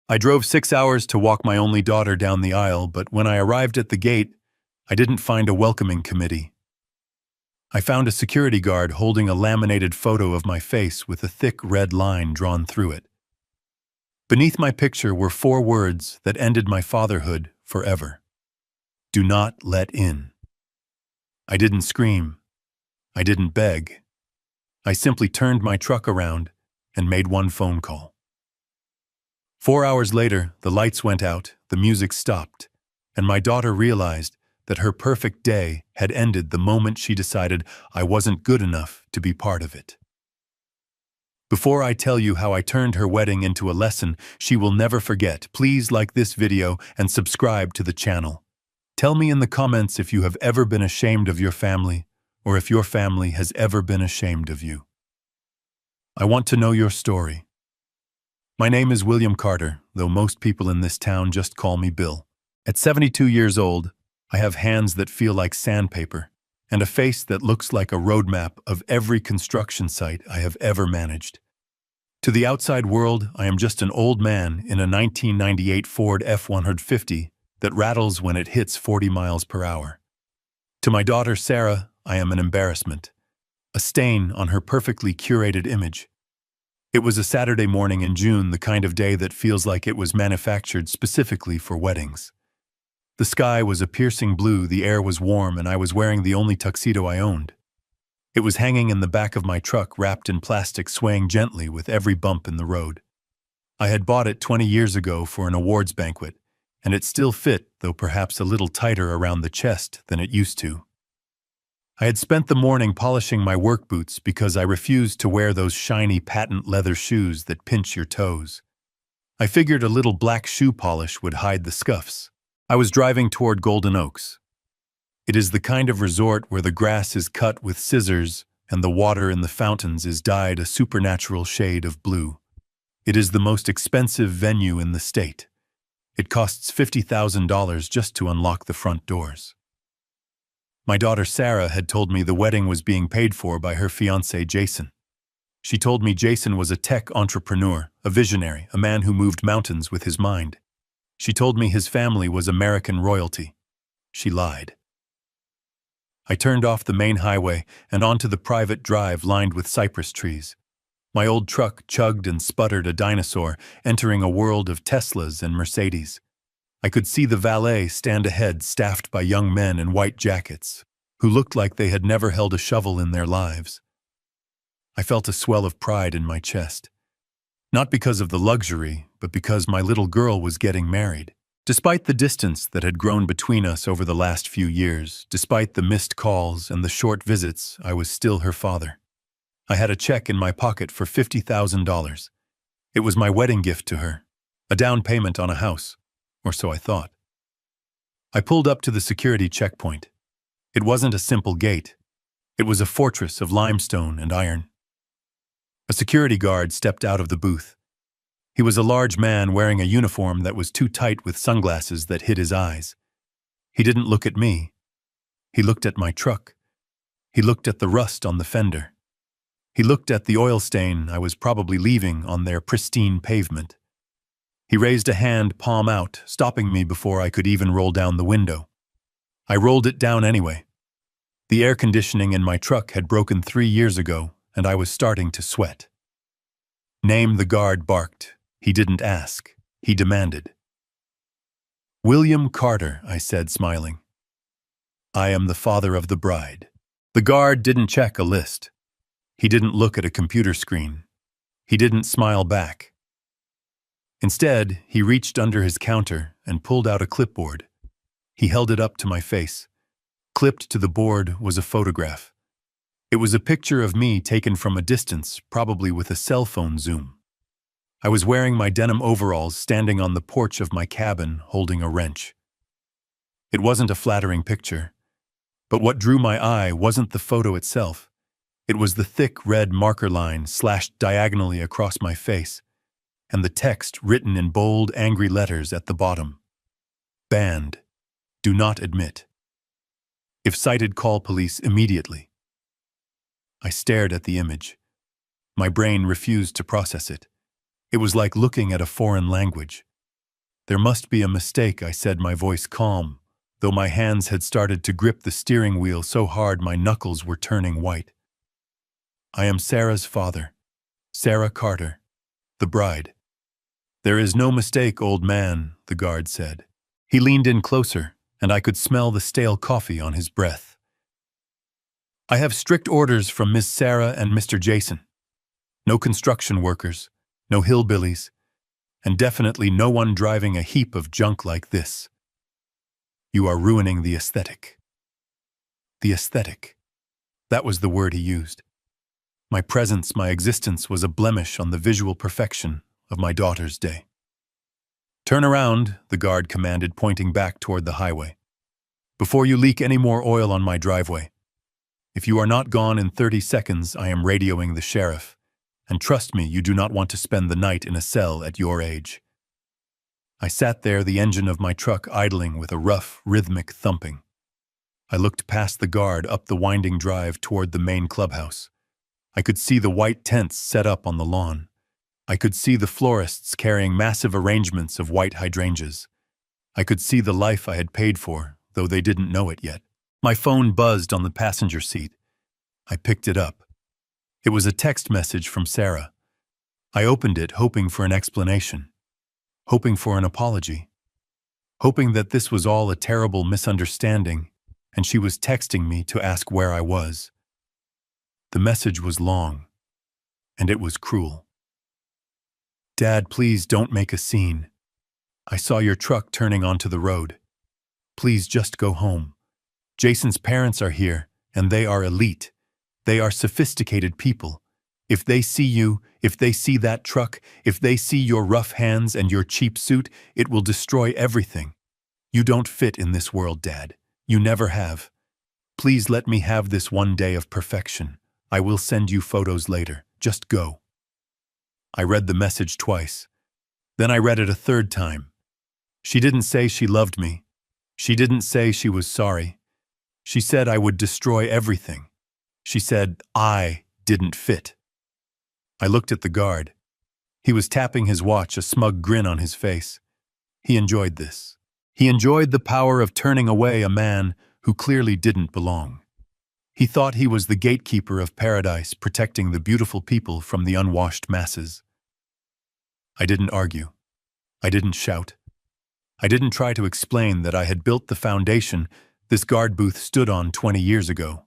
I drove 6 hours to walk my only daughter down the aisle, but when I arrived at the gate, I didn't find a welcoming committee. I found a security guard holding a laminated photo of my face with a thick red line drawn through it. Beneath my picture were 4 words that ended my fatherhood forever. Do not let in. I didn't scream. I didn't beg. I simply turned my truck around and made one phone call. 4 hours later, the lights went out, the music stopped, and my daughter realized that her perfect day had ended the moment she decided I wasn't good enough to be part of it. Before I tell you how I turned her wedding into a lesson she will never forget, please like this video and subscribe to the channel. Tell me in the comments if you have ever been ashamed of your family, or if your family has ever been ashamed of you. I want to know your story. My name is William Carter, though most people in this town just call me Bill. At 72 years old, I have hands that feel like sandpaper, and a face that looks like a roadmap of every construction site I have ever managed. To the outside world, I am just an old man in a 1998 Ford F-150 that rattles when it hits 40 miles per hour. To my daughter Sarah, I am an embarrassment, a stain on her perfectly curated image. It was a Saturday morning in June, the kind of day that feels like it was manufactured specifically for weddings. The sky was a piercing blue, the air was warm, and I was wearing the only tuxedo I owned. It was hanging in the back of my truck, wrapped in plastic, swaying gently with every bump in the road. I had bought it 20 years ago for an awards banquet, and it still fit, though perhaps a little tighter around the chest than it used to. I had spent the morning polishing my work boots because I refused to wear those shiny patent leather shoes that pinch your toes. I figured a little black shoe polish would hide the scuffs. I was driving toward Golden Oaks. It is the kind of resort where the grass is cut with scissors and the water in the fountains is dyed a supernatural shade of blue. It is the most expensive venue in the state. It costs $50,000 just to unlock the front doors. My daughter Sarah had told me the wedding was being paid for by her fiancé Jason. She told me Jason was a tech entrepreneur, a visionary, a man who moved mountains with his mind. She told me his family was American royalty. She lied. I turned off the main highway and onto the private drive lined with cypress trees. My old truck chugged and sputtered, a dinosaur entering a world of Teslas and Mercedes. I could see the valet stand ahead, staffed by young men in white jackets, who looked like they had never held a shovel in their lives. I felt a swell of pride in my chest. Not because of the luxury, but because my little girl was getting married. Despite the distance that had grown between us over the last few years, despite the missed calls and the short visits, I was still her father. I had a check in my pocket for $50,000. It was my wedding gift to her, a down payment on a house, or so I thought. I pulled up to the security checkpoint. It wasn't a simple gate. It was a fortress of limestone and iron. A security guard stepped out of the booth. He was a large man wearing a uniform that was too tight with sunglasses that hid his eyes. He didn't look at me. He looked at my truck. He looked at the rust on the fender. He looked at the oil stain I was probably leaving on their pristine pavement. He raised a hand, palm out, stopping me before I could even roll down the window. I rolled it down anyway. The air conditioning in my truck had broken 3 years ago, and I was starting to sweat. Name, the guard barked. He didn't ask. He demanded. William Carter, I said, smiling. I am the father of the bride. The guard didn't check a list. He didn't look at a computer screen. He didn't smile back. Instead, he reached under his counter and pulled out a clipboard. He held it up to my face. Clipped to the board was a photograph. It was a picture of me taken from a distance, probably with a cell phone zoom. I was wearing my denim overalls, standing on the porch of my cabin, holding a wrench. It wasn't a flattering picture, but what drew my eye wasn't the photo itself. It was the thick red marker line slashed diagonally across my face, and the text written in bold, angry letters at the bottom. Banned. Do not admit. If cited, call police immediately. I stared at the image. My brain refused to process it. It was like looking at a foreign language. "There must be a mistake," I said, my voice calm, though my hands had started to grip the steering wheel so hard my knuckles were turning white. "I am Sarah's father, Sarah Carter, the bride." "There is no mistake, old man," the guard said. He leaned in closer, and I could smell the stale coffee on his breath. "I have strict orders from Miss Sarah and Mr. Jason. No construction workers, no hillbillies, and definitely no one driving a heap of junk like this. You are ruining the aesthetic." The aesthetic. That was the word he used. My presence, my existence was a blemish on the visual perfection of my daughter's day. "Turn around," the guard commanded, pointing back toward the highway. "Before you leak any more oil on my driveway. If you are not gone in 30 seconds, I am radioing the sheriff. And trust me, you do not want to spend the night in a cell at your age." I sat there, the engine of my truck idling with a rough, rhythmic thumping. I looked past the guard up the winding drive toward the main clubhouse. I could see the white tents set up on the lawn. I could see the florists carrying massive arrangements of white hydrangeas. I could see the life I had paid for, though they didn't know it yet. My phone buzzed on the passenger seat. I picked it up. It was a text message from Sarah. I opened it, hoping for an explanation, hoping for an apology, hoping that this was all a terrible misunderstanding, and she was texting me to ask where I was. The message was long, and it was cruel. "Dad, please don't make a scene. I saw your truck turning onto the road. Please just go home. Jason's parents are here, and they are elite. They are sophisticated people. If they see you, if they see that truck, if they see your rough hands and your cheap suit, it will destroy everything. You don't fit in this world, Dad. You never have. Please let me have this one day of perfection. I will send you photos later. Just go." I read the message twice. Then I read it a third time. She didn't say she loved me. She didn't say she was sorry. She said I would destroy everything. She said I didn't fit. I looked at the guard. He was tapping his watch, a smug grin on his face. He enjoyed this. He enjoyed the power of turning away a man who clearly didn't belong. He thought he was the gatekeeper of paradise, protecting the beautiful people from the unwashed masses. I didn't argue. I didn't shout. I didn't try to explain that I had built the foundation this guard booth stood on 20 years ago.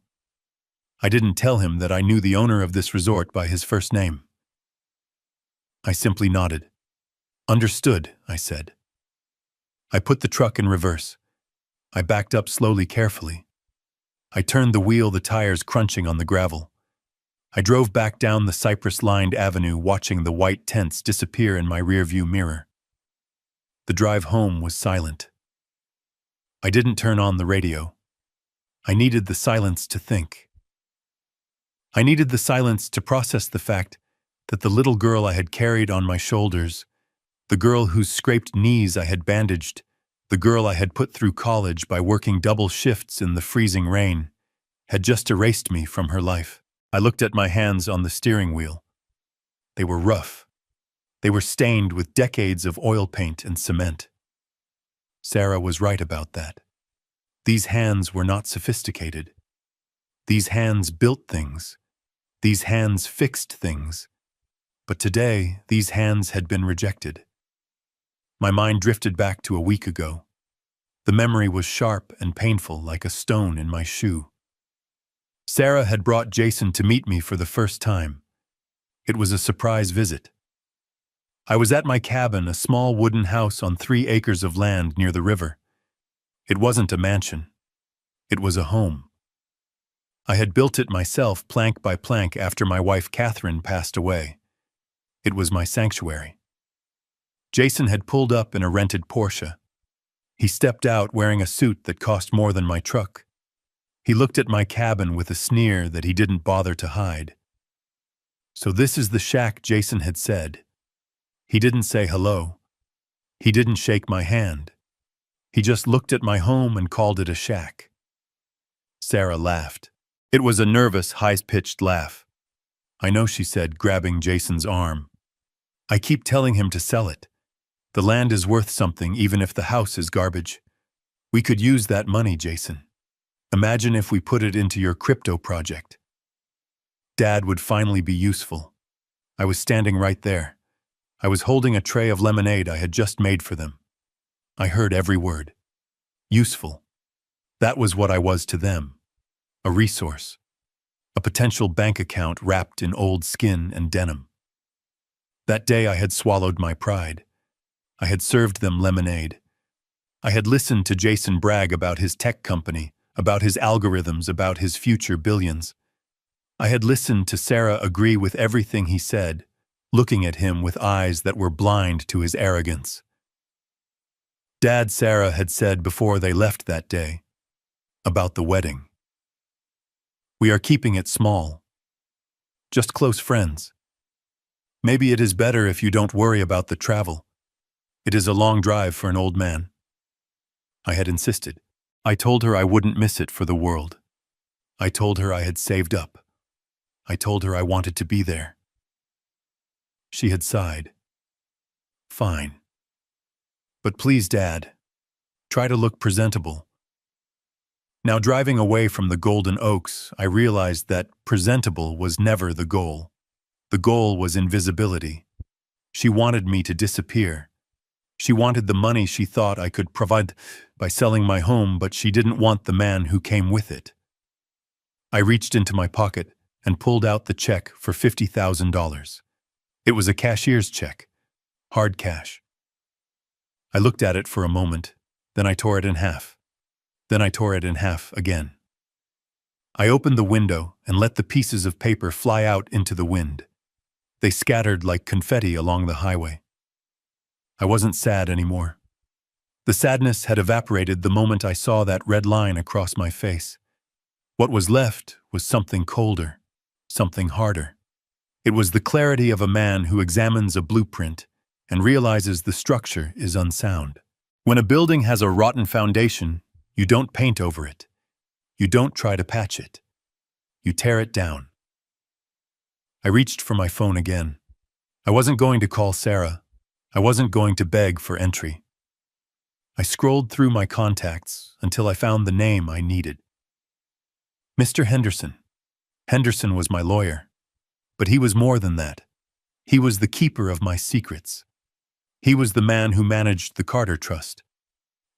I didn't tell him that I knew the owner of this resort by his first name. I simply nodded. "Understood," I said. I put the truck in reverse. I backed up slowly, carefully. I turned the wheel, the tires crunching on the gravel. I drove back down the cypress-lined avenue, watching the white tents disappear in my rearview mirror. The drive home was silent. I didn't turn on the radio. I needed the silence to think. I needed the silence to process the fact that the little girl I had carried on my shoulders, the girl whose scraped knees I had bandaged, the girl I had put through college by working double shifts in the freezing rain, had just erased me from her life. I looked at my hands on the steering wheel. They were rough. They were stained with decades of oil paint and cement. Sarah was right about that. These hands were not sophisticated. These hands built things. These hands fixed things. But today, these hands had been rejected. My mind drifted back to a week ago. The memory was sharp and painful, like a stone in my shoe. Sarah had brought Jason to meet me for the first time. It was a surprise visit. I was at my cabin, a small wooden house on 3 acres of land near the river. It wasn't a mansion. It was a home. I had built it myself, plank by plank, after my wife Catherine passed away. It was my sanctuary. Jason had pulled up in a rented Porsche. He stepped out wearing a suit that cost more than my truck. He looked at my cabin with a sneer that he didn't bother to hide. "So this is the shack," Jason had said. He didn't say hello. He didn't shake my hand. He just looked at my home and called it a shack. Sarah laughed. It was a nervous, high-pitched laugh. "I know," she said, grabbing Jason's arm. "I keep telling him to sell it. The land is worth something even if the house is garbage. We could use that money, Jason. Imagine if we put it into your crypto project. Dad would finally be useful. I was standing right there. I was holding a tray of lemonade I had just made for them. I heard every word. Useful. That was what I was to them. A resource. A potential bank account wrapped in old skin and denim. That day I had swallowed my pride. I had served them lemonade. I had listened to Jason brag about his tech company, about his algorithms, about his future billions. I had listened to Sarah agree with everything he said, looking at him with eyes that were blind to his arrogance. Dad, Sarah had said before they left that day, about the wedding. We are keeping it small. Just close friends. Maybe it is better if you don't worry about the travel. It is a long drive for an old man. I had insisted. I told her I wouldn't miss it for the world. I told her I had saved up. I told her I wanted to be there. She had sighed. Fine. But please, Dad, try to look presentable. Now, driving away from the Golden Oaks, I realized that presentable was never the goal. The goal was invisibility. She wanted me to disappear. She wanted the money she thought I could provide by selling my home, but she didn't want the man who came with it. I reached into my pocket and pulled out the check for $50,000. It was a cashier's check, hard cash. I looked at it for a moment, then I tore it in half. Then I tore it in half again. I opened the window and let the pieces of paper fly out into the wind. They scattered like confetti along the highway. I wasn't sad anymore. The sadness had evaporated the moment I saw that red line across my face. What was left was something colder, something harder. It was the clarity of a man who examines a blueprint and realizes the structure is unsound. When a building has a rotten foundation, you don't paint over it. You don't try to patch it. You tear it down. I reached for my phone again. I wasn't going to call Sarah. I wasn't going to beg for entry. I scrolled through my contacts until I found the name I needed. Mr. Henderson. Henderson was my lawyer. But he was more than that. He was the keeper of my secrets. He was the man who managed the Carter Trust.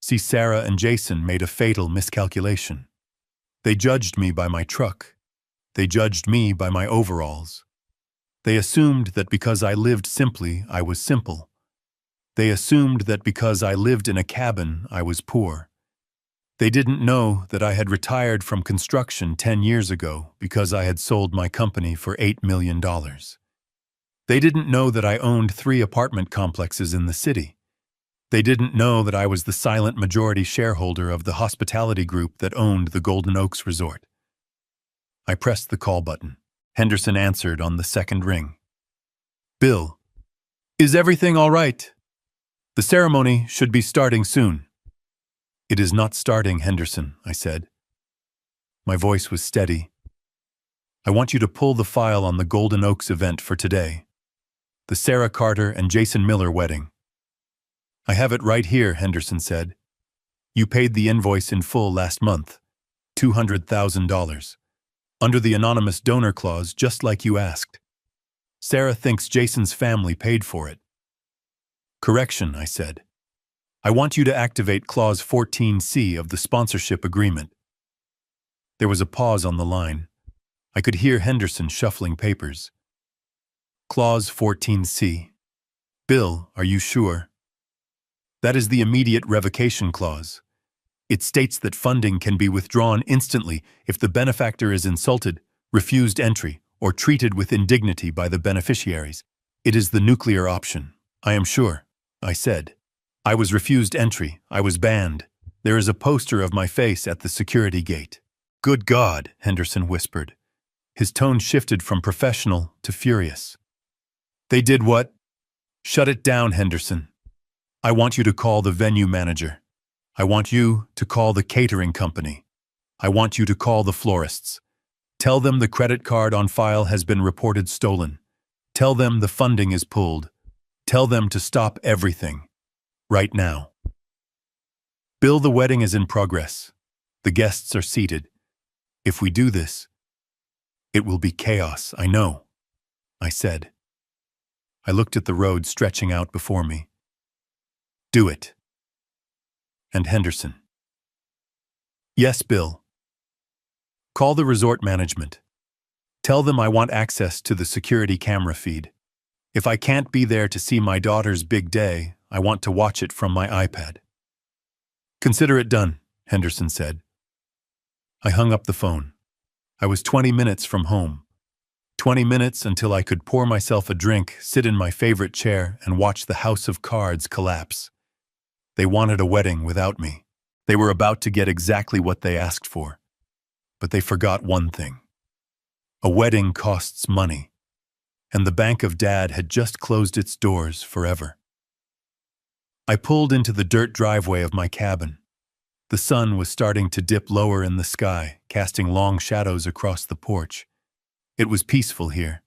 See, Sarah and Jason made a fatal miscalculation. They judged me by my truck. They judged me by my overalls. They assumed that because I lived simply, I was simple. They assumed that because I lived in a cabin, I was poor. They didn't know that I had retired from construction 10 years ago because I had sold my company for $8 million. They didn't know that I owned 3 apartment complexes in the city. They didn't know that I was the silent majority shareholder of the hospitality group that owned the Golden Oaks Resort. I pressed the call button. Henderson answered on the second ring. Bill, is everything all right? The ceremony should be starting soon. It is not starting, Henderson, I said. My voice was steady. I want you to pull the file on the Golden Oaks event for today. The Sarah Carter and Jason Miller wedding. I have it right here, Henderson said. You paid the invoice in full last month, $200,000, under the anonymous donor clause, just like you asked. Sarah thinks Jason's family paid for it. Correction, I said. I want you to activate Clause 14C of the sponsorship agreement. There was a pause on the line. I could hear Henderson shuffling papers. Clause 14C. Bill, are you sure? That is the immediate revocation clause. It states that funding can be withdrawn instantly if the benefactor is insulted, refused entry, or treated with indignity by the beneficiaries. It is the nuclear option. I am sure, I said. I was refused entry. I was banned. There is a poster of my face at the security gate. Good God, Henderson whispered. His tone shifted from professional to furious. They did what? Shut it down, Henderson. I want you to call the venue manager. I want you to call the catering company. I want you to call the florists. Tell them the credit card on file has been reported stolen. Tell them the funding is pulled. Tell them to stop everything. Right now. Bill, the wedding is in progress. The guests are seated. If we do this, it will be chaos, I know, I said. I looked at the road stretching out before me. Do it. And Henderson. Yes, Bill. Call the resort management. Tell them I want access to the security camera feed. If I can't be there to see my daughter's big day, I want to watch it from my iPad. Consider it done, Henderson said. I hung up the phone. I was 20 minutes from home. 20 minutes until I could pour myself a drink, sit in my favorite chair, and watch the house of cards collapse. They wanted a wedding without me. They were about to get exactly what they asked for. But they forgot one thing. A wedding costs money, and the bank of Dad had just closed its doors forever. I pulled into the dirt driveway of my cabin. The sun was starting to dip lower in the sky, casting long shadows across the porch. It was peaceful here.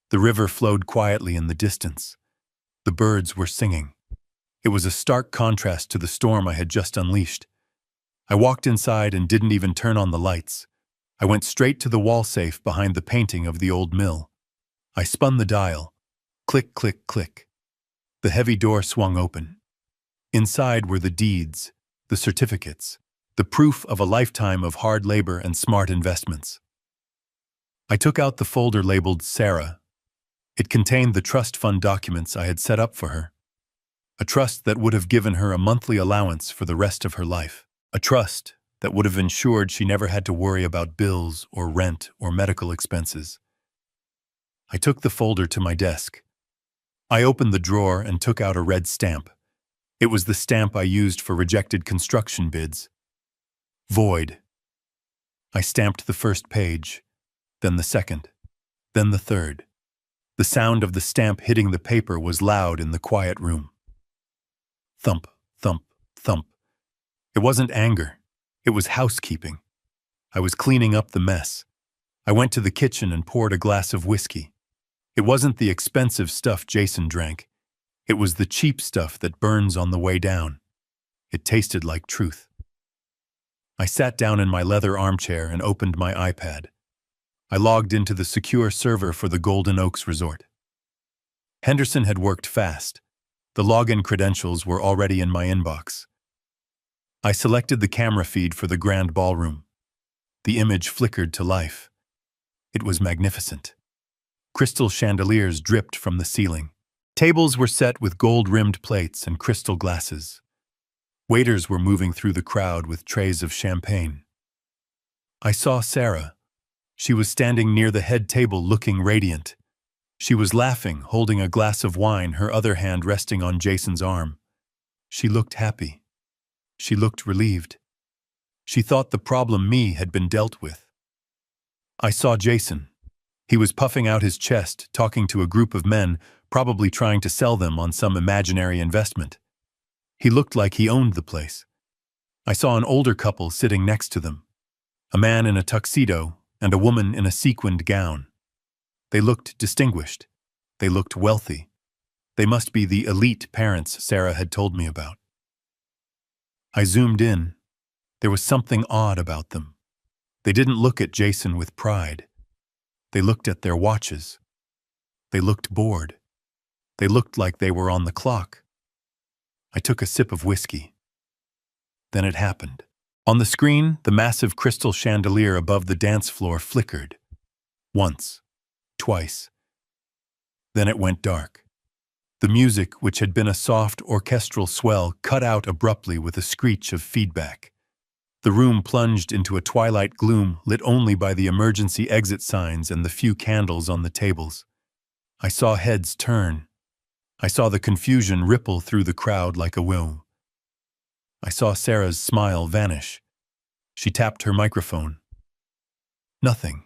The river flowed quietly in the distance. The birds were singing. It was a stark contrast to the storm I had just unleashed. I walked inside and didn't even turn on the lights. I went straight to the wall safe behind the painting of the old mill. I spun the dial. Click, click, click. The heavy door swung open. Inside were the deeds, the certificates, the proof of a lifetime of hard labor and smart investments. I took out the folder labeled Sarah. It contained the trust fund documents I had set up for her. A trust that would have given her a monthly allowance for the rest of her life. A trust that would have ensured she never had to worry about bills or rent or medical expenses. I took the folder to my desk. I opened the drawer and took out a red stamp. It was the stamp I used for rejected construction bids. Void. I stamped the first page, then the second, then the third. The sound of the stamp hitting the paper was loud in the quiet room. Thump, thump, thump. It wasn't anger. It was housekeeping. I was cleaning up the mess. I went to the kitchen and poured a glass of whiskey. It wasn't the expensive stuff Jason drank. It was the cheap stuff that burns on the way down. It tasted like truth. I sat down in my leather armchair and opened my iPad. I logged into the secure server for the Golden Oaks Resort. Henderson had worked fast. The login credentials were already in my inbox. I selected the camera feed for the grand ballroom. The image flickered to life. It was magnificent. Crystal chandeliers dripped from the ceiling. Tables were set with gold-rimmed plates and crystal glasses. Waiters were moving through the crowd with trays of champagne. I saw Sarah. She was standing near the head table looking radiant. She was laughing, holding a glass of wine, her other hand resting on Jason's arm. She looked happy. She looked relieved. She thought the problem me had been dealt with. I saw Jason. He was puffing out his chest, talking to a group of men, probably trying to sell them on some imaginary investment. He looked like he owned the place. I saw an older couple sitting next to them. A man in a tuxedo and a woman in a sequined gown. They looked distinguished. They looked wealthy. They must be the elite parents Sarah had told me about. I zoomed in. There was something odd about them. They didn't look at Jason with pride. They looked at their watches. They looked bored. They looked like they were on the clock. I took a sip of whiskey. Then it happened. On the screen, the massive crystal chandelier above the dance floor flickered. Once. Twice. Then it went dark. The music, which had been a soft orchestral swell, cut out abruptly with a screech of feedback. The room plunged into a twilight gloom lit only by the emergency exit signs and the few candles on the tables. I saw heads turn. I saw the confusion ripple through the crowd like a wheel. I saw Sarah's smile vanish. She tapped her microphone. Nothing.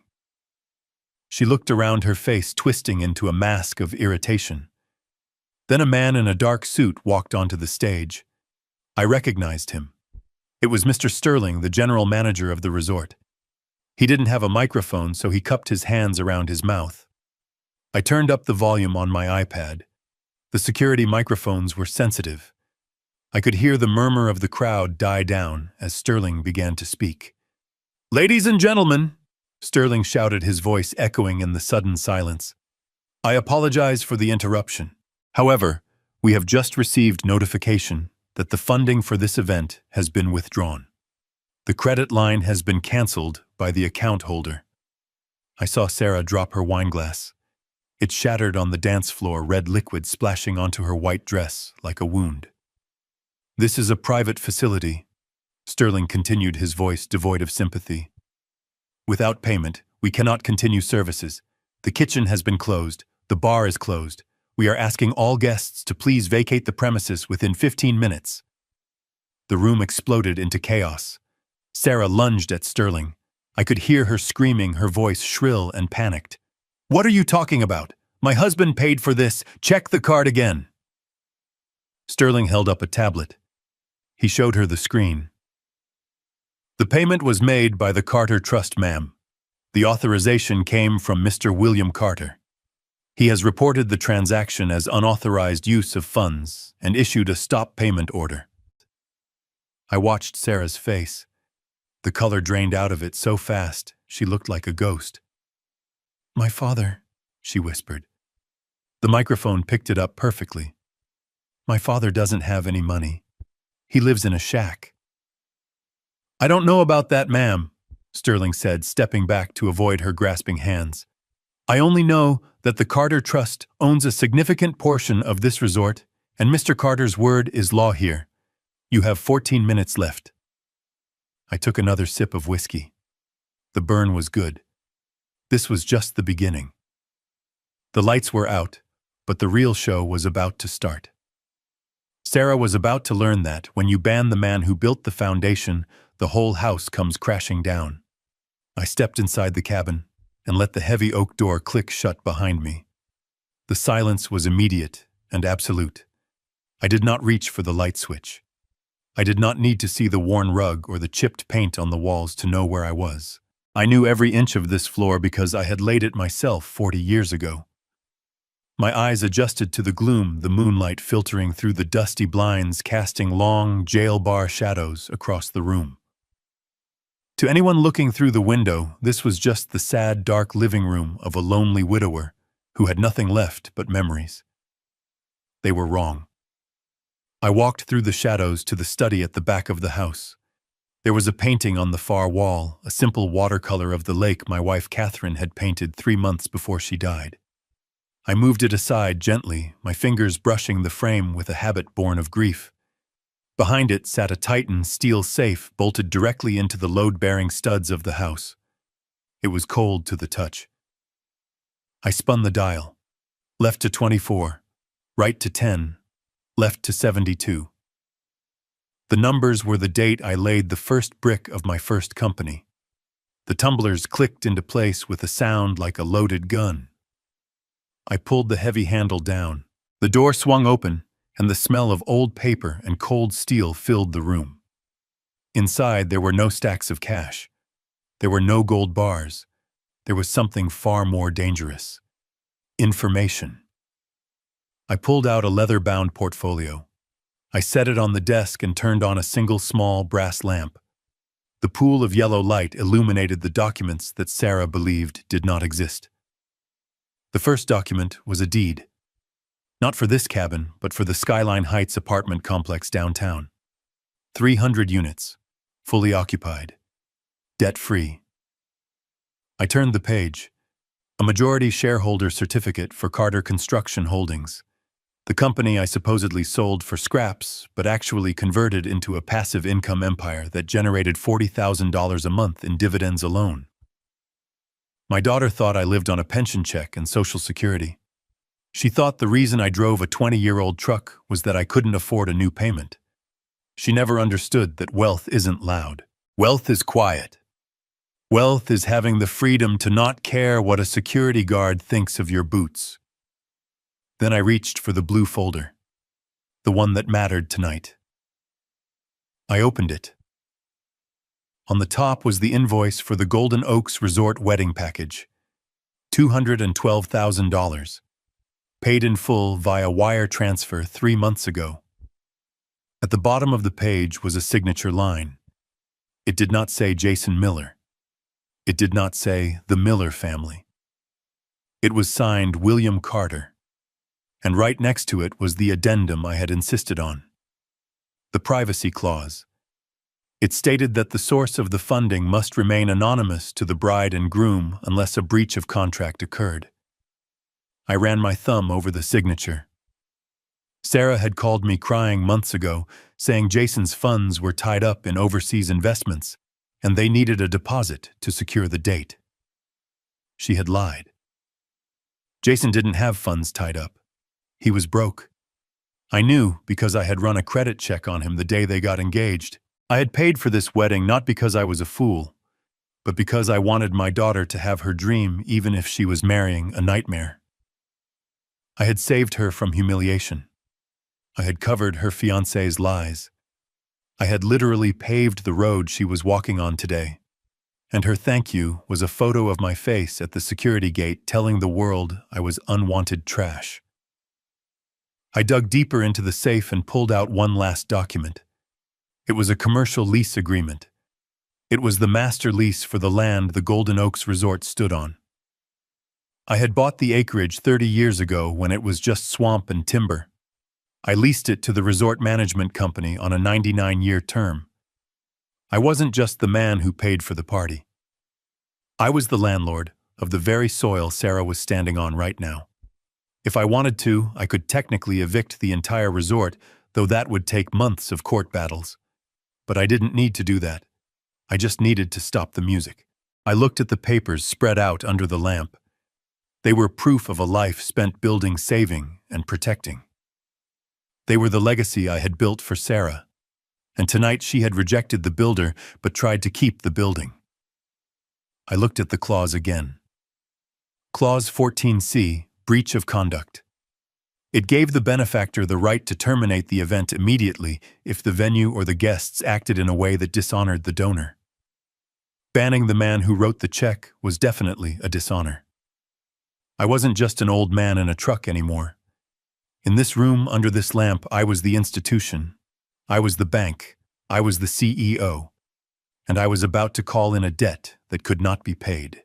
She looked around, her face twisting into a mask of irritation. Then a man in a dark suit walked onto the stage. I recognized him. It was Mr. Sterling, the general manager of the resort. He didn't have a microphone, so he cupped his hands around his mouth. I turned up the volume on my iPad. The security microphones were sensitive. I could hear the murmur of the crowd die down as Sterling began to speak. "Ladies and gentlemen," Sterling shouted, his voice echoing in the sudden silence. "I apologize for the interruption. However, we have just received notification that the funding for this event has been withdrawn. The credit line has been canceled by the account holder." I saw Sarah drop her wineglass. It shattered on the dance floor, red liquid splashing onto her white dress like a wound. "This is a private facility," Sterling continued, his voice devoid of sympathy. "Without payment, we cannot continue services. The kitchen has been closed. The bar is closed. We are asking all guests to please vacate the premises within 15 minutes. The room exploded into chaos. Sarah lunged at Sterling. I could hear her screaming, her voice shrill and panicked. "What are you talking about? My husband paid for this. Check the card again." Sterling held up a tablet. He showed her the screen. "The payment was made by the Carter Trust, ma'am. The authorization came from Mr. William Carter. He has reported the transaction as unauthorized use of funds and issued a stop payment order." I watched Sarah's face. The color drained out of it so fast, she looked like a ghost. "My father," she whispered. The microphone picked it up perfectly. "My father doesn't have any money. He lives in a shack." "I don't know about that, ma'am," Sterling said, stepping back to avoid her grasping hands. "I only know that the Carter Trust owns a significant portion of this resort, and Mr. Carter's word is law here. You have 14 minutes left." I took another sip of whiskey. The burn was good. This was just the beginning. The lights were out, but the real show was about to start. Sarah was about to learn that when you ban the man who built the foundation, the whole house comes crashing down. I stepped inside the cabin and let the heavy oak door click shut behind me. The silence was immediate and absolute. I did not reach for the light switch. I did not need to see the worn rug or the chipped paint on the walls to know where I was. I knew every inch of this floor because I had laid it myself 40 years ago. My eyes adjusted to the gloom, the moonlight filtering through the dusty blinds, casting long, jail bar shadows across the room. To anyone looking through the window, this was just the sad, dark living room of a lonely widower who had nothing left but memories. They were wrong. I walked through the shadows to the study at the back of the house. There was a painting on the far wall, a simple watercolor of the lake my wife Catherine had painted 3 months before she died. I moved it aside gently, my fingers brushing the frame with a habit born of grief. Behind it sat a Titan steel safe bolted directly into the load-bearing studs of the house. It was cold to the touch. I spun the dial. Left to 24, right to 10, left to 72. The numbers were the date I laid the first brick of my first company. The tumblers clicked into place with a sound like a loaded gun. I pulled the heavy handle down. The door swung open, and the smell of old paper and cold steel filled the room. Inside, there were no stacks of cash. There were no gold bars. There was something far more dangerous. Information. I pulled out a leather-bound portfolio. I set it on the desk and turned on a single small brass lamp. The pool of yellow light illuminated the documents that Sarah believed did not exist. The first document was a deed. Not for this cabin, but for the Skyline Heights apartment complex downtown. 300 units, fully occupied, debt-free. I turned the page. A majority shareholder certificate for Carter Construction Holdings. The company I supposedly sold for scraps, but actually converted into a passive income empire that generated $40,000 a month in dividends alone. My daughter thought I lived on a pension check and Social Security. She thought the reason I drove a 20-year-old truck was that I couldn't afford a new payment. She never understood that wealth isn't loud. Wealth is quiet. Wealth is having the freedom to not care what a security guard thinks of your boots. Then I reached for the blue folder, the one that mattered tonight. I opened it. On the top was the invoice for the Golden Oaks Resort wedding package, $212,000, paid in full via wire transfer 3 months ago. At the bottom of the page was a signature line. It did not say Jason Miller. It did not say the Miller family. It was signed William Carter, and right next to it was the addendum I had insisted on. The privacy clause. It stated that the source of the funding must remain anonymous to the bride and groom unless a breach of contract occurred. I ran my thumb over the signature. Sarah had called me crying months ago, saying Jason's funds were tied up in overseas investments, and they needed a deposit to secure the date. She had lied. Jason didn't have funds tied up. He was broke. I knew because I had run a credit check on him the day they got engaged. I had paid for this wedding not because I was a fool, but because I wanted my daughter to have her dream even if she was marrying a nightmare. I had saved her from humiliation. I had covered her fiancé's lies. I had literally paved the road she was walking on today. And her thank you was a photo of my face at the security gate telling the world I was unwanted trash. I dug deeper into the safe and pulled out one last document. It was a commercial lease agreement. It was the master lease for the land the Golden Oaks Resort stood on. I had bought the acreage 30 years ago when it was just swamp and timber. I leased it to the resort management company on a 99-year term. I wasn't just the man who paid for the party. I was the landlord of the very soil Sarah was standing on right now. If I wanted to, I could technically evict the entire resort, though that would take months of court battles. But I didn't need to do that. I just needed to stop the music. I looked at the papers spread out under the lamp. They were proof of a life spent building, saving, and protecting. They were the legacy I had built for Sarah, and tonight she had rejected the builder but tried to keep the building. I looked at the clause again. Clause 14C, breach of conduct. It gave the benefactor the right to terminate the event immediately if the venue or the guests acted in a way that dishonored the donor. Banning the man who wrote the check was definitely a dishonor. I wasn't just an old man in a truck anymore. In this room, under this lamp, I was the institution. I was the bank. I was the CEO. And I was about to call in a debt that could not be paid.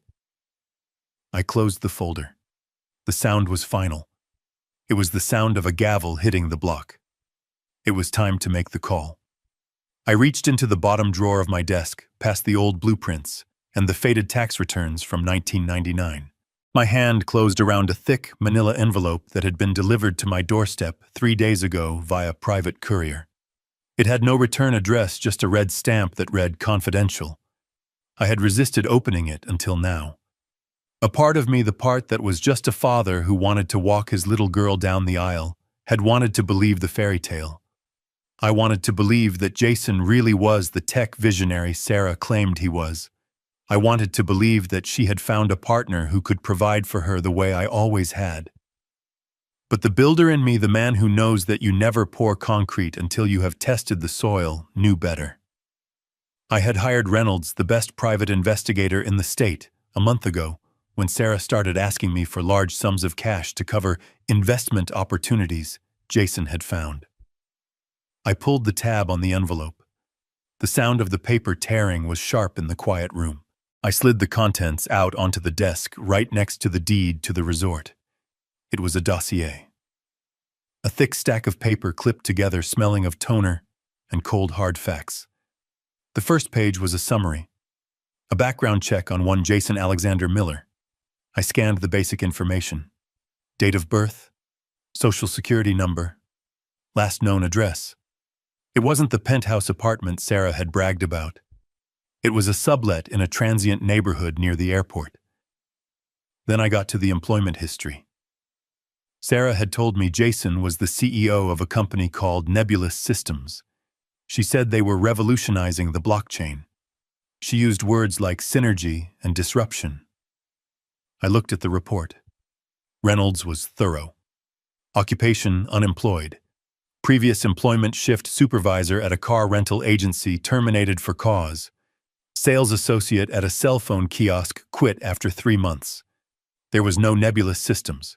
I closed the folder. The sound was final. It was the sound of a gavel hitting the block. It was time to make the call. I reached into the bottom drawer of my desk, past the old blueprints and the faded tax returns from 1999. My hand closed around a thick manila envelope that had been delivered to my doorstep 3 days ago via private courier. It had no return address, just a red stamp that read confidential. I had resisted opening it until now. A part of me, the part that was just a father who wanted to walk his little girl down the aisle, had wanted to believe the fairy tale. I wanted to believe that Jason really was the tech visionary Sarah claimed he was. I wanted to believe that she had found a partner who could provide for her the way I always had. But the builder in me, the man who knows that you never pour concrete until you have tested the soil, knew better. I had hired Reynolds, the best private investigator in the state, a month ago, when Sarah started asking me for large sums of cash to cover investment opportunities Jason had found. I pulled the tab on the envelope. The sound of the paper tearing was sharp in the quiet room. I slid the contents out onto the desk right next to the deed to the resort. It was a dossier. A thick stack of paper clipped together, smelling of toner and cold hard facts. The first page was a summary. A background check on one Jason Alexander Miller. I scanned the basic information. Date of birth, social security number, last known address. It wasn't the penthouse apartment Sarah had bragged about. It was a sublet in a transient neighborhood near the airport. Then I got to the employment history. Sarah had told me Jason was the CEO of a company called Nebulous Systems. She said they were revolutionizing the blockchain. She used words like synergy and disruption. I looked at the report. Reynolds was thorough. Occupation, unemployed. Previous employment, shift supervisor at a car rental agency, terminated for cause. Sales associate at a cell phone kiosk, quit after 3 months. There was no Nebulous Systems.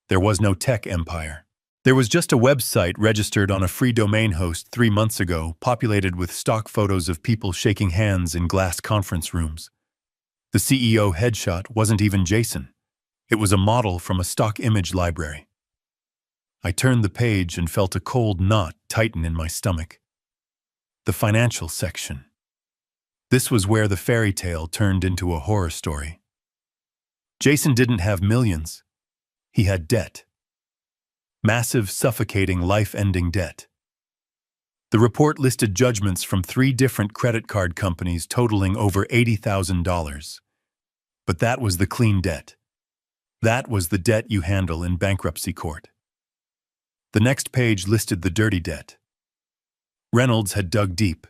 There was no tech empire. There was just a website registered on a free domain host 3 months ago, populated with stock photos of people shaking hands in glass conference rooms. The CEO headshot wasn't even Jason. It was a model from a stock image library. I turned the page and felt a cold knot tighten in my stomach. The financial section. This was where the fairy tale turned into a horror story. Jason didn't have millions. He had debt. Massive, suffocating, life-ending debt. The report listed judgments from 3 different credit card companies totaling over $80,000. But that was the clean debt. That was the debt you handle in bankruptcy court. The next page listed the dirty debt. Reynolds had dug deep.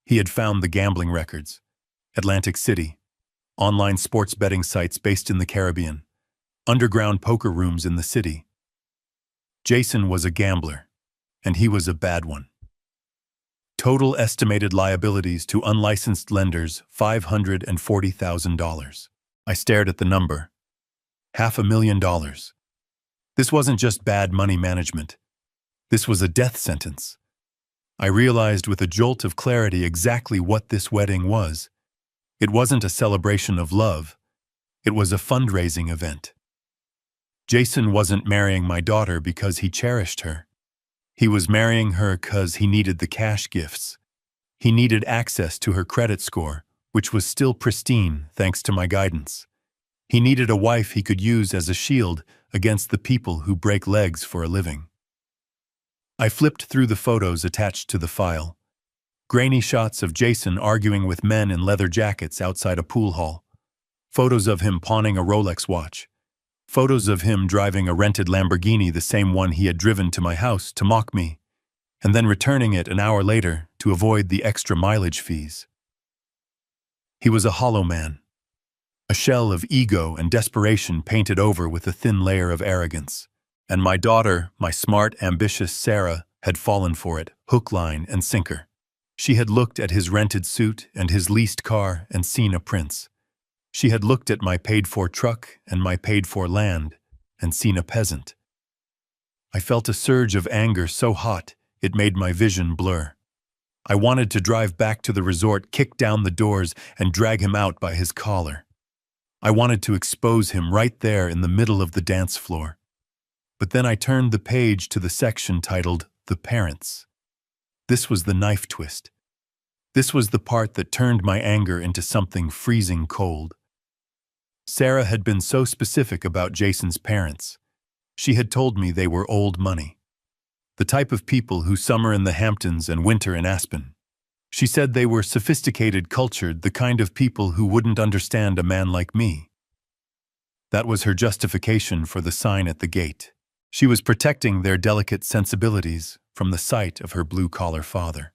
He had found the gambling records, Atlantic City, online sports betting sites based in the Caribbean, underground poker rooms in the city. Jason was a gambler, and he was a bad one. Total estimated liabilities to unlicensed lenders, $540,000. I stared at the number. $500,000. This wasn't just bad money management. This was a death sentence. I realized with a jolt of clarity exactly what this wedding was. It wasn't a celebration of love. It was a fundraising event. Jason wasn't marrying my daughter because he cherished her. He was marrying her because he needed the cash gifts. He needed access to her credit score, which was still pristine thanks to my guidance. He needed a wife he could use as a shield against the people who break legs for a living. I flipped through the photos attached to the file. Grainy shots of Jason arguing with men in leather jackets outside a pool hall. Photos of him pawning a Rolex watch. Photos of him driving a rented Lamborghini, the same one he had driven to my house to mock me, and then returning it an hour later to avoid the extra mileage fees. He was a hollow man. A shell of ego and desperation painted over with a thin layer of arrogance. And my daughter, my smart, ambitious Sarah, had fallen for it, hook, line, and sinker. She had looked at his rented suit and his leased car and seen a prince. She had looked at my paid-for truck and my paid-for land and seen a peasant. I felt a surge of anger so hot it made my vision blur. I wanted to drive back to the resort, kick down the doors, and drag him out by his collar. I wanted to expose him right there in the middle of the dance floor. But then I turned the page to the section titled The Parents. This was the knife twist. This was the part that turned my anger into something freezing cold. Sarah had been so specific about Jason's parents. She had told me they were old money. The type of people who summer in the Hamptons and winter in Aspen. She said they were sophisticated, cultured, the kind of people who wouldn't understand a man like me. That was her justification for the sign at the gate. She was protecting their delicate sensibilities from the sight of her blue-collar father.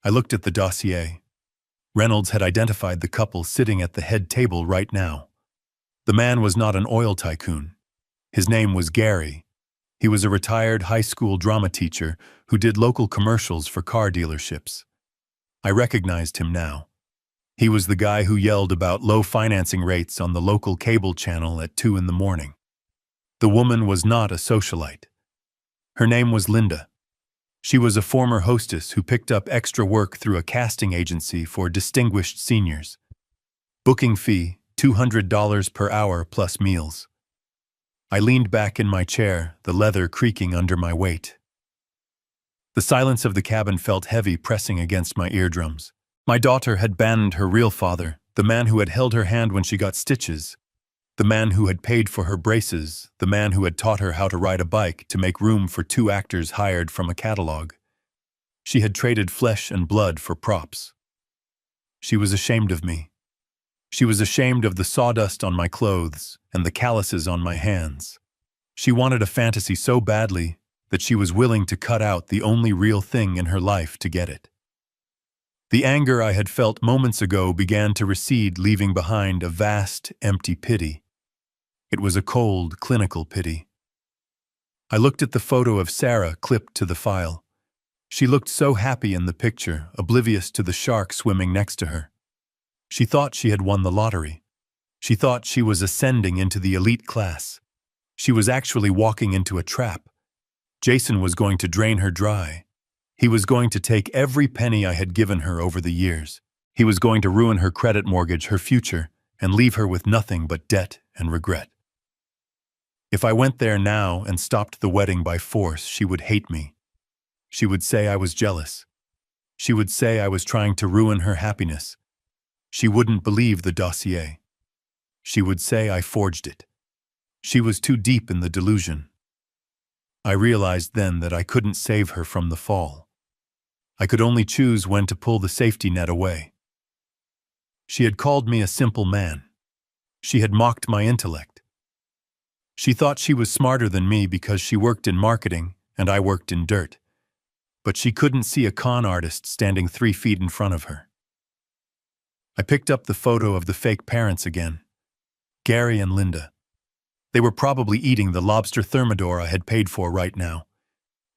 I looked at the dossier. Reynolds had identified the couple sitting at the head table right now. The man was not an oil tycoon. His name was Gary. He was a retired high school drama teacher who did local commercials for car dealerships. I recognized him now. He was the guy who yelled about low financing rates on the local cable channel at 2 a.m. The woman was not a socialite. Her name was Linda. She was a former hostess who picked up extra work through a casting agency for distinguished seniors. Booking fee, $200 per hour plus meals. I leaned back in my chair, the leather creaking under my weight. The silence of the cabin felt heavy, pressing against my eardrums. My daughter had abandoned her real father, the man who had held her hand when she got stitches, the man who had paid for her braces, the man who had taught her how to ride a bike to make room for 2 actors hired from a catalog. She had traded flesh and blood for props. She was ashamed of me. She was ashamed of the sawdust on my clothes and the calluses on my hands. She wanted a fantasy so badly that she was willing to cut out the only real thing in her life to get it. The anger I had felt moments ago began to recede, leaving behind a vast, empty pity. It was a cold, clinical pity. I looked at the photo of Sarah clipped to the file. She looked so happy in the picture, oblivious to the shark swimming next to her. She thought she had won the lottery. She thought she was ascending into the elite class. She was actually walking into a trap, Jason was going to drain her dry. He was going to take every penny I had given her over the years. He was going to ruin her credit mortgage, her future, and leave her with nothing but debt and regret. If I went there now and stopped the wedding by force, she would hate me. She would say I was jealous. She would say I was trying to ruin her happiness. She wouldn't believe the dossier. She would say I forged it. She was too deep in the delusion. I realized then that I couldn't save her from the fall. I could only choose when to pull the safety net away. She had called me a simple man. She had mocked my intellect. She thought she was smarter than me because she worked in marketing and I worked in dirt. But she couldn't see a con artist standing 3 feet in front of her. I picked up the photo of the fake parents again. Gary and Linda. They were probably eating the lobster thermidor I had paid for right now.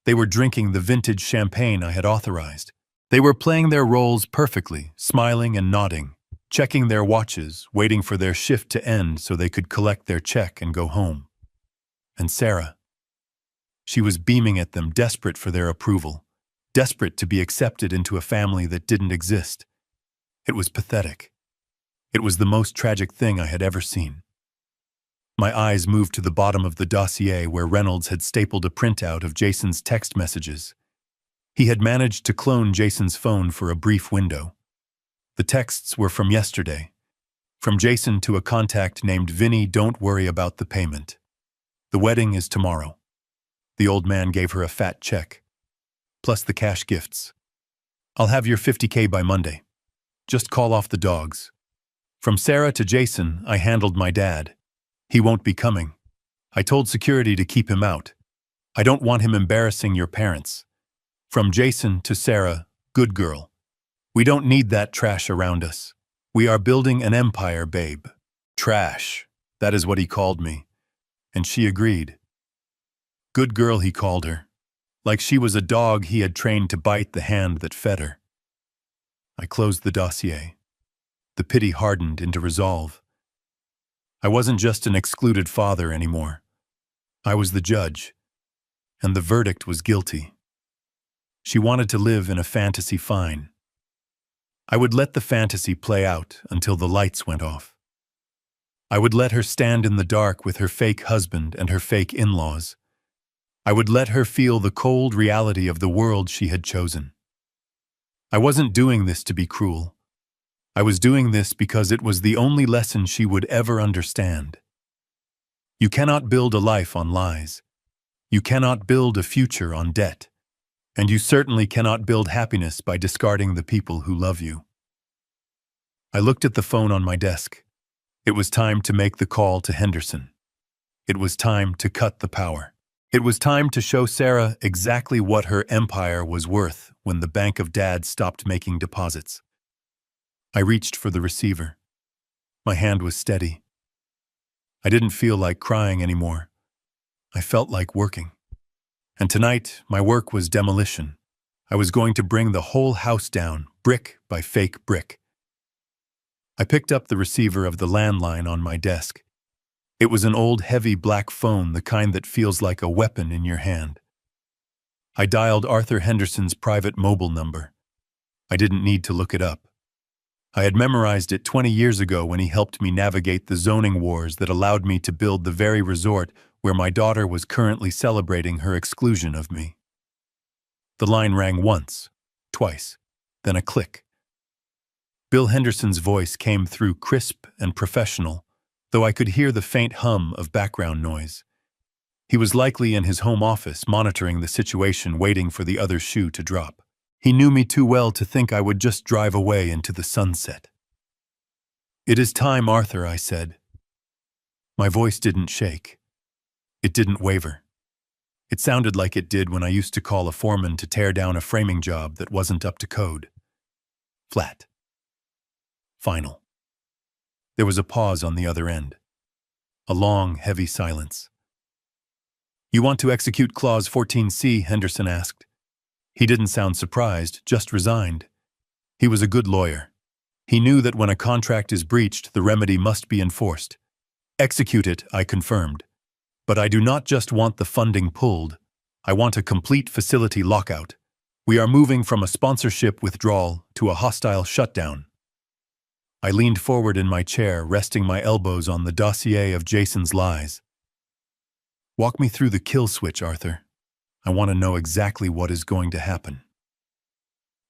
They were drinking the vintage champagne I had authorized. They were playing their roles perfectly, smiling and nodding, checking their watches, waiting for their shift to end so they could collect their check and go home. And Sarah. She was beaming at them, desperate for their approval, desperate to be accepted into a family that didn't exist. It was pathetic. It was the most tragic thing I had ever seen. My eyes moved to the bottom of the dossier where Reynolds had stapled a printout of Jason's text messages. He had managed to clone Jason's phone for a brief window. The texts were from yesterday. From Jason to a contact named Vinny, "Don't worry about the payment. The wedding is tomorrow." The old man gave her a fat check, plus the cash gifts. "I'll have your $50K by Monday. Just call off the dogs." From Sarah to Jason, I handled my dad. "He won't be coming. I told security to keep him out. I don't want him embarrassing your parents." From Jason to Sarah, "Good girl. We don't need that trash around us. We are building an empire, babe." Trash. That is what he called me. And she agreed. Good girl, he called her. Like she was a dog he had trained to bite the hand that fed her. I closed the dossier. The pity hardened into resolve. I wasn't just an excluded father anymore. I was the judge, and the verdict was guilty. She wanted to live in a fantasy, fine. I would let the fantasy play out until the lights went off. I would let her stand in the dark with her fake husband and her fake in-laws. I would let her feel the cold reality of the world she had chosen. I wasn't doing this to be cruel. I was doing this because it was the only lesson she would ever understand. You cannot build a life on lies. You cannot build a future on debt. And you certainly cannot build happiness by discarding the people who love you. I looked at the phone on my desk. It was time to make the call to Henderson. It was time to cut the power. It was time to show Sarah exactly what her empire was worth when the Bank of Dad stopped making deposits. I reached for the receiver. My hand was steady. I didn't feel like crying anymore. I felt like working. And tonight, my work was demolition. I was going to bring the whole house down, brick by fake brick. I picked up the receiver of the landline on my desk. It was an old, heavy black phone, the kind that feels like a weapon in your hand. I dialed Arthur Henderson's private mobile number. I didn't need to look it up. I had memorized it 20 years ago when he helped me navigate the zoning wars that allowed me to build the very resort where my daughter was currently celebrating her exclusion of me. The line rang once, twice, then a click. Bill Henderson's voice came through crisp and professional, though I could hear the faint hum of background noise. He was likely in his home office monitoring the situation, waiting for the other shoe to drop. He knew me too well to think I would just drive away into the sunset. "It is time, Arthur," I said. My voice didn't shake. It didn't waver. It sounded like it did when I used to call a foreman to tear down a framing job that wasn't up to code. Flat. Final. There was a pause on the other end. A long, heavy silence. "You want to execute Clause 14C?" Henderson asked. He didn't sound surprised, just resigned. He was a good lawyer. He knew that when a contract is breached, the remedy must be enforced. "Execute it," I confirmed. "But I do not just want the funding pulled. I want a complete facility lockout. We are moving from a sponsorship withdrawal to a hostile shutdown. I leaned forward in my chair, resting my elbows on the dossier of Jason's lies. Walk me through the kill switch, Arthur. I want to know exactly what is going to happen.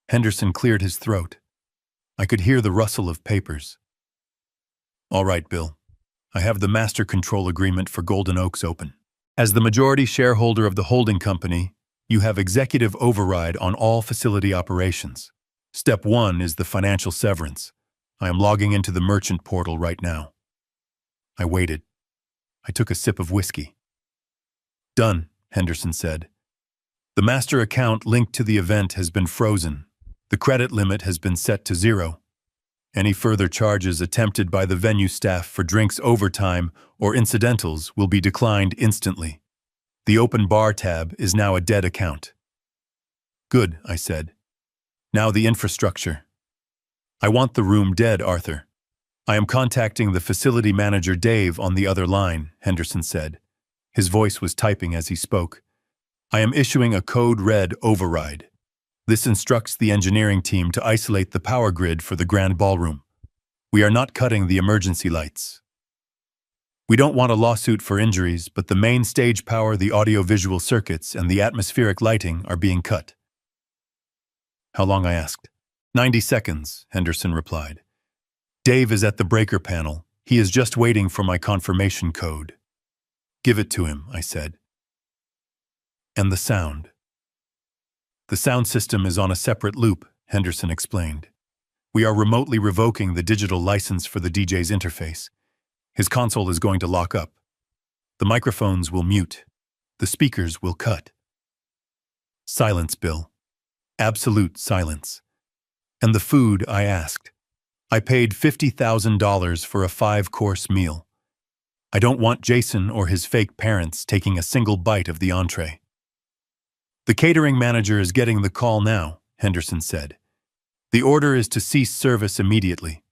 Henderson cleared his throat. I could hear the rustle of papers. All right, Bill. I have the master control agreement for Golden Oaks open. As the majority shareholder of the holding company, you have executive override on all facility operations. Step 1 is the financial severance. I am logging into the merchant portal right now. I waited. I took a sip of whiskey. Done, Henderson said. The master account linked to the event has been frozen. The credit limit has been set to 0. Any further charges attempted by the venue staff for drinks overtime or incidentals will be declined instantly. The open bar tab is now a dead account. Good, I said. Now the infrastructure. I want the room dead, Arthur. I am contacting the facility manager Dave on the other line, Henderson said. His voice was typing as he spoke. I am issuing a code red override. This instructs the engineering team to isolate the power grid for the grand ballroom. We are not cutting the emergency lights. We don't want a lawsuit for injuries, but the main stage power, the audio-visual circuits, and the atmospheric lighting are being cut. How long, I asked. 90 seconds, Henderson replied. Dave is at the breaker panel. He is just waiting for my confirmation code. Give it to him, I said. And the sound. The sound system is on a separate loop, Henderson explained. We are remotely revoking the digital license for the DJ's interface. His console is going to lock up. The microphones will mute. The speakers will cut. Silence, Bill. Absolute silence. And the food, I asked. I paid $50,000 for a 5-course meal. I don't want Jason or his fake parents taking a single bite of the entree. The catering manager is getting the call now, Henderson said. The order is to cease service immediately.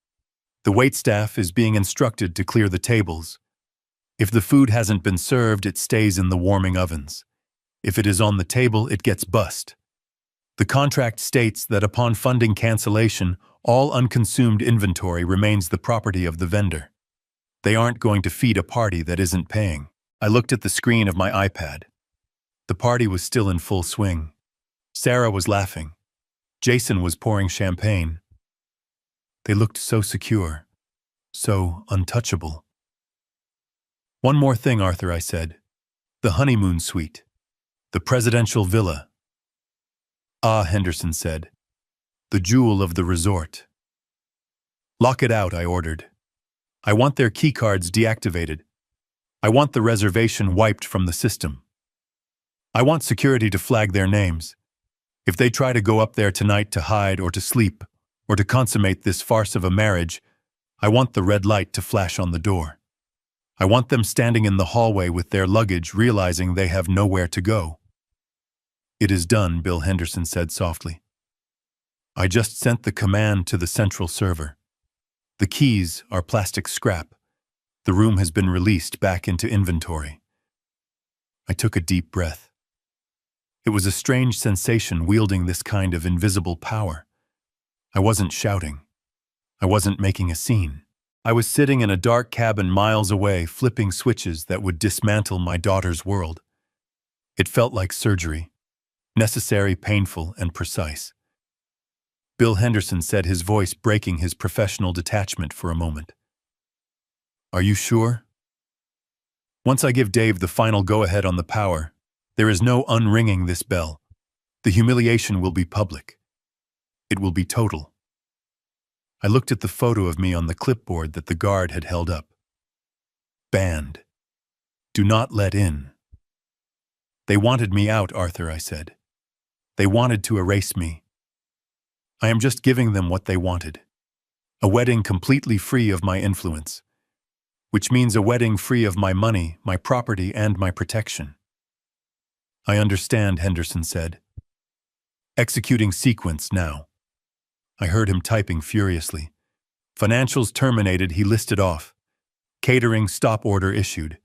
The waitstaff is being instructed to clear the tables. If the food hasn't been served, it stays in the warming ovens. If it is on the table, it gets bussed. The contract states that upon funding cancellation, all unconsumed inventory remains the property of the vendor. They aren't going to feed a party that isn't paying. I looked at the screen of my iPad. The party was still in full swing. Sarah was laughing. Jason was pouring champagne. They looked so secure, so untouchable. One more thing, Arthur, I said. The honeymoon suite. The presidential villa. Ah, Henderson said. The jewel of the resort. Lock it out, I ordered. I want their keycards deactivated. I want the reservation wiped from the system. I want security to flag their names. If they try to go up there tonight to hide or to sleep, or to consummate this farce of a marriage, I want the red light to flash on the door. I want them standing in the hallway with their luggage, realizing they have nowhere to go. It is done, Bill Henderson said softly. I just sent the command to the central server. The keys are plastic scrap. The room has been released back into inventory. I took a deep breath. It was a strange sensation wielding this kind of invisible power. I wasn't shouting. I wasn't making a scene. I was sitting in a dark cabin miles away, flipping switches that would dismantle my daughter's world. It felt like surgery, necessary, painful, and precise. Bill Henderson said, his voice breaking his professional detachment for a moment. Are you sure? Once I give Dave the final go-ahead on the power, there is no unringing this bell. The humiliation will be public. It will be total. I looked at the photo of me on the clipboard that the guard had held up. Banned. Do not let in. They wanted me out, Arthur, I said. They wanted to erase me. I am just giving them what they wanted. A wedding completely free of my influence, which means a wedding free of my money, my property, and my protection. I understand, Henderson said. Executing sequence now. I heard him typing furiously. Financials terminated, he listed off. Catering stop order issued.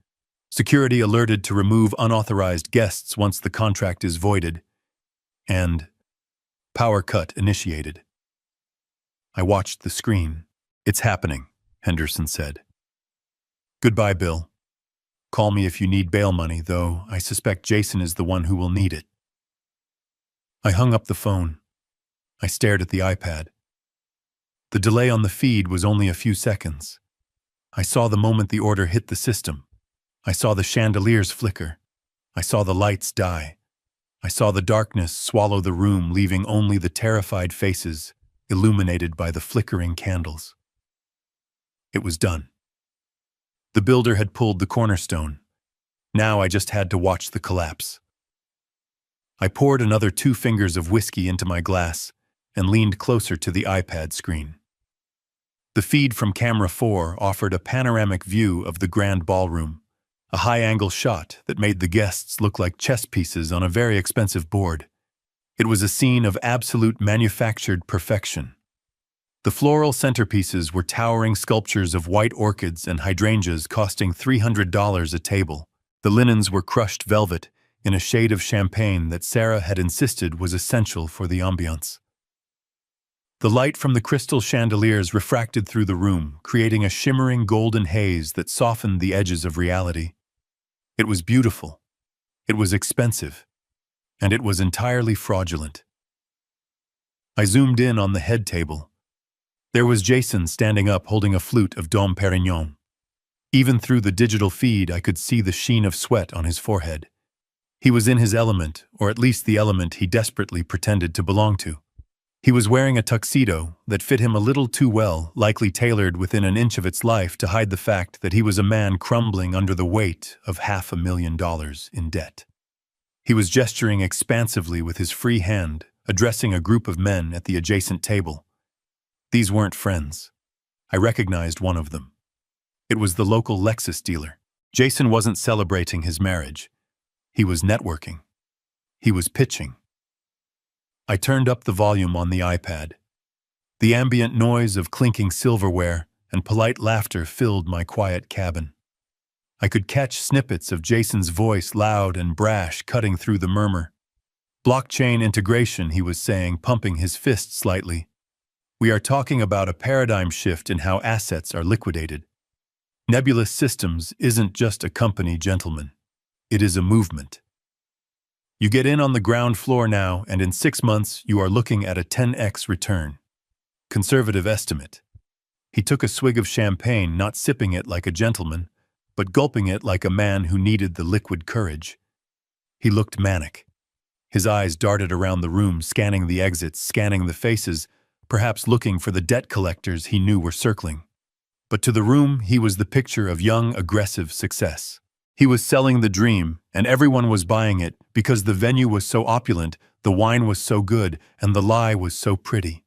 Security alerted to remove unauthorized guests once the contract is voided, and power cut initiated. I watched the screen. "It's happening," Henderson said. "Goodbye, Bill. Call me if you need bail money, though I suspect Jason is the one who will need it." I hung up the phone. I stared at the iPad. The delay on the feed was only a few seconds. I saw the moment the order hit the system. I saw the chandeliers flicker. I saw the lights die. I saw the darkness swallow the room, leaving only the terrified faces illuminated by the flickering candles. It was done. The builder had pulled the cornerstone. Now I just had to watch the collapse. I poured another 2 fingers of whiskey into my glass and leaned closer to the iPad screen. The feed from camera 4 offered a panoramic view of the grand ballroom, a high-angle shot that made the guests look like chess pieces on a very expensive board. It was a scene of absolute manufactured perfection. The floral centerpieces were towering sculptures of white orchids and hydrangeas costing $300 a table. The linens were crushed velvet in a shade of champagne that Sarah had insisted was essential for the ambiance. The light from the crystal chandeliers refracted through the room, creating a shimmering golden haze that softened the edges of reality. It was beautiful. It was expensive. And it was entirely fraudulent. I zoomed in on the head table. There was Jason standing up holding a flute of Dom Perignon. Even through the digital feed, I could see the sheen of sweat on his forehead. He was in his element, or at least the element he desperately pretended to belong to. He was wearing a tuxedo that fit him a little too well, likely tailored within an inch of its life to hide the fact that he was a man crumbling under the weight of $500,000 in debt. He was gesturing expansively with his free hand, addressing a group of men at the adjacent table. These weren't friends. I recognized one of them. It was the local Lexus dealer. Jason wasn't celebrating his marriage. He was networking. He was pitching. I turned up the volume on the iPad. The ambient noise of clinking silverware and polite laughter filled my quiet cabin. I could catch snippets of Jason's voice, loud and brash, cutting through the murmur. "Blockchain integration," he was saying, pumping his fist slightly. "We are talking about a paradigm shift in how assets are liquidated. Nebulous Systems isn't just a company, gentlemen. It is a movement. You get in on the ground floor now, and in 6 months you are looking at a 10x return. Conservative estimate." He took a swig of champagne, not sipping it like a gentleman, but gulping it like a man who needed the liquid courage. He looked manic. His eyes darted around the room, scanning the exits, scanning the faces, perhaps looking for the debt collectors he knew were circling. But to the room, he was the picture of young, aggressive success. He was selling the dream, and everyone was buying it because the venue was so opulent, the wine was so good, and the lie was so pretty.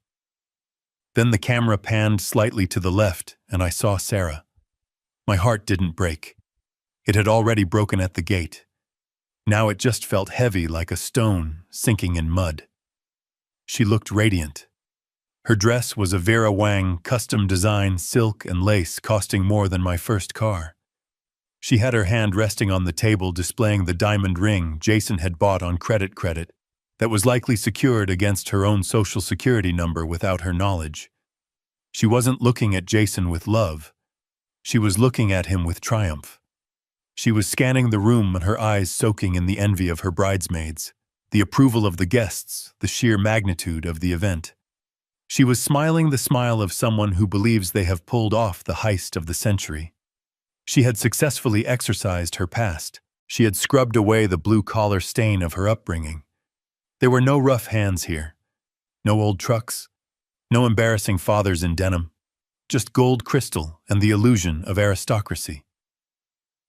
Then the camera panned slightly to the left, and I saw Sarah. My heart didn't break. It had already broken at the gate. Now it just felt heavy like a stone sinking in mud. She looked radiant. Her dress was a Vera Wang custom design, silk and lace, costing more than my first car. She had her hand resting on the table, displaying the diamond ring Jason had bought on credit that was likely secured against her own social security number without her knowledge. She wasn't looking at Jason with love. She was looking at him with triumph. She was scanning the room, and her eyes soaking in the envy of her bridesmaids, the approval of the guests, the sheer magnitude of the event. She was smiling the smile of someone who believes they have pulled off the heist of the century. She had successfully exorcised her past. She had scrubbed away the blue-collar stain of her upbringing. There were no rough hands here. No old trucks. No embarrassing fathers in denim. Just gold crystal and the illusion of aristocracy.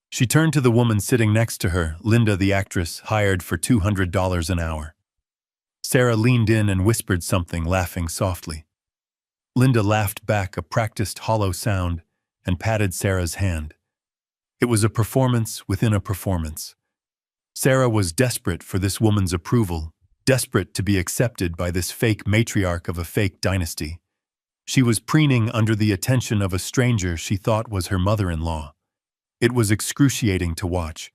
She turned to the woman sitting next to her, Linda, the actress, hired for $200 an hour. Sarah leaned in and whispered something, laughing softly. Linda laughed back, a practiced hollow sound, and patted Sarah's hand. It was a performance within a performance. Sarah was desperate for this woman's approval, desperate to be accepted by this fake matriarch of a fake dynasty. She was preening under the attention of a stranger she thought was her mother-in-law. It was excruciating to watch.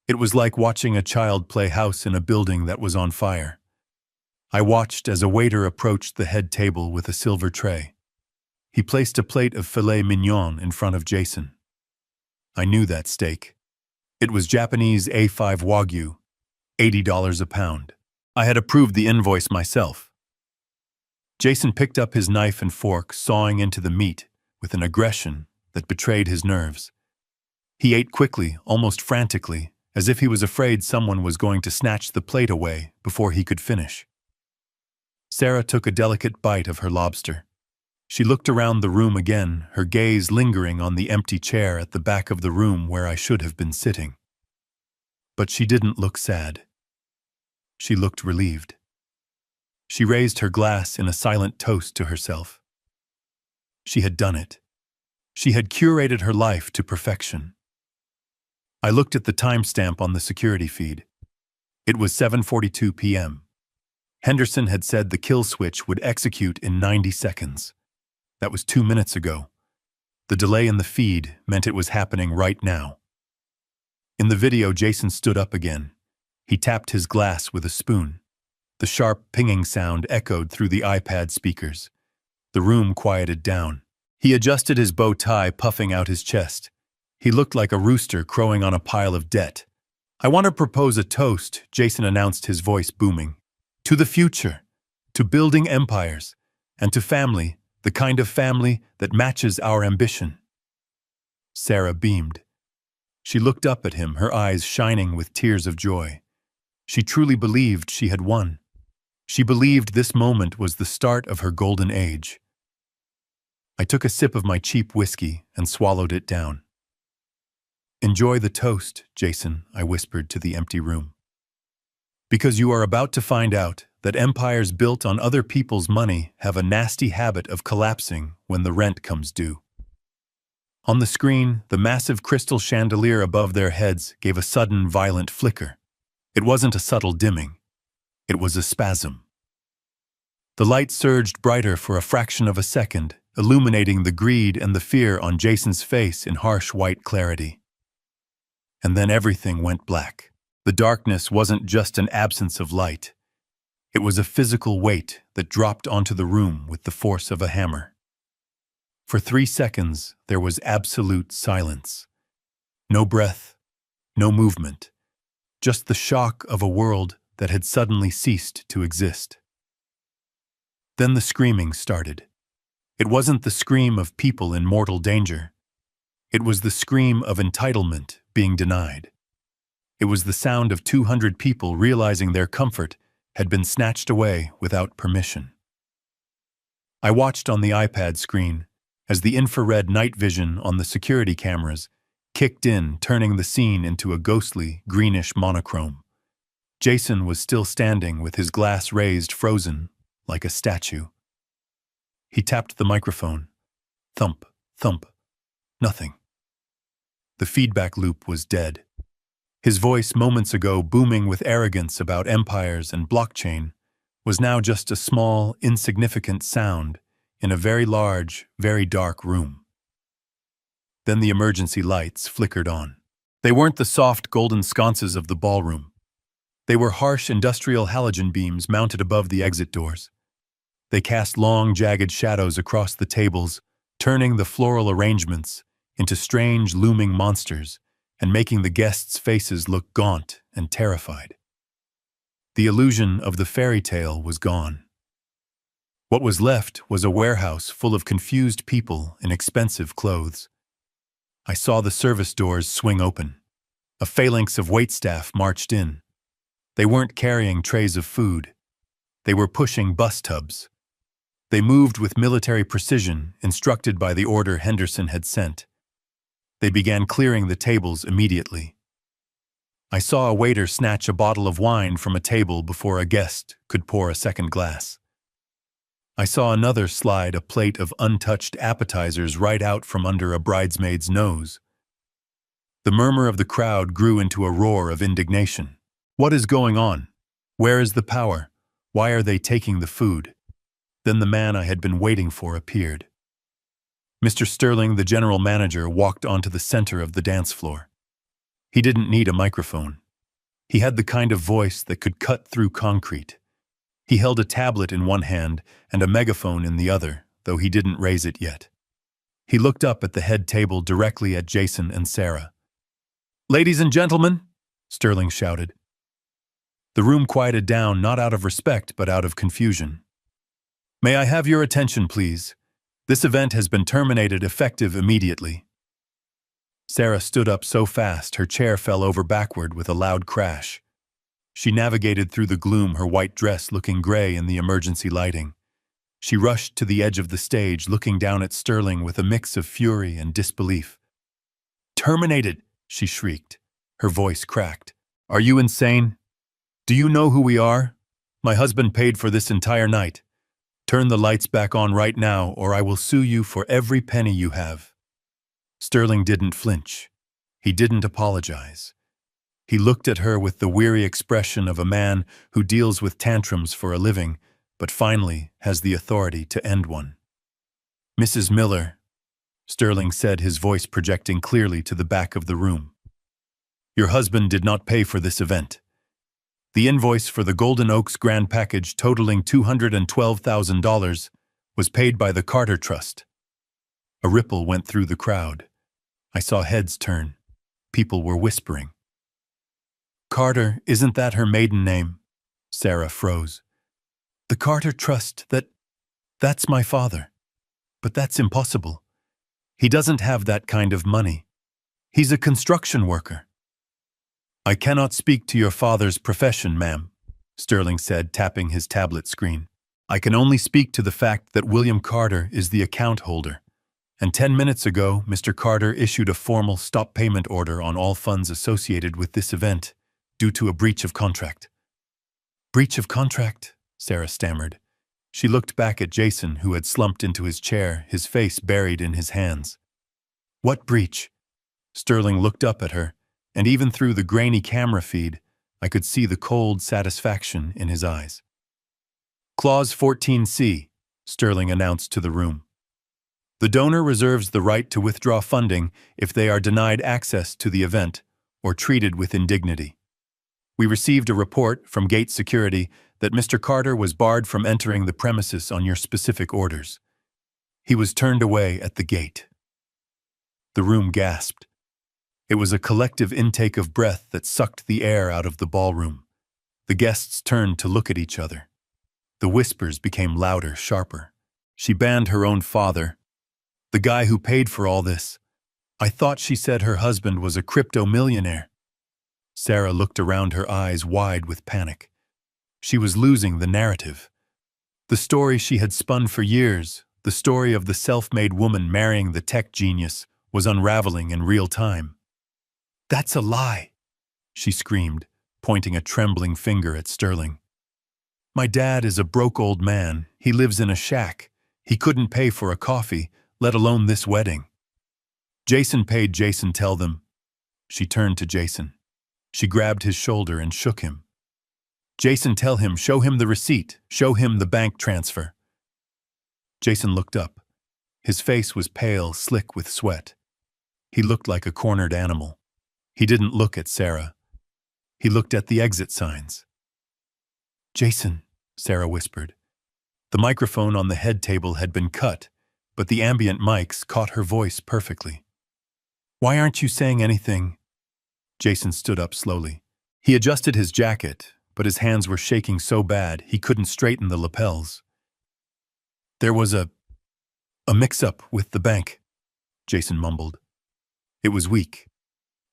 It was like watching a child play house in a building that was on fire. I watched as a waiter approached the head table with a silver tray. He placed a plate of filet mignon in front of Jason. I knew that steak. It was Japanese A5 Wagyu, $80 a pound. I had approved the invoice myself. Jason picked up his knife and fork, sawing into the meat with an aggression that betrayed his nerves. He ate quickly, almost frantically, as if he was afraid someone was going to snatch the plate away before he could finish. Sarah took a delicate bite of her lobster. She looked around the room again, her gaze lingering on the empty chair at the back of the room where I should have been sitting. But she didn't look sad. She looked relieved. She raised her glass in a silent toast to herself. She had done it. She had curated her life to perfection. I looked at the timestamp on the security feed. It was 7:42 p.m. Henderson had said the kill switch would execute in 90 seconds. That was 2 minutes ago. The delay in the feed meant it was happening right now. In the video, Jason stood up again. He tapped his glass with a spoon. The sharp pinging sound echoed through the iPad speakers. The room quieted down. He adjusted his bow tie, puffing out his chest. He looked like a rooster crowing on a pile of debt. "I want to propose a toast," Jason announced, his voice booming. "To the future, to building empires, and to family, the kind of family that matches our ambition." Sarah beamed. She looked up at him, her eyes shining with tears of joy. She truly believed she had won. She believed this moment was the start of her golden age. I took a sip of my cheap whiskey and swallowed it down. "Enjoy the toast, Jason," I whispered to the empty room. "Because you are about to find out that empires built on other people's money have a nasty habit of collapsing when the rent comes due." On the screen, the massive crystal chandelier above their heads gave a sudden, violent flicker. It wasn't a subtle dimming. It was a spasm. The light surged brighter for a fraction of a second, illuminating the greed and the fear on Jason's face in harsh white clarity. And then everything went black. The darkness wasn't just an absence of light. It was a physical weight that dropped onto the room with the force of a hammer. For 3 seconds, there was absolute silence. No breath, no movement, just the shock of a world that had suddenly ceased to exist. Then the screaming started. It wasn't the scream of people in mortal danger. It was the scream of entitlement being denied. It was the sound of 200 people realizing their comfort had been snatched away without permission. I watched on the iPad screen as the infrared night vision on the security cameras kicked in, turning the scene into a ghostly, greenish monochrome. Jason was still standing with his glass raised, frozen, like a statue. He tapped the microphone. Thump, thump. Nothing. The feedback loop was dead. His voice, moments ago booming with arrogance about empires and blockchain, was now just a small, insignificant sound in a very large, very dark room. Then the emergency lights flickered on. They weren't the soft golden sconces of the ballroom. They were harsh industrial halogen beams mounted above the exit doors. They cast long, jagged shadows across the tables, turning the floral arrangements into strange, looming monsters and making the guests' faces look gaunt and terrified. The illusion of the fairy tale was gone. What was left was a warehouse full of confused people in expensive clothes. I saw the service doors swing open. A phalanx of waitstaff marched in. They weren't carrying trays of food. They were pushing bus tubs. They moved with military precision, instructed by the order Henderson had sent. They began clearing the tables immediately. I saw a waiter snatch a bottle of wine from a table before a guest could pour a second glass. I saw another slide a plate of untouched appetizers right out from under a bridesmaid's nose. The murmur of the crowd grew into a roar of indignation. What is going on? Where is the power? Why are they taking the food? Then the man I had been waiting for appeared. Mr. Sterling, the general manager, walked onto the center of the dance floor. He didn't need a microphone. He had the kind of voice that could cut through concrete. He held a tablet in one hand and a megaphone in the other, though he didn't raise it yet. He looked up at the head table directly at Jason and Sarah. "Ladies and gentlemen," Sterling shouted. The room quieted down, not out of respect, but out of confusion. "May I have your attention, please? This event has been terminated effective immediately." Sarah stood up so fast her chair fell over backward with a loud crash. She navigated through the gloom, her white dress looking gray in the emergency lighting. She rushed to the edge of the stage, looking down at Sterling with a mix of fury and disbelief. "Terminated!" she shrieked. Her voice cracked. "Are you insane? Do you know who we are? My husband paid for this entire night. Turn the lights back on right now, or I will sue you for every penny you have." Sterling didn't flinch. He didn't apologize. He looked at her with the weary expression of a man who deals with tantrums for a living, but finally has the authority to end one. "Mrs. Miller," Sterling said, his voice projecting clearly to the back of the room. "Your husband did not pay for this event. The invoice for the Golden Oaks Grand Package totaling $212,000 was paid by the Carter Trust." A ripple went through the crowd. I saw heads turn. People were whispering. "Carter, isn't that her maiden name?" Sarah froze. "The Carter Trust, that's my father. But that's impossible. He doesn't have that kind of money. He's a construction worker." "I cannot speak to your father's profession, ma'am," Sterling said, tapping his tablet screen. "I can only speak to the fact that William Carter is the account holder. And 10 minutes ago, Mr. Carter issued a formal stop payment order on all funds associated with this event, due to a breach of contract." "Breach of contract?" Sarah stammered. She looked back at Jason, who had slumped into his chair, his face buried in his hands. "What breach?" Sterling looked up at her, and even through the grainy camera feed, I could see the cold satisfaction in his eyes. "Clause 14C, Sterling announced to the room. "The donor reserves the right to withdraw funding if they are denied access to the event or treated with indignity. We received a report from Gate Security that Mr. Carter was barred from entering the premises on your specific orders. He was turned away at the gate." The room gasped. It was a collective intake of breath that sucked the air out of the ballroom. The guests turned to look at each other. The whispers became louder, sharper. "She banned her own father. The guy who paid for all this. I thought she said her husband was a crypto millionaire." Sarah looked around, her eyes wide with panic. She was losing the narrative. The story she had spun for years, the story of the self-made woman marrying the tech genius, was unraveling in real time. "That's a lie," she screamed, pointing a trembling finger at Sterling. "My dad is a broke old man. He lives in a shack. He couldn't pay for a coffee, let alone this wedding. Jason paid. Jason, tell them." She turned to Jason. She grabbed his shoulder and shook him. "Jason, tell him, show him the receipt, show him the bank transfer." Jason looked up. His face was pale, slick with sweat. He looked like a cornered animal. He didn't look at Sarah. He looked at the exit signs. "Jason," Sarah whispered. The microphone on the head table had been cut, but the ambient mics caught her voice perfectly. "Why aren't you saying anything?" Jason stood up slowly. He adjusted his jacket, but his hands were shaking so bad he couldn't straighten the lapels. "There was a mix-up with the bank," Jason mumbled. "It was weak.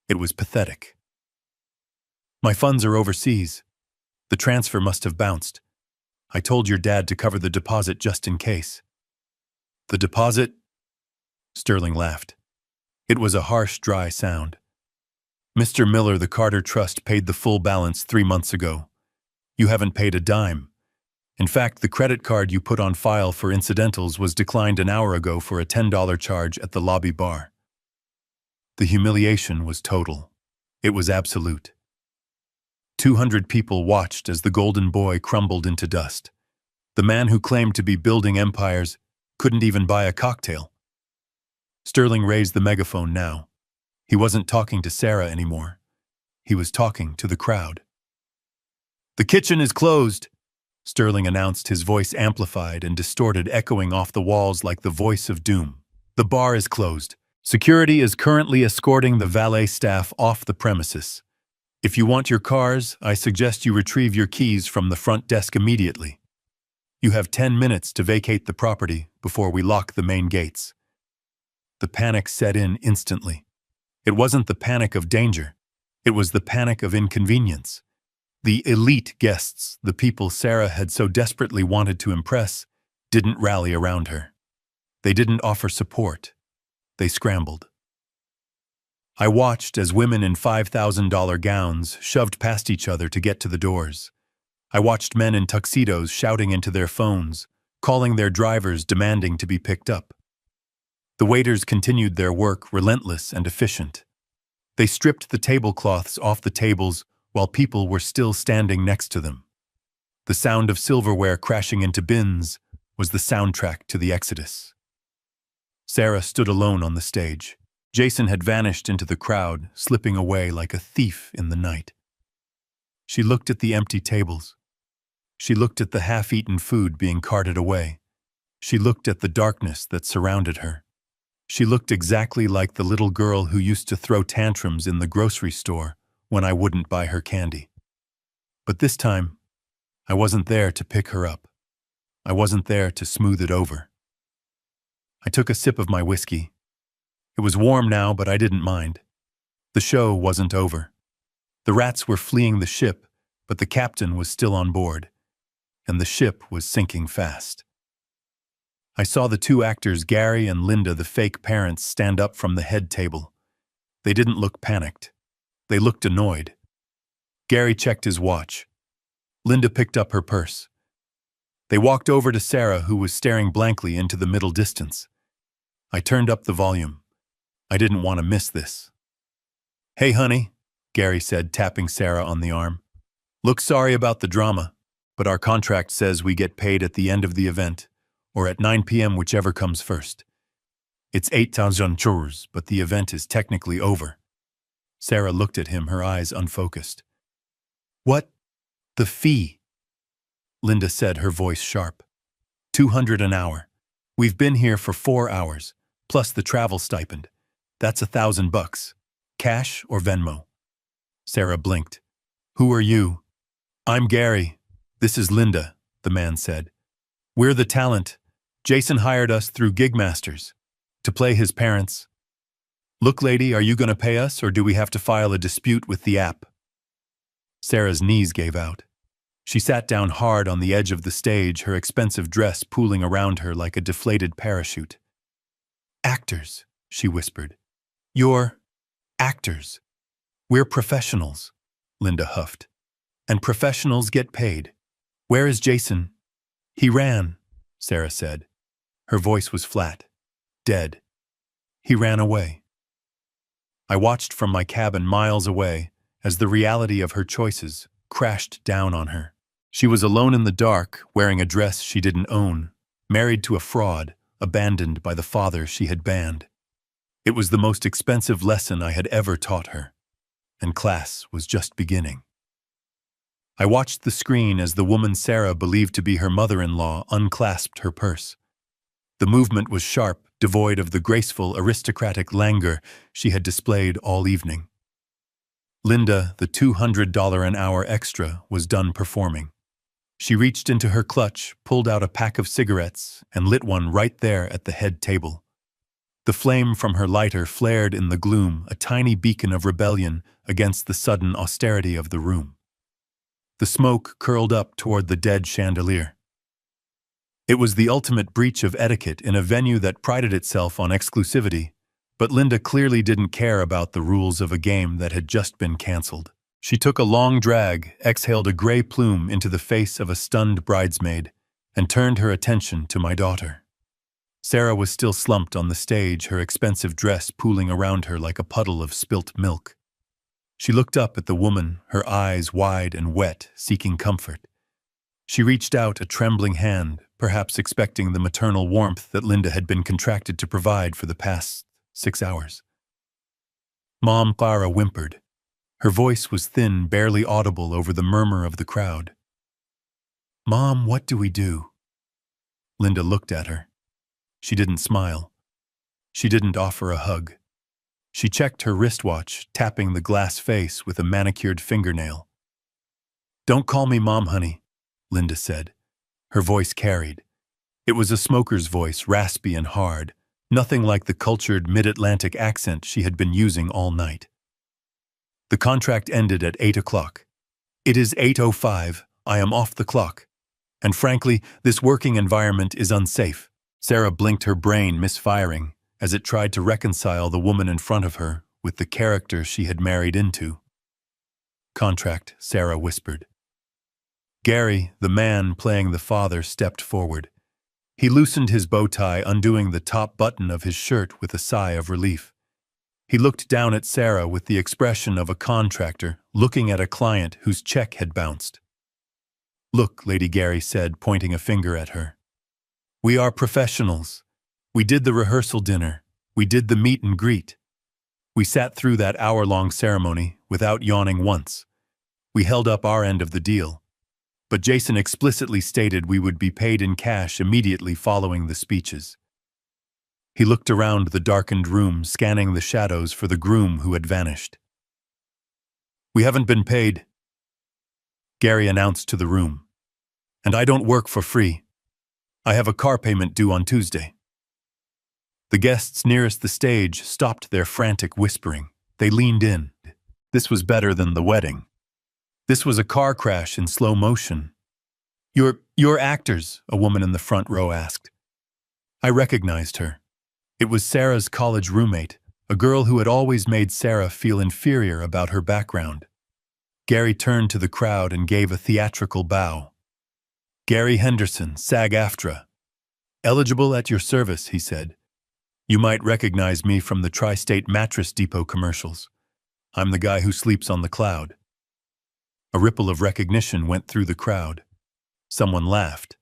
It was pathetic. My funds are overseas. The transfer must have bounced. I told your dad to cover the deposit just in case." "The deposit?" Sterling laughed. It was a harsh, dry sound. "Mr. Miller, the Carter Trust paid the full balance 3 months ago. You haven't paid a dime. In fact, the credit card you put on file for incidentals was declined an hour ago for a $10 charge at the lobby bar." The humiliation was total. It was absolute. 200 people watched as the golden boy crumbled into dust. The man who claimed to be building empires couldn't even buy a cocktail. Sterling raised the megaphone now. He wasn't talking to Sarah anymore. He was talking to the crowd. "The kitchen is closed," Sterling announced, his voice amplified and distorted, echoing off the walls like the voice of doom. "The bar is closed. Security is currently escorting the valet staff off the premises. If you want your cars, I suggest you retrieve your keys from the front desk immediately. You have 10 minutes to vacate the property before we lock the main gates." The panic set in instantly. It wasn't the panic of danger. It was the panic of inconvenience. The elite guests, the people Sarah had so desperately wanted to impress, didn't rally around her. They didn't offer support. They scrambled. I watched as women in $5,000 gowns shoved past each other to get to the doors. I watched men in tuxedos shouting into their phones, calling their drivers, demanding to be picked up. The waiters continued their work, relentless and efficient. They stripped the tablecloths off the tables while people were still standing next to them. The sound of silverware crashing into bins was the soundtrack to the exodus. Sarah stood alone on the stage. Jason had vanished into the crowd, slipping away like a thief in the night. She looked at the empty tables. She looked at the half-eaten food being carted away. She looked at the darkness that surrounded her. She looked exactly like the little girl who used to throw tantrums in the grocery store when I wouldn't buy her candy. But this time, I wasn't there to pick her up. I wasn't there to smooth it over. I took a sip of my whiskey. It was warm now, but I didn't mind. The show wasn't over. The rats were fleeing the ship, but the captain was still on board, and the ship was sinking fast. I saw the two actors, Gary and Linda, the fake parents, stand up from the head table. They didn't look panicked. They looked annoyed. Gary checked his watch. Linda picked up her purse. They walked over to Sarah, who was staring blankly into the middle distance. I turned up the volume. I didn't want to miss this. "Hey, honey," Gary said, tapping Sarah on the arm. "Look, sorry about the drama, but our contract says we get paid at the end of the event, or at 9 p.m., whichever comes first. It's 8,000 churros, but the event is technically over." Sarah looked at him, her eyes unfocused. "What? The fee?" Linda said, her voice sharp. "200 an hour. We've been here for 4 hours, plus the travel stipend. That's $1,000. Cash or Venmo?" Sarah blinked. "Who are you?" "I'm Gary. This is Linda," the man said. "We're the talent. Jason hired us through Gigmasters to play his parents. Look, lady, are you going to pay us, or do we have to file a dispute with the app?" Sarah's knees gave out. She sat down hard on the edge of the stage, her expensive dress pooling around her like a deflated parachute. "Actors," she whispered. "You're actors. We're professionals," Linda huffed. "And professionals get paid. Where is Jason?" "He ran," Sarah said. Her voice was flat, dead. "He ran away." I watched from my cabin miles away as the reality of her choices crashed down on her. She was alone in the dark, wearing a dress she didn't own, married to a fraud, abandoned by the father she had banned. It was the most expensive lesson I had ever taught her, and class was just beginning. I watched the screen as the woman Sarah believed to be her mother-in-law unclasped her purse. The movement was sharp, devoid of the graceful, aristocratic languor she had displayed all evening. Linda, the $200 an hour extra, was done performing. She reached into her clutch, pulled out a pack of cigarettes, and lit one right there at the head table. The flame from her lighter flared in the gloom, a tiny beacon of rebellion against the sudden austerity of the room. The smoke curled up toward the dead chandelier. It was the ultimate breach of etiquette in a venue that prided itself on exclusivity, but Linda clearly didn't care about the rules of a game that had just been canceled. She took a long drag, exhaled a gray plume into the face of a stunned bridesmaid, and turned her attention to my daughter. Sarah was still slumped on the stage, her expensive dress pooling around her like a puddle of spilt milk. She looked up at the woman, her eyes wide and wet, seeking comfort. She reached out a trembling hand, perhaps expecting the maternal warmth that Linda had been contracted to provide for the past 6 hours. Mom Clara whimpered. Her voice was thin, barely audible over the murmur of the crowd. Mom, what do we do? Linda looked at her. She didn't smile. She didn't offer a hug. She checked her wristwatch, tapping the glass face with a manicured fingernail. Don't call me Mom, honey, Linda said. Her voice carried. It was a smoker's voice, raspy and hard, nothing like the cultured mid-Atlantic accent she had been using all night. The contract ended at 8 o'clock. It is 8:05. I am off the clock. And frankly, this working environment is unsafe. Sarah blinked, her brain misfiring as it tried to reconcile the woman in front of her with the character she had married into. Contract, Sarah whispered. Gary, the man playing the father, stepped forward. He loosened his bow tie, undoing the top button of his shirt with a sigh of relief. He looked down at Sarah with the expression of a contractor looking at a client whose check had bounced. Look, Lady Gary said, pointing a finger at her. We are professionals. We did the rehearsal dinner. We did the meet and greet. We sat through that hour-long ceremony without yawning once. We held up our end of the deal. But Jason explicitly stated we would be paid in cash immediately following the speeches. He looked around the darkened room, scanning the shadows for the groom who had vanished. We haven't been paid, Gary announced to the room. And I don't work for free. I have a car payment due on Tuesday. The guests nearest the stage stopped their frantic whispering. They leaned in. This was better than the wedding. This was a car crash in slow motion. You're actors, a woman in the front row asked. I recognized her. It was Sarah's college roommate, a girl who had always made Sarah feel inferior about her background. Gary turned to the crowd and gave a theatrical bow. Gary Henderson, SAG-AFTRA. Eligible at your service, he said. You might recognize me from the Tri-State Mattress Depot commercials. I'm the guy who sleeps on the cloud. A ripple of recognition went through the crowd. Someone laughed.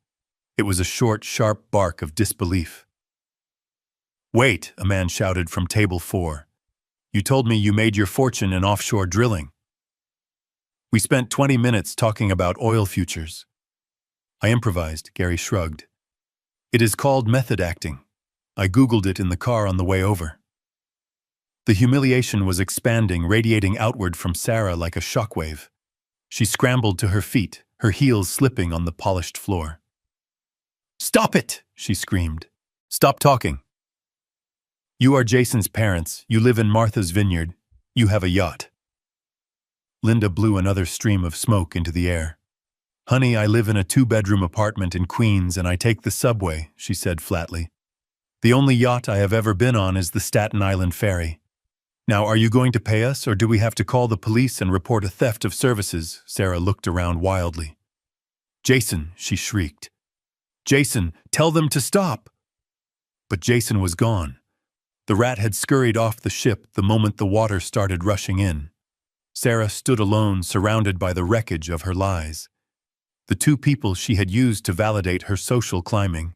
It was a short, sharp bark of disbelief. Wait, a man shouted from table 4. You told me you made your fortune in offshore drilling. We spent 20 minutes talking about oil futures. I improvised, Gary shrugged. It is called method acting. I Googled it in the car on the way over. The humiliation was expanding, radiating outward from Sarah like a shockwave. She scrambled to her feet, her heels slipping on the polished floor. Stop it, she screamed. Stop talking. You are Jason's parents. You live in Martha's Vineyard. You have a yacht. Linda blew another stream of smoke into the air. Honey, I live in a 2-bedroom apartment in Queens and I take the subway, she said flatly. The only yacht I have ever been on is the Staten Island ferry. Now, are you going to pay us, or do we have to call the police and report a theft of services? Sarah looked around wildly. Jason, she shrieked. Jason, tell them to stop. But Jason was gone. The rat had scurried off the ship the moment the water started rushing in. Sarah stood alone, surrounded by the wreckage of her lies. The 2 people she had used to validate her social climbing,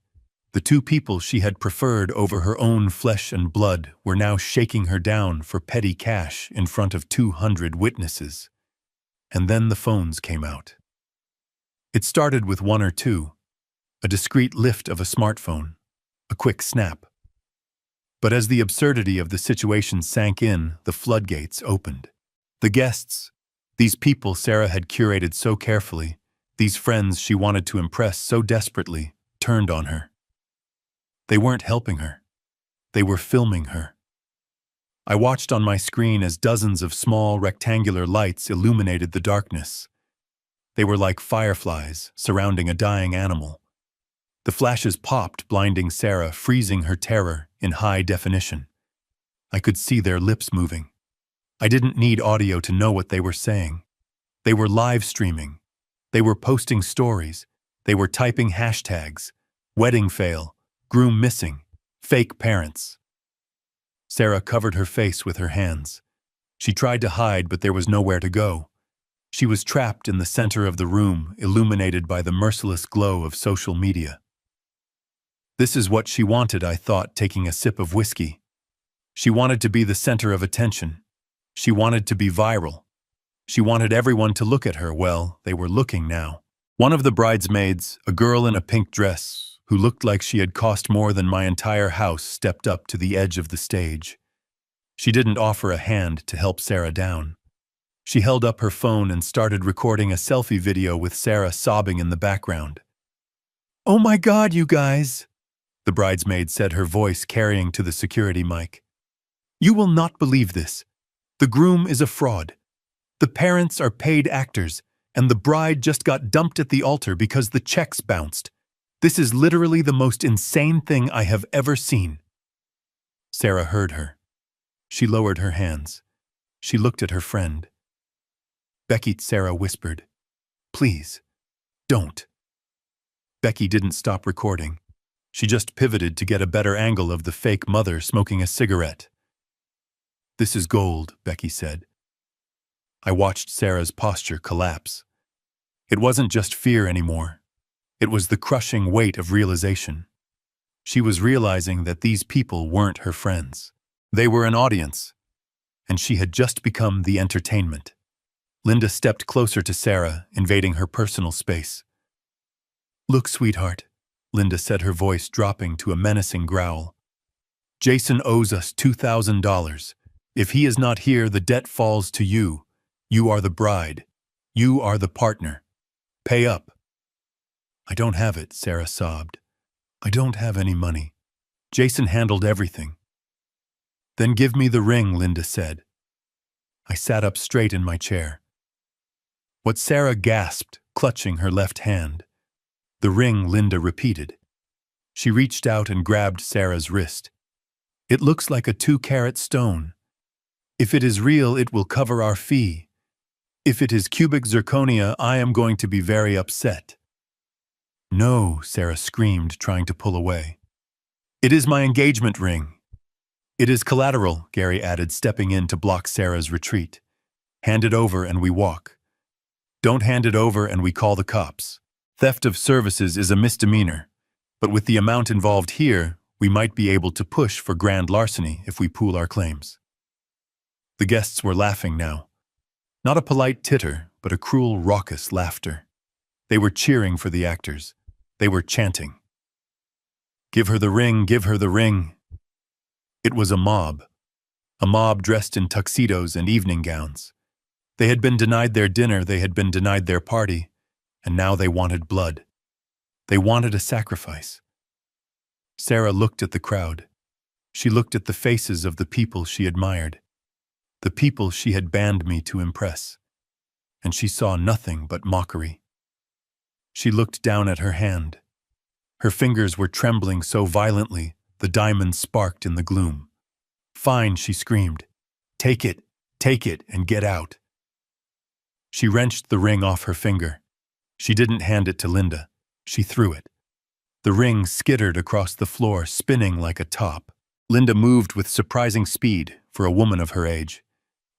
the 2 people she had preferred over her own flesh and blood, were now shaking her down for petty cash in front of 200 witnesses. And then the phones came out. It started with 1 or 2, a discreet lift of a smartphone, a quick snap. But as the absurdity of the situation sank in, the floodgates opened. The guests, these people Sarah had curated so carefully, these friends she wanted to impress so desperately, turned on her. They weren't helping her. They were filming her. I watched on my screen as dozens of small, rectangular lights illuminated the darkness. They were like fireflies surrounding a dying animal. The flashes popped, blinding Sarah, freezing her terror in high definition. I could see their lips moving. I didn't need audio to know what they were saying. They were live streaming. They were posting stories. They were typing hashtags. Wedding fail. Groom missing. Fake parents. Sarah covered her face with her hands. She tried to hide, but there was nowhere to go. She was trapped in the center of the room, illuminated by the merciless glow of social media. This is what she wanted, I thought, taking a sip of whiskey. She wanted to be the center of attention. She wanted to be viral. She wanted everyone to look at her. Well, they were looking now. One of the bridesmaids, a girl in a pink dress, who looked like she had cost more than my entire house, stepped up to the edge of the stage. She didn't offer a hand to help Sarah down. She held up her phone and started recording a selfie video with Sarah sobbing in the background. "Oh my God, you guys," the bridesmaid said, her voice carrying to the security mic. "You will not believe this. The groom is a fraud. The parents are paid actors, and the bride just got dumped at the altar because the checks bounced. This is literally the most insane thing I have ever seen." Sarah heard her. She lowered her hands. She looked at her friend. "Becky," Sarah whispered. "Please, don't." Becky didn't stop recording. She just pivoted to get a better angle of the fake mother smoking a cigarette. "This is gold," Becky said. I watched Sarah's posture collapse. It wasn't just fear anymore. It was the crushing weight of realization. She was realizing that these people weren't her friends. They were an audience, and she had just become the entertainment. Linda stepped closer to Sarah, invading her personal space. "Look, sweetheart," Linda said, her voice dropping to a menacing growl. "Jason owes us $2,000. If he is not here, the debt falls to you. You are the bride. You are the partner. Pay up." "I don't have it," Sarah sobbed. "I don't have any money. Jason handled everything." "Then give me the ring," Linda said. I sat up straight in my chair. What Sarah gasped, clutching her left hand. "The ring," Linda repeated. She reached out and grabbed Sarah's wrist. "It looks like a 2-carat stone. If it is real, it will cover our fee. If it is cubic zirconia, I am going to be very upset." "No," Sarah screamed, trying to pull away. "It is my engagement ring." "It is collateral," Gary added, stepping in to block Sarah's retreat. "Hand it over and we walk." "Don't hand it over and we call the cops. Theft of services is a misdemeanor, but with the amount involved here, we might be able to push for grand larceny if we pool our claims." The guests were laughing now. Not a polite titter, but a cruel, raucous laughter. They were cheering for the actors. They were chanting, "Give her the ring, give her the ring." It was a mob dressed in tuxedos and evening gowns. They had been denied their dinner, they had been denied their party, and now they wanted blood. They wanted a sacrifice. Sarah looked at the crowd. She looked at the faces of the people she admired, the people she had banned me to impress, and she saw nothing but mockery. She looked down at her hand. Her fingers were trembling so violently, the diamonds sparked in the gloom. "Fine," she screamed. Take it, and get out." She wrenched the ring off her finger. She didn't hand it to Linda. She threw it. The ring skittered across the floor, spinning like a top. Linda moved with surprising speed for a woman of her age.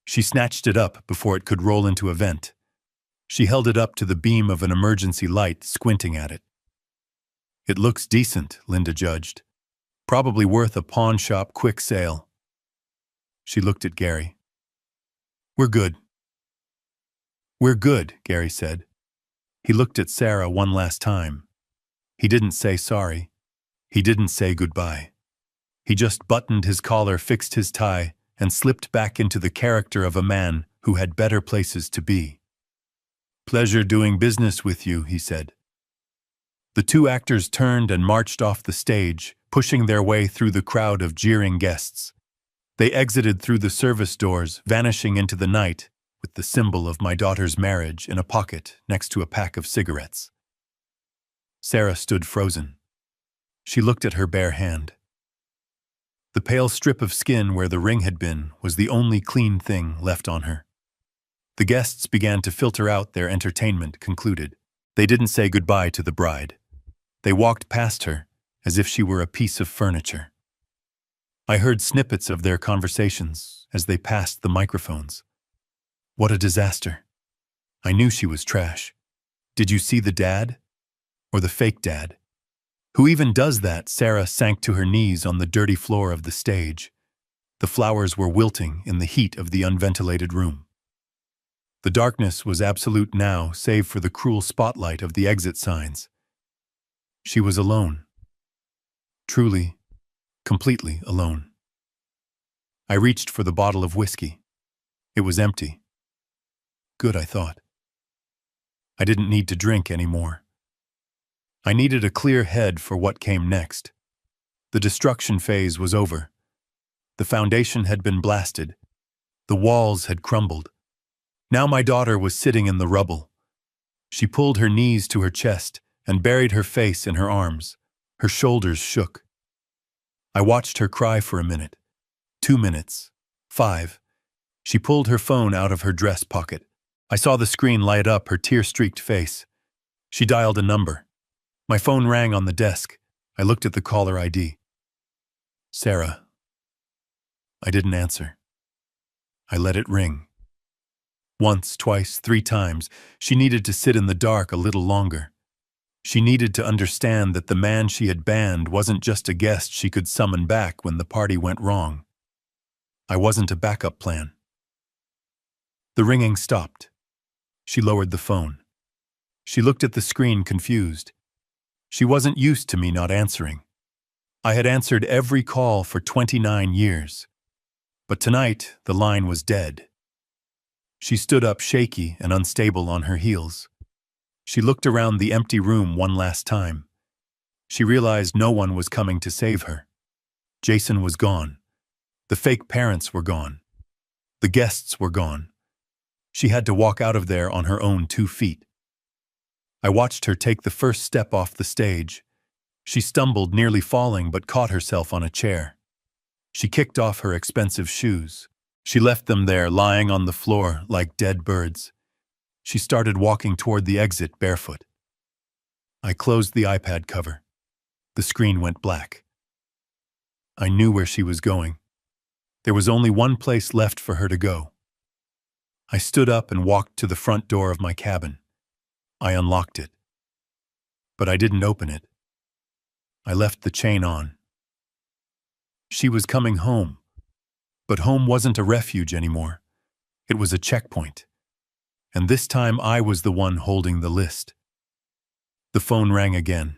She snatched it up before it could roll into a vent. She held it up to the beam of an emergency light, squinting at it. "It looks decent," Linda judged. "Probably worth a pawn shop quick sale." She looked at Gary. "We're good." "We're good," Gary said. He looked at Sarah one last time. He didn't say sorry. He didn't say goodbye. He just buttoned his collar, fixed his tie, and slipped back into the character of a man who had better places to be. "Pleasure doing business with you," he said. The two actors turned and marched off the stage, pushing their way through the crowd of jeering guests. They exited through the service doors, vanishing into the night, with the symbol of my daughter's marriage in a pocket next to a pack of cigarettes. Sarah stood frozen. She looked at her bare hand. The pale strip of skin where the ring had been was the only clean thing left on her. The guests began to filter out, their entertainment concluded. They didn't say goodbye to the bride. They walked past her as if she were a piece of furniture. I heard snippets of their conversations as they passed the microphones. What a disaster. I knew she was trash. Did you see the dad? Or the fake dad? Who even does that? Sarah sank to her knees on the dirty floor of the stage. The flowers were wilting in the heat of the unventilated room. The darkness was absolute now, save for the cruel spotlight of the exit signs. She was alone. Truly, completely alone. I reached for the bottle of whiskey. It was empty. Good, I thought. I didn't need to drink anymore. I needed a clear head for what came next. The destruction phase was over. The foundation had been blasted. The walls had crumbled. Now my daughter was sitting in the rubble. She pulled her knees to her chest and buried her face in her arms. Her shoulders shook. I watched her cry for a minute, 2 minutes, 5. She pulled her phone out of her dress pocket. I saw the screen light up her tear-streaked face. She dialed a number. My phone rang on the desk. I looked at the caller ID. Sarah. I didn't answer. I let it ring. Once, twice, 3 times, she needed to sit in the dark a little longer. She needed to understand that the man she had banned wasn't just a guest she could summon back when the party went wrong. I wasn't a backup plan. The ringing stopped. She lowered the phone. She looked at the screen confused. She wasn't used to me not answering. I had answered every call for 29 years. But tonight, the line was dead. She stood up shaky and unstable on her heels. She looked around the empty room one last time. She realized no one was coming to save her. Jason was gone. The fake parents were gone. The guests were gone. She had to walk out of there on her own 2 feet. I watched her take the first step off the stage. She stumbled, nearly falling, but caught herself on a chair. She kicked off her expensive shoes. She left them there, lying on the floor like dead birds. She started walking toward the exit barefoot. I closed the iPad cover. The screen went black. I knew where she was going. There was only one place left for her to go. I stood up and walked to the front door of my cabin. I unlocked it. But I didn't open it. I left the chain on. She was coming home. But home wasn't a refuge anymore. It was a checkpoint. And this time I was the one holding the list. The phone rang again.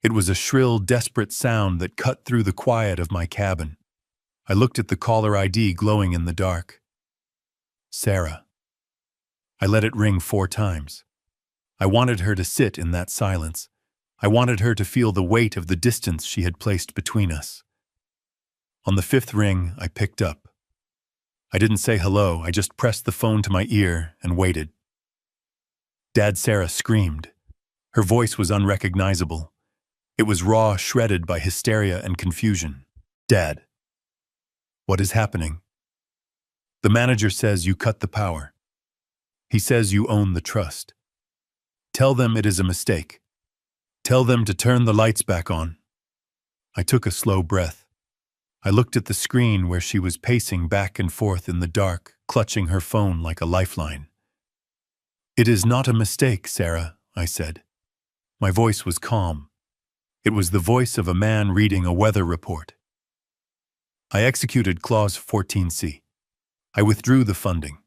It was a shrill, desperate sound that cut through the quiet of my cabin. I looked at the caller ID glowing in the dark. Sarah. I let it ring 4 times. I wanted her to sit in that silence. I wanted her to feel the weight of the distance she had placed between us. On the 5th ring, I picked up. I didn't say hello, I just pressed the phone to my ear and waited. Dad Sarah screamed. Her voice was unrecognizable. It was raw, shredded by hysteria and confusion. Dad. What is happening? The manager says you cut the power. He says you own the trust. Tell them it is a mistake. Tell them to turn the lights back on. I took a slow breath. I looked at the screen where she was pacing back and forth in the dark, clutching her phone like a lifeline. It is not a mistake, Sarah, I said. My voice was calm. It was the voice of a man reading a weather report. I executed Clause 14C. I withdrew the funding.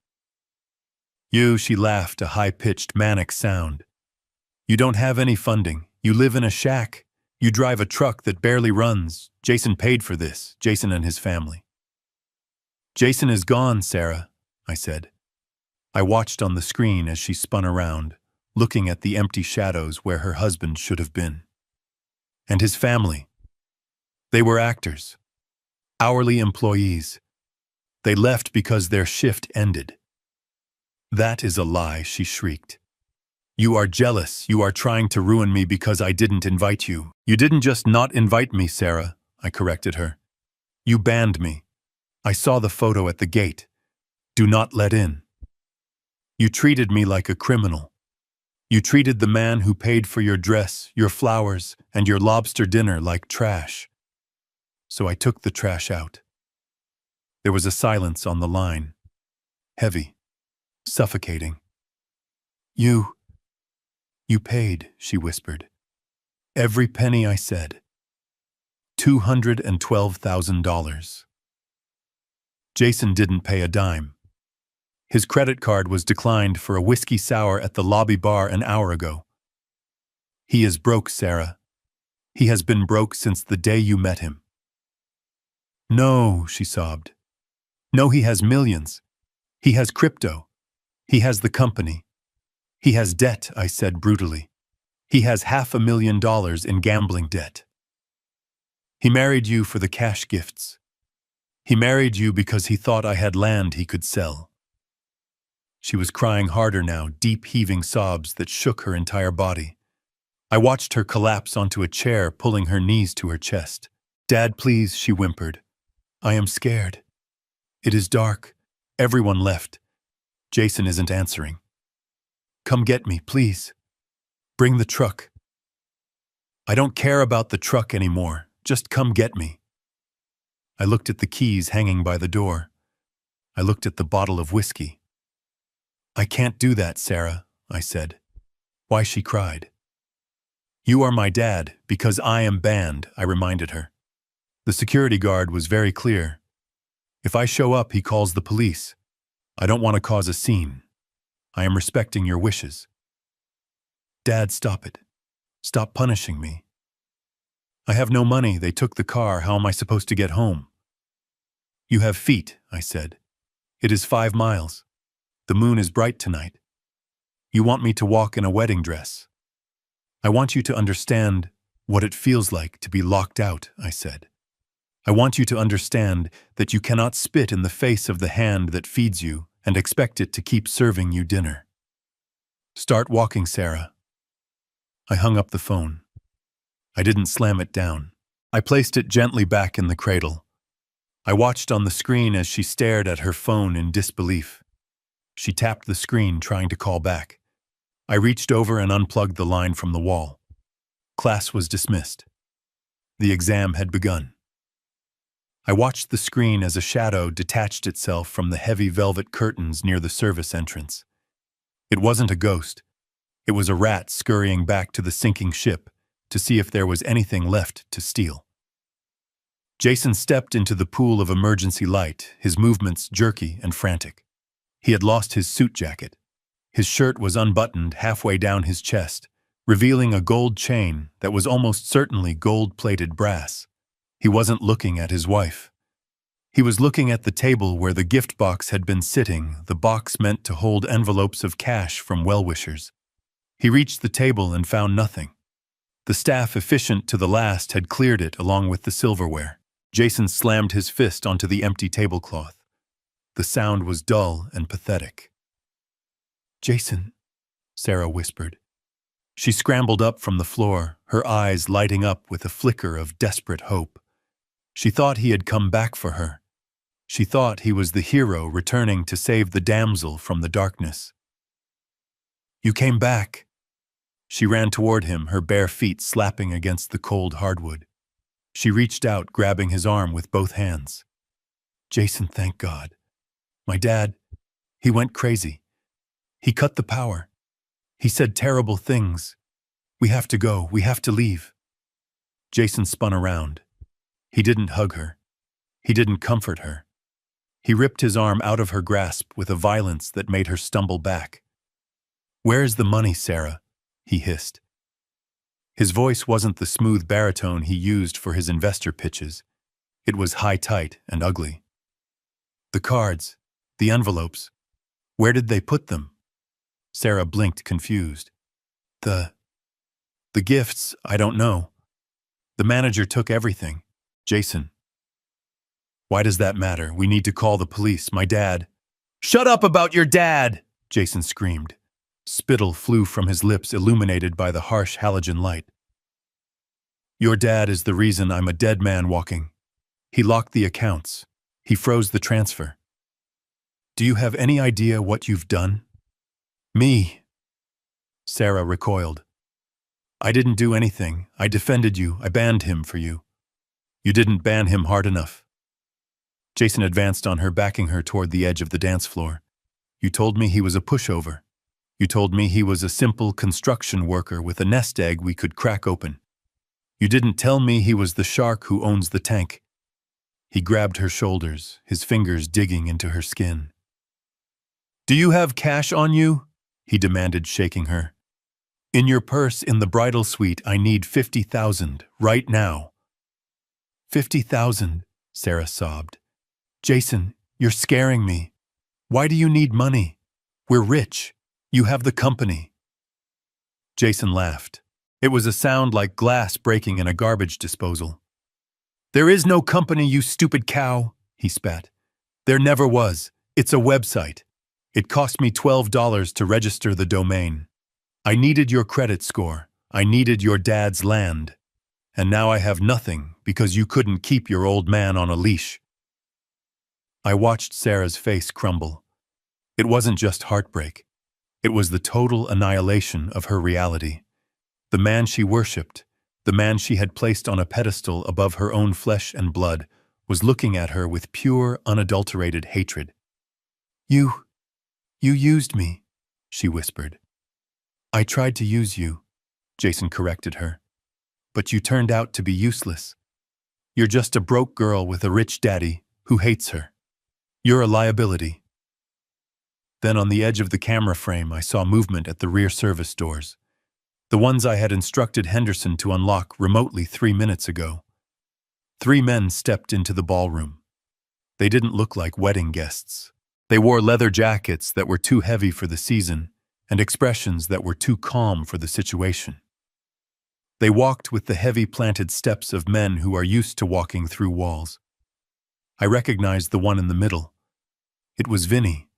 She laughed, a high-pitched, manic sound. You don't have any funding. You live in a shack. You drive a truck that barely runs. Jason paid for this, Jason and his family. Jason is gone, Sarah, I said. I watched on the screen as she spun around, looking at the empty shadows where her husband should have been. And his family. They were actors. Hourly employees. They left because their shift ended. That is a lie, she shrieked. You are jealous. You are trying to ruin me because I didn't invite you. You didn't just not invite me, Sarah, I corrected her. You banned me. I saw the photo at the gate. Do not let in. You treated me like a criminal. You treated the man who paid for your dress, your flowers, and your lobster dinner like trash. So I took the trash out. There was a silence on the line. Heavy. Suffocating. You paid, she whispered. Every penny I said. $212,000. Jason didn't pay a dime. His credit card was declined for a whiskey sour at the lobby bar an hour ago. He is broke, Sarah. He has been broke since the day you met him. No, she sobbed. No, he has millions. He has crypto. He has the company. He has debt, I said brutally. He has $500,000 in gambling debt. He married you for the cash gifts. He married you because he thought I had land he could sell. She was crying harder now, deep heaving sobs that shook her entire body. I watched her collapse onto a chair, pulling her knees to her chest. Dad, please, she whimpered. I am scared. It is dark. Everyone left. Jason isn't answering. Come get me, please. Bring the truck. I don't care about the truck anymore. Just come get me. I looked at the keys hanging by the door. I looked at the bottle of whiskey. I can't do that, Sarah, I said. Why, she cried. You are my dad, because I am banned, I reminded her. The security guard was very clear. If I show up, he calls the police. I don't want to cause a scene. I am respecting your wishes. Dad, stop it. Stop punishing me. I have no money. They took the car. How am I supposed to get home? You have feet, I said. It is 5 miles. The moon is bright tonight. You want me to walk in a wedding dress. I want you to understand what it feels like to be locked out, I said. I want you to understand that you cannot spit in the face of the hand that feeds you and expect it to keep serving you dinner. Start walking, Sarah. I hung up the phone. I didn't slam it down. I placed it gently back in the cradle. I watched on the screen as she stared at her phone in disbelief. She tapped the screen, trying to call back. I reached over and unplugged the line from the wall. Class was dismissed. The exam had begun. I watched the screen as a shadow detached itself from the heavy velvet curtains near the service entrance. It wasn't a ghost. It was a rat scurrying back to the sinking ship to see if there was anything left to steal. Jason stepped into the pool of emergency light, his movements jerky and frantic. He had lost his suit jacket. His shirt was unbuttoned halfway down his chest, revealing a gold chain that was almost certainly gold-plated brass. He wasn't looking at his wife. He was looking at the table where the gift box had been sitting, the box meant to hold envelopes of cash from well-wishers. He reached the table and found nothing. The staff, efficient to the last, had cleared it along with the silverware. Jason slammed his fist onto the empty tablecloth. The sound was dull and pathetic. Jason, Sarah whispered. She scrambled up from the floor, her eyes lighting up with a flicker of desperate hope. She thought he had come back for her. She thought he was the hero returning to save the damsel from the darkness. You came back. She ran toward him, her bare feet slapping against the cold hardwood. She reached out, grabbing his arm with both hands. Jason, thank God. My dad, he went crazy. He cut the power. He said terrible things. We have to go. We have to leave. Jason spun around. He didn't hug her. He didn't comfort her. He ripped his arm out of her grasp with a violence that made her stumble back. Where is the money, Sarah? He hissed. His voice wasn't the smooth baritone he used for his investor pitches. It was high-tight and ugly. The cards, the envelopes, where did they put them? Sarah blinked, confused. The gifts, I don't know. The manager took everything. Jason. Why does that matter? We need to call the police. My dad. Shut up about your dad! Jason screamed. Spittle flew from his lips, illuminated by the harsh halogen light. Your dad is the reason I'm a dead man walking. He locked the accounts. He froze the transfer. Do you have any idea what you've done? Me. Sarah recoiled. I didn't do anything. I defended you. I banned him for you. You didn't ban him hard enough. Jason advanced on her, backing her toward the edge of the dance floor. You told me he was a pushover. You told me he was a simple construction worker with a nest egg we could crack open. You didn't tell me he was the shark who owns the tank. He grabbed her shoulders, his fingers digging into her skin. "Do you have cash on you?" he demanded, shaking her. "In your purse in the bridal suite, I need 50,000, right now." 50,000, Sarah sobbed. "Jason, you're scaring me. Why do you need money? We're rich. You have the company." Jason laughed. It was a sound like glass breaking in a garbage disposal. "There is no company, you stupid cow," he spat. "There never was. It's a website. It cost me $12 to register the domain. I needed your credit score. I needed your dad's land. And now I have nothing because you couldn't keep your old man on a leash." I watched Sarah's face crumble. It wasn't just heartbreak. It was the total annihilation of her reality. The man she worshipped, the man she had placed on a pedestal above her own flesh and blood, was looking at her with pure, unadulterated hatred. You used me," she whispered. "I tried to use you," Jason corrected her. "But you turned out to be useless. You're just a broke girl with a rich daddy who hates her. You're a liability." Then on the edge of the camera frame, I saw movement at the rear service doors. The ones I had instructed Henderson to unlock remotely 3 minutes ago. 3 men stepped into the ballroom. They didn't look like wedding guests. They wore leather jackets that were too heavy for the season and expressions that were too calm for the situation. They walked with the heavy planted steps of men who are used to walking through walls. I recognized the one in the middle. It was Vinny.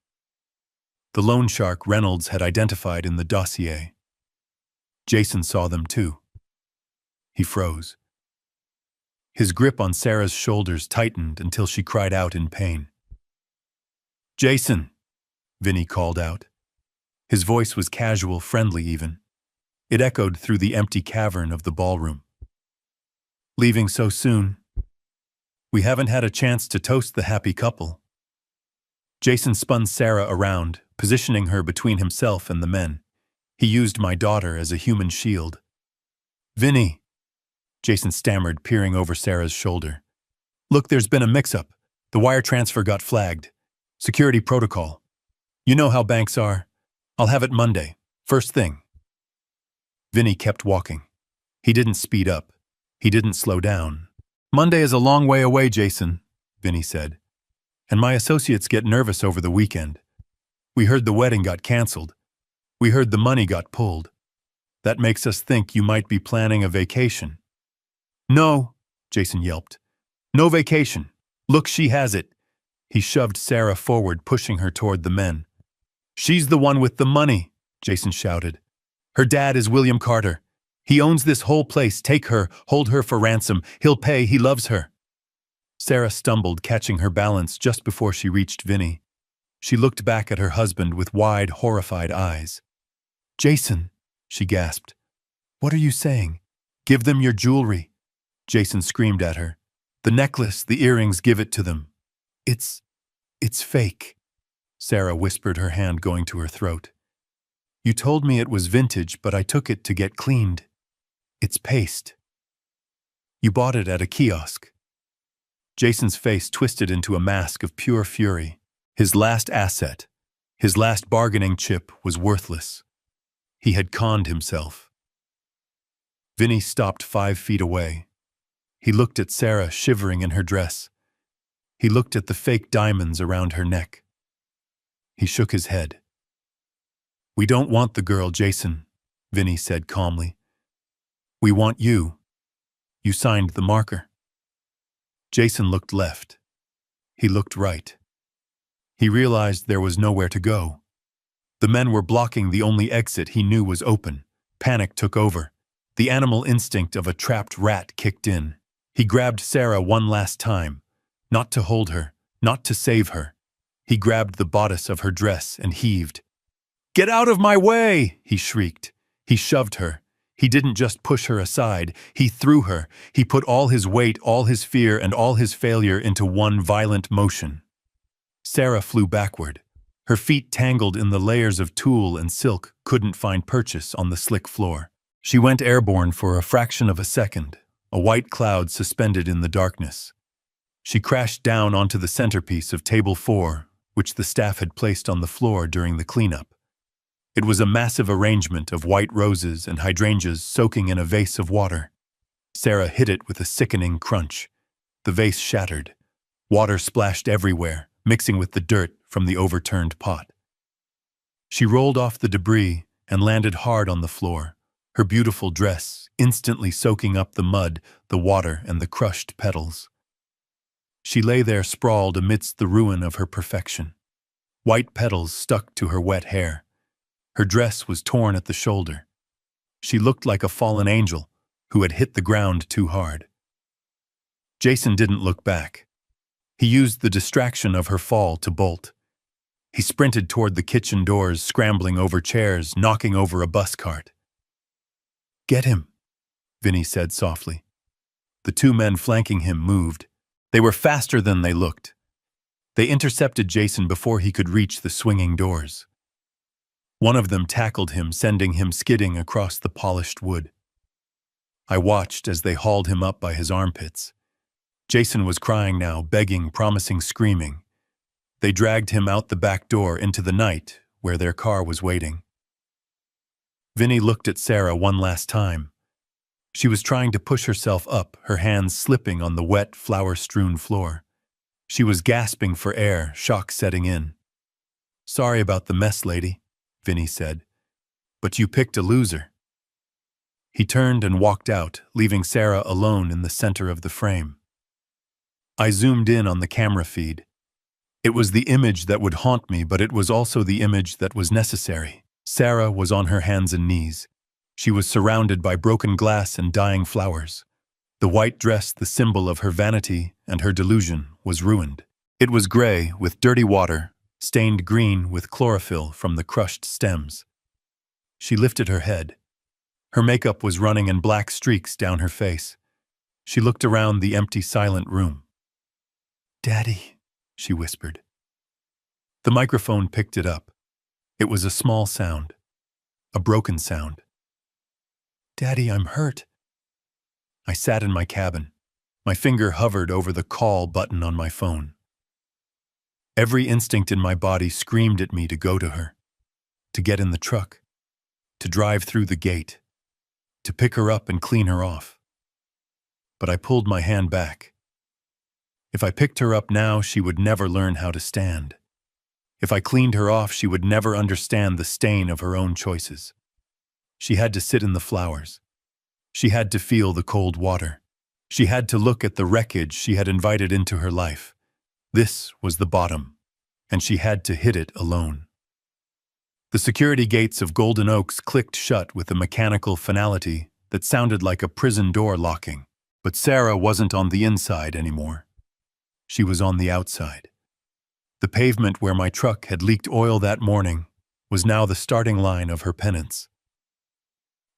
The loan shark Reynolds had identified in the dossier. Jason saw them too. He froze. His grip on Sarah's shoulders tightened until she cried out in pain. "Jason," Vinny called out. His voice was casual, friendly even. It echoed through the empty cavern of the ballroom. "Leaving so soon? We haven't had a chance to toast the happy couple." Jason spun Sarah around, positioning her between himself and the men. He used my daughter as a human shield. "Vinny," Jason stammered, peering over Sarah's shoulder. "Look, there's been a mix-up. The wire transfer got flagged. Security protocol. You know how banks are. I'll have it Monday, first thing." Vinny kept walking. He didn't speed up. He didn't slow down. "Monday is a long way away, Jason," Vinny said. "And my associates get nervous over the weekend. We heard the wedding got canceled. We heard the money got pulled. That makes us think you might be planning a vacation." "No," Jason yelped. "No vacation. Look, she has it." He shoved Sarah forward, pushing her toward the men. "She's the one with the money," Jason shouted. "Her dad is William Carter. He owns this whole place. Take her, hold her for ransom. He'll pay, he loves her." Sarah stumbled, catching her balance just before she reached Vinny. She looked back at her husband with wide, horrified eyes. "Jason," she gasped. "What are you saying? Give them your jewelry." Jason screamed at her. "The necklace, the earrings, give it to them." It's fake," Sarah whispered, her hand going to her throat. "You told me it was vintage, but I took it to get cleaned. It's paste. You bought it at a kiosk." Jason's face twisted into a mask of pure fury. His last asset, his last bargaining chip, was worthless. He had conned himself. Vinny stopped 5 feet away. He looked at Sarah, shivering in her dress. He looked at the fake diamonds around her neck. He shook his head. "We don't want the girl, Jason," Vinny said calmly. "We want you. You signed the marker." Jason looked left. He looked right. He realized there was nowhere to go. The men were blocking the only exit he knew was open. Panic took over. The animal instinct of a trapped rat kicked in. He grabbed Sarah one last time. Not to hold her, not to save her. He grabbed the bodice of her dress and heaved. "Get out of my way!" he shrieked. He shoved her. He didn't just push her aside. He threw her. He put all his weight, all his fear, and all his failure into one violent motion. Sarah flew backward. Her feet, tangled in the layers of tulle and silk, couldn't find purchase on the slick floor. She went airborne for a fraction of a second, a white cloud suspended in the darkness. She crashed down onto the centerpiece of table 4, which the staff had placed on the floor during the cleanup. It was a massive arrangement of white roses and hydrangeas soaking in a vase of water. Sarah hit it with a sickening crunch. The vase shattered. Water splashed everywhere, mixing with the dirt from the overturned pot. She rolled off the debris and landed hard on the floor, her beautiful dress instantly soaking up the mud, the water, and the crushed petals. She lay there sprawled amidst the ruin of her perfection. White petals stuck to her wet hair. Her dress was torn at the shoulder. She looked like a fallen angel who had hit the ground too hard. Jason didn't look back. He used the distraction of her fall to bolt. He sprinted toward the kitchen doors, scrambling over chairs, knocking over a bus cart. "Get him," Vinny said softly. The two men flanking him moved. They were faster than they looked. They intercepted Jason before he could reach the swinging doors. One of them tackled him, sending him skidding across the polished wood. I watched as they hauled him up by his armpits. Jason was crying now, begging, promising, screaming. They dragged him out the back door into the night, where their car was waiting. Vinny looked at Sarah one last time. She was trying to push herself up, her hands slipping on the wet, flour-strewn floor. She was gasping for air, shock setting in. "Sorry about the mess, lady," Vinny said. "But you picked a loser." He turned and walked out, leaving Sarah alone in the center of the frame. I zoomed in on the camera feed. It was the image that would haunt me, but it was also the image that was necessary. Sarah was on her hands and knees. She was surrounded by broken glass and dying flowers. The white dress, the symbol of her vanity and her delusion, was ruined. It was gray, with dirty water, stained green with chlorophyll from the crushed stems. She lifted her head. Her makeup was running in black streaks down her face. She looked around the empty, silent room. "Daddy," she whispered. The microphone picked it up. It was a small sound, a broken sound. "Daddy, I'm hurt." I sat in my cabin. My finger hovered over the call button on my phone. Every instinct in my body screamed at me to go to her, to get in the truck, to drive through the gate, to pick her up and clean her off. But I pulled my hand back. If I picked her up now, she would never learn how to stand. If I cleaned her off, she would never understand the stain of her own choices. She had to sit in the flowers. She had to feel the cold water. She had to look at the wreckage she had invited into her life. This was the bottom, and she had to hit it alone. The security gates of Golden Oaks clicked shut with a mechanical finality that sounded like a prison door locking. But Sarah wasn't on the inside anymore. She was on the outside. The pavement where my truck had leaked oil that morning was now the starting line of her penance.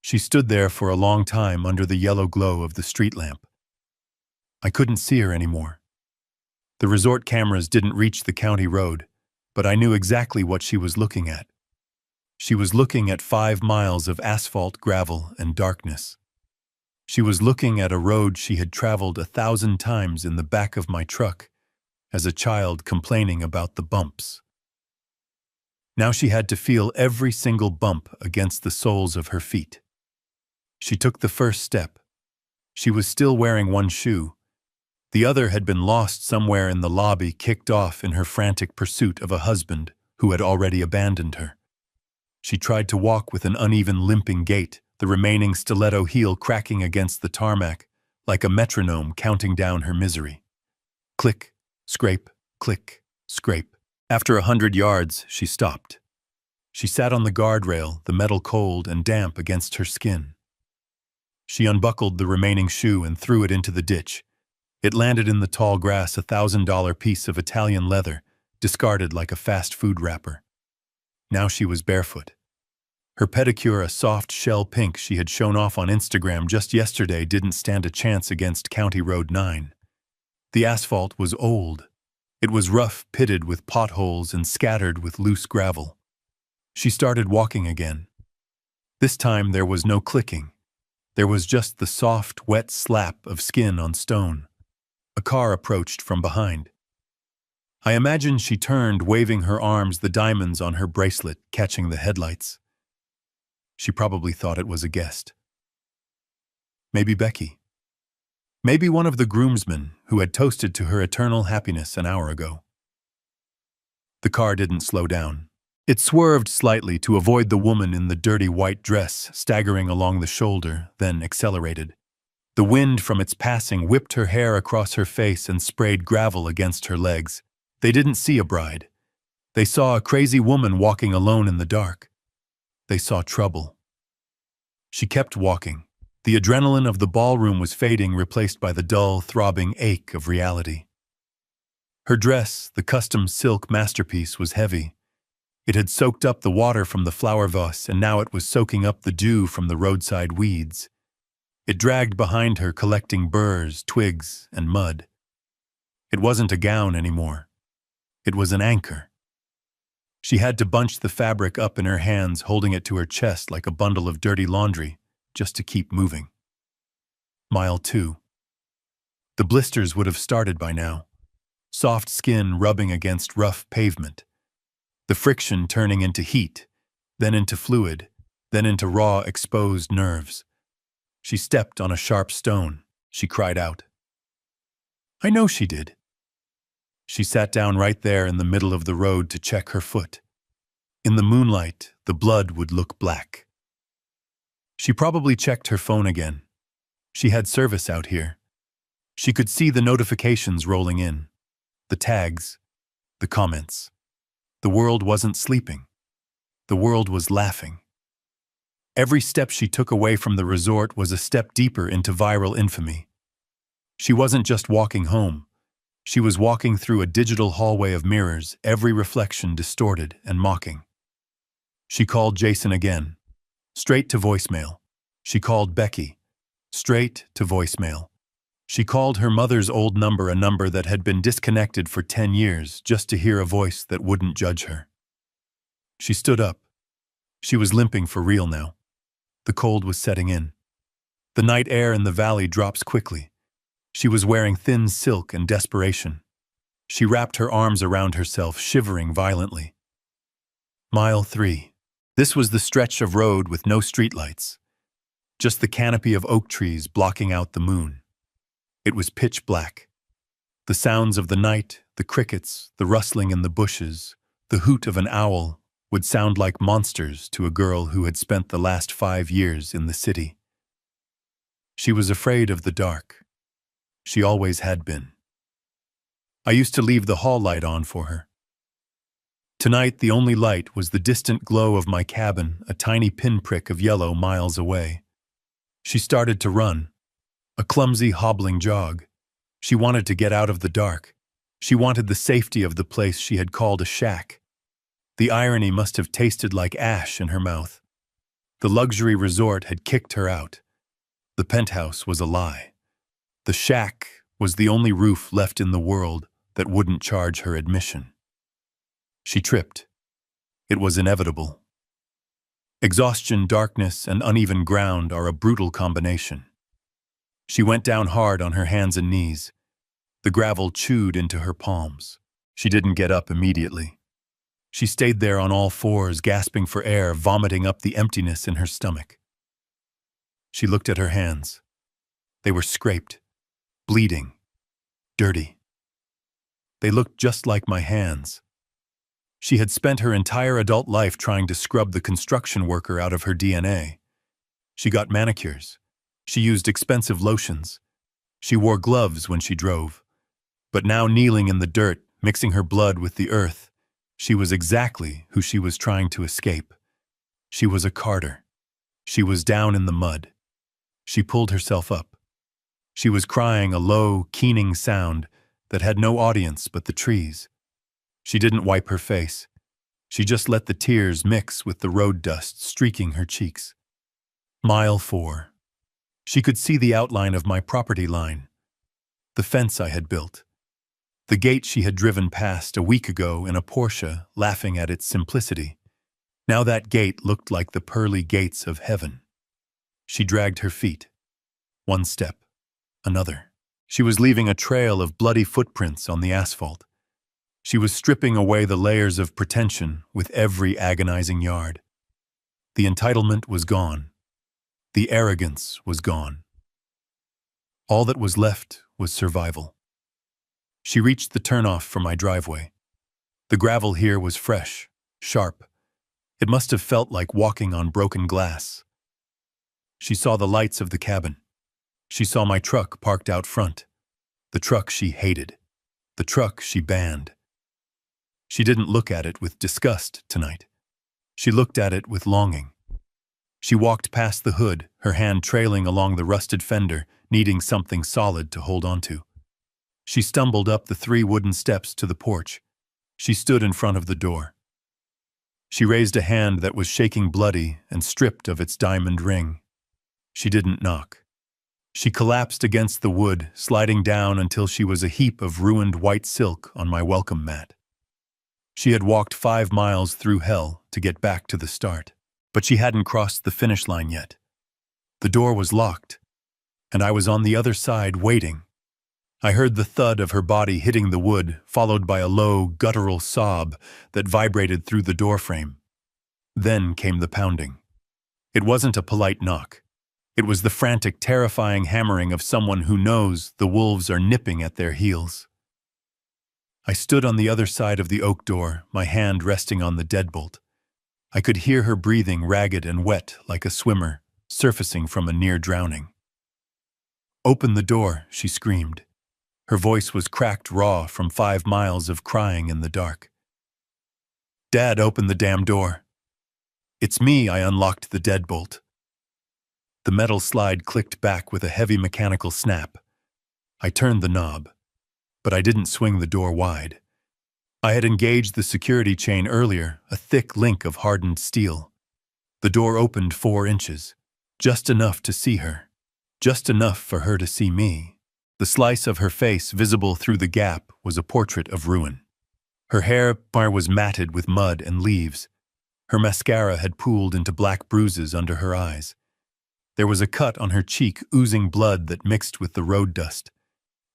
She stood there for a long time under the yellow glow of the street lamp. I couldn't see her anymore. The resort cameras didn't reach the county road, but I knew exactly what she was looking at. She was looking at 5 miles of asphalt, gravel, and darkness. She was looking at a road she had traveled 1,000 times in the back of my truck, as a child complaining about the bumps. Now she had to feel every single bump against the soles of her feet. She took the first step. She was still wearing one shoe. The other had been lost somewhere in the lobby, kicked off in her frantic pursuit of a husband who had already abandoned her. She tried to walk with an uneven, limping gait, the remaining stiletto heel cracking against the tarmac, like a metronome counting down her misery. Click, scrape, click, scrape. After 100 yards, she stopped. She sat on the guardrail, the metal cold and damp against her skin. She unbuckled the remaining shoe and threw it into the ditch. It landed in the tall grass, a $1,000 piece of Italian leather, discarded like a fast food wrapper. Now she was barefoot. Her pedicure, a soft shell pink she had shown off on Instagram just yesterday, didn't stand a chance against County Road 9. The asphalt was old. It was rough, pitted with potholes and scattered with loose gravel. She started walking again. This time there was no clicking. There was just the soft, wet slap of skin on stone. A car approached from behind. I imagine she turned, waving her arms, the diamonds on her bracelet catching the headlights. She probably thought it was a guest. Maybe Becky. Maybe one of the groomsmen who had toasted to her eternal happiness an hour ago. The car didn't slow down. It swerved slightly to avoid the woman in the dirty white dress staggering along the shoulder, then accelerated. The wind from its passing whipped her hair across her face and sprayed gravel against her legs. They didn't see a bride. They saw a crazy woman walking alone in the dark. They saw trouble. She kept walking. The adrenaline of the ballroom was fading, replaced by the dull, throbbing ache of reality. Her dress, the custom silk masterpiece, was heavy. It had soaked up the water from the flower vase, and now it was soaking up the dew from the roadside weeds. It dragged behind her, collecting burrs, twigs, and mud. It wasn't a gown anymore. It was an anchor. She had to bunch the fabric up in her hands, holding it to her chest like a bundle of dirty laundry, just to keep moving. Mile 2. The blisters would have started by now. Soft skin rubbing against rough pavement. The friction turning into heat, then into fluid, then into raw, exposed nerves. She stepped on a sharp stone. She cried out. I know she did. She sat down right there in the middle of the road to check her foot. In the moonlight, the blood would look black. She probably checked her phone again. She had service out here. She could see the notifications rolling in, the tags, the comments. The world wasn't sleeping. The world was laughing. Every step she took away from the resort was a step deeper into viral infamy. She wasn't just walking home. She was walking through a digital hallway of mirrors, every reflection distorted and mocking. She called Jason again, straight to voicemail. She called Becky, straight to voicemail. She called her mother's old number, a number that had been disconnected for 10 years, just to hear a voice that wouldn't judge her. She stood up. She was limping for real now. The cold was setting in. The night air in the valley drops quickly. She was wearing thin silk and desperation. She wrapped her arms around herself, shivering violently. Mile 3. This was the stretch of road with no streetlights. Just the canopy of oak trees blocking out the moon. It was pitch black. The sounds of the night, the crickets, the rustling in the bushes, the hoot of an owl would sound like monsters to a girl who had spent the last 5 years in the city. She was afraid of the dark. She always had been. I used to leave the hall light on for her. Tonight, the only light was the distant glow of my cabin, a tiny pinprick of yellow miles away. She started to run, a clumsy, hobbling jog. She wanted to get out of the dark. She wanted the safety of the place she had called a shack. The irony must have tasted like ash in her mouth. The luxury resort had kicked her out. The penthouse was a lie. The shack was the only roof left in the world that wouldn't charge her admission. She tripped. It was inevitable. Exhaustion, darkness, and uneven ground are a brutal combination. She went down hard on her hands and knees. The gravel chewed into her palms. She didn't get up immediately. She stayed there on all fours, gasping for air, vomiting up the emptiness in her stomach. She looked at her hands. They were scraped, bleeding, dirty. They looked just like my hands. She had spent her entire adult life trying to scrub the construction worker out of her DNA. She got manicures. She used expensive lotions. She wore gloves when she drove. But now, kneeling in the dirt, mixing her blood with the earth, she was exactly who she was trying to escape. She was a Carter. She was down in the mud. She pulled herself up. She was crying, a low, keening sound that had no audience but the trees. She didn't wipe her face. She just let the tears mix with the road dust streaking her cheeks. Mile 4. She could see the outline of my property line. The fence I had built. The gate she had driven past a week ago in a Porsche, laughing at its simplicity. Now that gate looked like the pearly gates of heaven. She dragged her feet. One step. Another. She was leaving a trail of bloody footprints on the asphalt. She was stripping away the layers of pretension with every agonizing yard. The entitlement was gone. The arrogance was gone. All that was left was survival. She reached the turnoff for my driveway. The gravel here was fresh, sharp. It must have felt like walking on broken glass. She saw the lights of the cabin. She saw my truck parked out front. The truck she hated. The truck she banned. She didn't look at it with disgust tonight. She looked at it with longing. She walked past the hood, her hand trailing along the rusted fender, needing something solid to hold onto. She stumbled up the 3 wooden steps to the porch. She stood in front of the door. She raised a hand that was shaking bloody and stripped of its diamond ring. She didn't knock. She collapsed against the wood, sliding down until she was a heap of ruined white silk on my welcome mat. She had walked 5 miles through hell to get back to the start, but she hadn't crossed the finish line yet. The door was locked, and I was on the other side waiting. I heard the thud of her body hitting the wood, followed by a low, guttural sob that vibrated through the doorframe. Then came the pounding. It wasn't a polite knock. It was the frantic, terrifying hammering of someone who knows the wolves are nipping at their heels. I stood on the other side of the oak door, my hand resting on the deadbolt. I could hear her breathing ragged and wet like a swimmer, surfacing from a near drowning. "Open the door," she screamed. Her voice was cracked raw from 5 miles of crying in the dark. "Dad, open the damn door." "It's me," I unlocked the deadbolt. The metal slide clicked back with a heavy mechanical snap. I turned the knob, but I didn't swing the door wide. I had engaged the security chain earlier, a thick link of hardened steel. The door opened 4 inches, just enough to see her, just enough for her to see me. The slice of her face visible through the gap was a portrait of ruin. Her hair was matted with mud and leaves. Her mascara had pooled into black bruises under her eyes. There was a cut on her cheek oozing blood that mixed with the road dust.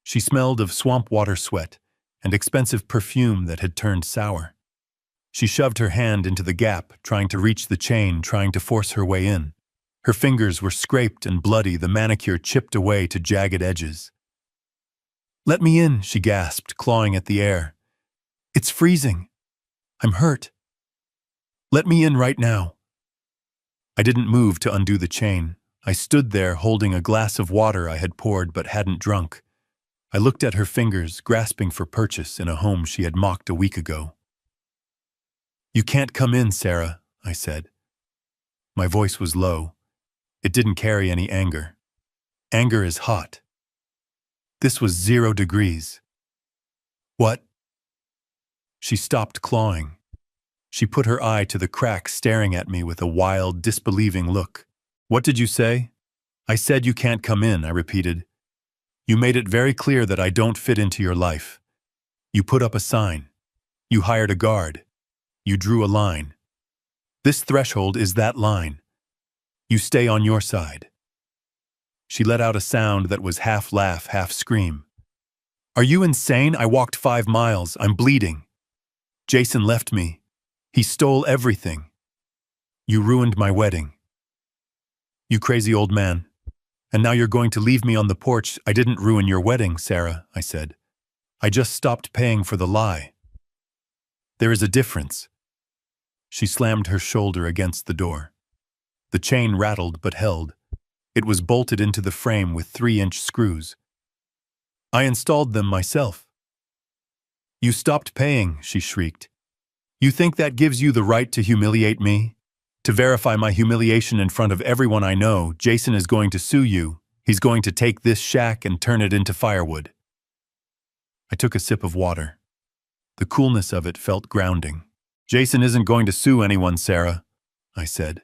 She smelled of swamp water sweat and expensive perfume that had turned sour. She shoved her hand into the gap, trying to reach the chain, trying to force her way in. Her fingers were scraped and bloody, the manicure chipped away to jagged edges. "Let me in," she gasped, clawing at the air. "It's freezing. I'm hurt. Let me in right now." I didn't move to undo the chain. I stood there holding a glass of water I had poured but hadn't drunk. I looked at her fingers, grasping for purchase in a home she had mocked a week ago. "You can't come in, Sarah," I said. My voice was low. It didn't carry any anger. Anger is hot. This was 0 degrees. "What?" She stopped clawing. She put her eye to the crack, staring at me with a wild, disbelieving look. "What did you say?" "I said you can't come in," I repeated. "You made it very clear that I don't fit into your life. You put up a sign. You hired a guard. You drew a line. This threshold is that line. You stay on your side." She let out a sound that was half laugh, half scream. "Are you insane? I walked 5 miles. I'm bleeding. Jason left me. He stole everything. You ruined my wedding. You crazy old man. And now you're going to leave me on the porch." "I didn't ruin your wedding, Sarah," I said. "I just stopped paying for the lie. There is a difference." She slammed her shoulder against the door. The chain rattled but held. It was bolted into the frame with 3-inch screws. "I installed them myself." "You stopped paying," she shrieked. "You think that gives you the right to humiliate me? To verify my humiliation in front of everyone I know, Jason is going to sue you. He's going to take this shack and turn it into firewood." I took a sip of water. The coolness of it felt grounding. "Jason isn't going to sue anyone, Sarah," I said.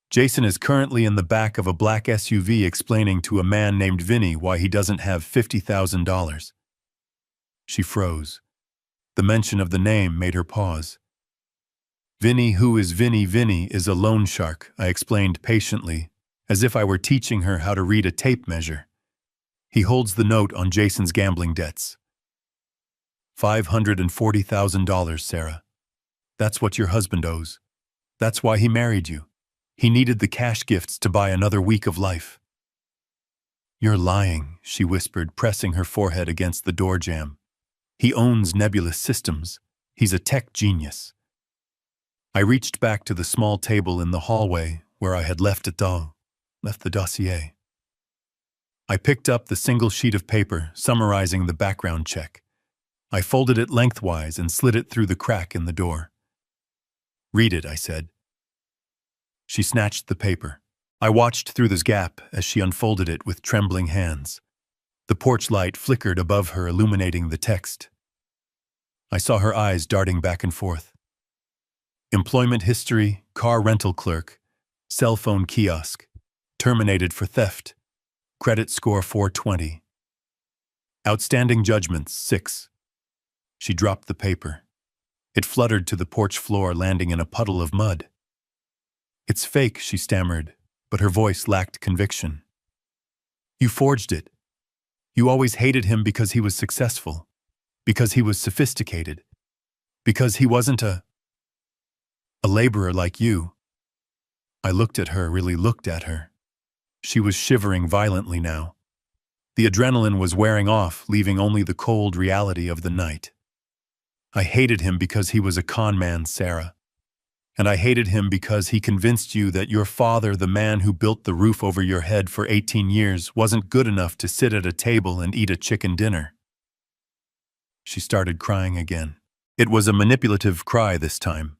"Jason is currently in the back of a black SUV explaining to a man named Vinny why he doesn't have $50,000. She froze. The mention of the name made her pause. "Vinny, who is Vinny? Vinny is a loan shark," I explained patiently, as if I were teaching her how to read a tape measure. He holds the note on Jason's gambling debts. $540,000, Sarah. That's what your husband owes. That's why he married you. He needed the cash gifts to buy another week of life. You're lying, she whispered, pressing her forehead against the door jamb. He owns Nebulous Systems. He's a tech genius. I reached back to the small table in the hallway where I had left the dossier. I picked up the single sheet of paper summarizing the background check. I folded it lengthwise and slid it through the crack in the door. Read it, I said. She snatched the paper. I watched through this gap as she unfolded it with trembling hands. The porch light flickered above her, illuminating the text. I saw her eyes darting back and forth. Employment history, car rental clerk, cell phone kiosk, terminated for theft, credit score 420. Outstanding judgments, 6. She dropped the paper. It fluttered to the porch floor, landing in a puddle of mud. It's fake, she stammered, but her voice lacked conviction. You forged it. You always hated him because he was successful, because he was sophisticated, because he wasn't a laborer like you. I looked at her, really looked at her. She was shivering violently now. The adrenaline was wearing off, leaving only the cold reality of the night. I hated him because he was a con man, Sarah. And I hated him because he convinced you that your father, the man who built the roof over your head for 18 years, wasn't good enough to sit at a table and eat a chicken dinner. She started crying again. It was a manipulative cry this time,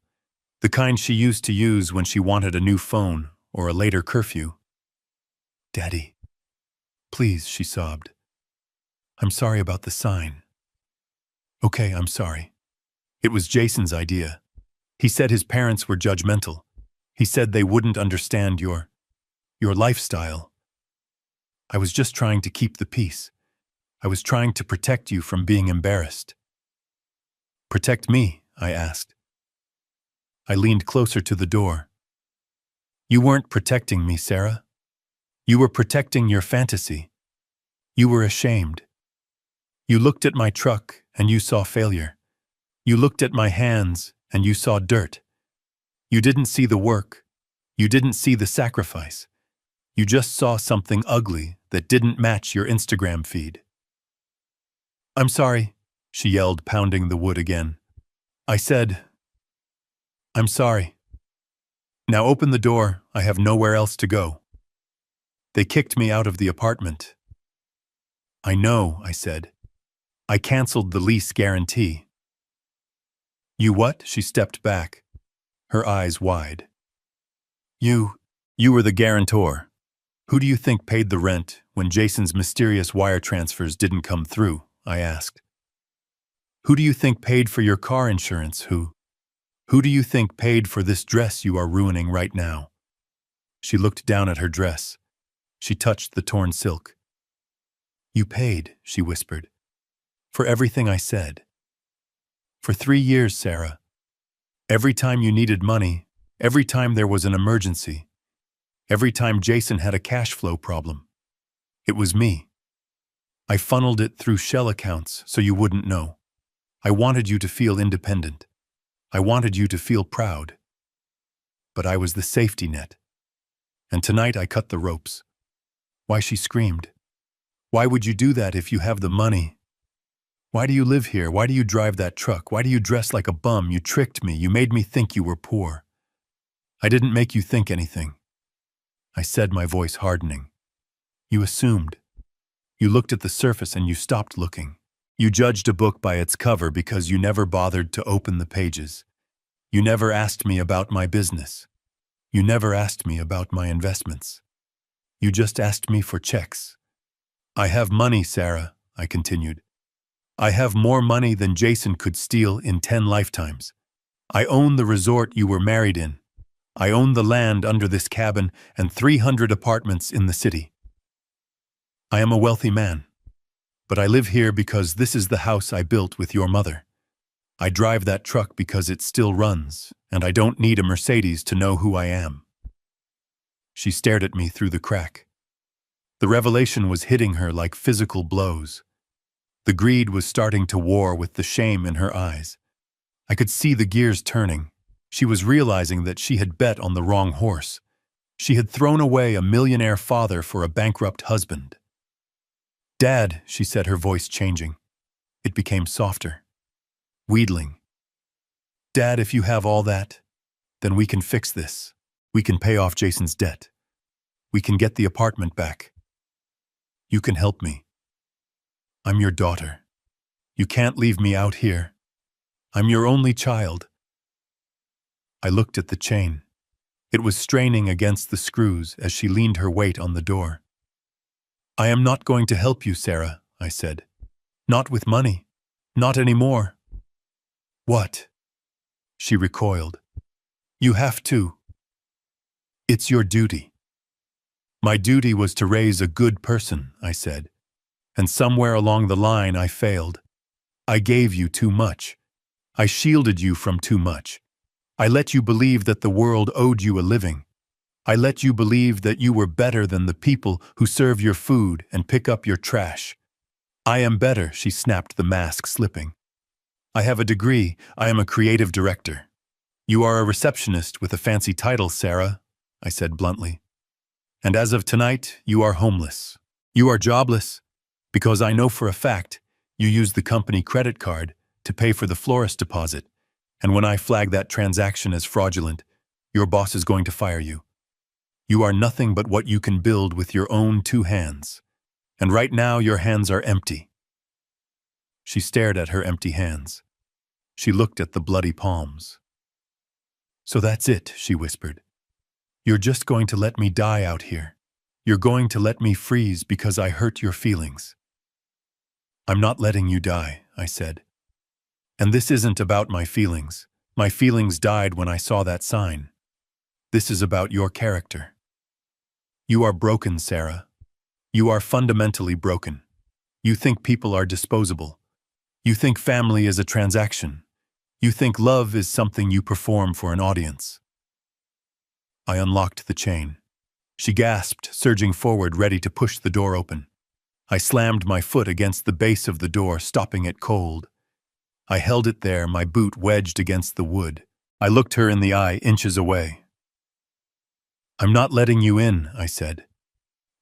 the kind she used to use when she wanted a new phone or a later curfew. Daddy, please, she sobbed. I'm sorry about the sign. Okay, I'm sorry. It was Jason's idea. He said his parents were judgmental. He said they wouldn't understand your lifestyle. I was just trying to keep the peace. I was trying to protect you from being embarrassed. Protect me? I asked. I leaned closer to the door. You weren't protecting me, Sarah. You were protecting your fantasy. You were ashamed. You looked at my truck and you saw failure. You looked at my hands and you saw dirt. You didn't see the work. You didn't see the sacrifice. You just saw something ugly that didn't match your Instagram feed. I'm sorry, she yelled, pounding the wood again. I said, I'm sorry. Now open the door, I have nowhere else to go. They kicked me out of the apartment. I know, I said. I canceled the lease guarantee. You what? She stepped back, her eyes wide. You were the guarantor. Who do you think paid the rent when Jason's mysterious wire transfers didn't come through? I asked. Who do you think paid for your car insurance? Who do you think paid for this dress you are ruining right now? She looked down at her dress. She touched the torn silk. You paid, she whispered, for everything I said. For 3 years, Sarah. Every time you needed money, every time there was an emergency, every time Jason had a cash flow problem. It was me. I funneled it through shell accounts so you wouldn't know. I wanted you to feel independent. I wanted you to feel proud. But I was the safety net. And tonight I cut the ropes. Why? She screamed. Why would you do that if you have the money? Why do you live here? Why do you drive that truck? Why do you dress like a bum? You tricked me. You made me think you were poor. I didn't make you think anything. I said, my voice hardening. You assumed. You looked at the surface and you stopped looking. You judged a book by its cover because you never bothered to open the pages. You never asked me about my business. You never asked me about my investments. You just asked me for checks. I have money, Sarah, I continued. I have more money than Jason could steal in 10 lifetimes. I own the resort you were married in. I own the land under this cabin and 300 apartments in the city. I am a wealthy man, but I live here because this is the house I built with your mother. I drive that truck because it still runs, and I don't need a Mercedes to know who I am. She stared at me through the crack. The revelation was hitting her like physical blows. The greed was starting to war with the shame in her eyes. I could see the gears turning. She was realizing that she had bet on the wrong horse. She had thrown away a millionaire father for a bankrupt husband. "Dad," she said, her voice changing. It became softer, wheedling. "Dad, if you have all that, then we can fix this. We can pay off Jason's debt. We can get the apartment back. You can help me. I'm your daughter. You can't leave me out here. I'm your only child." I looked at the chain. It was straining against the screws as she leaned her weight on the door. "I am not going to help you, Sarah," I said. "Not with money. Not anymore." "What?" She recoiled. "You have to. It's your duty." "My duty was to raise a good person," I said. "And somewhere along the line I failed. I gave you too much. I shielded you from too much. I let you believe that the world owed you a living. I let you believe that you were better than the people who serve your food and pick up your trash. I am better," she snapped, the mask slipping. "I have a degree. I am a creative director." "You are a receptionist with a fancy title, Sarah," I said bluntly. "And as of tonight, you are homeless. You are jobless, because I know for a fact you used the company credit card to pay for the florist deposit, and when I flag that transaction as fraudulent, your boss is going to fire you. You are nothing but what you can build with your own 2 hands. And right now your hands are empty." She stared at her empty hands. She looked at the bloody palms. "So that's it," she whispered. "You're just going to let me die out here. You're going to let me freeze because I hurt your feelings." "I'm not letting you die," I said. "And this isn't about my feelings. My feelings died when I saw that sign. This is about your character. You are broken, Sarah. You are fundamentally broken. You think people are disposable. You think family is a transaction. You think love is something you perform for an audience." I unlocked the chain. She gasped, surging forward, ready to push the door open. I slammed my foot against the base of the door, stopping it cold. I held it there, my boot wedged against the wood. I looked her in the eye, inches away. "I'm not letting you in," I said.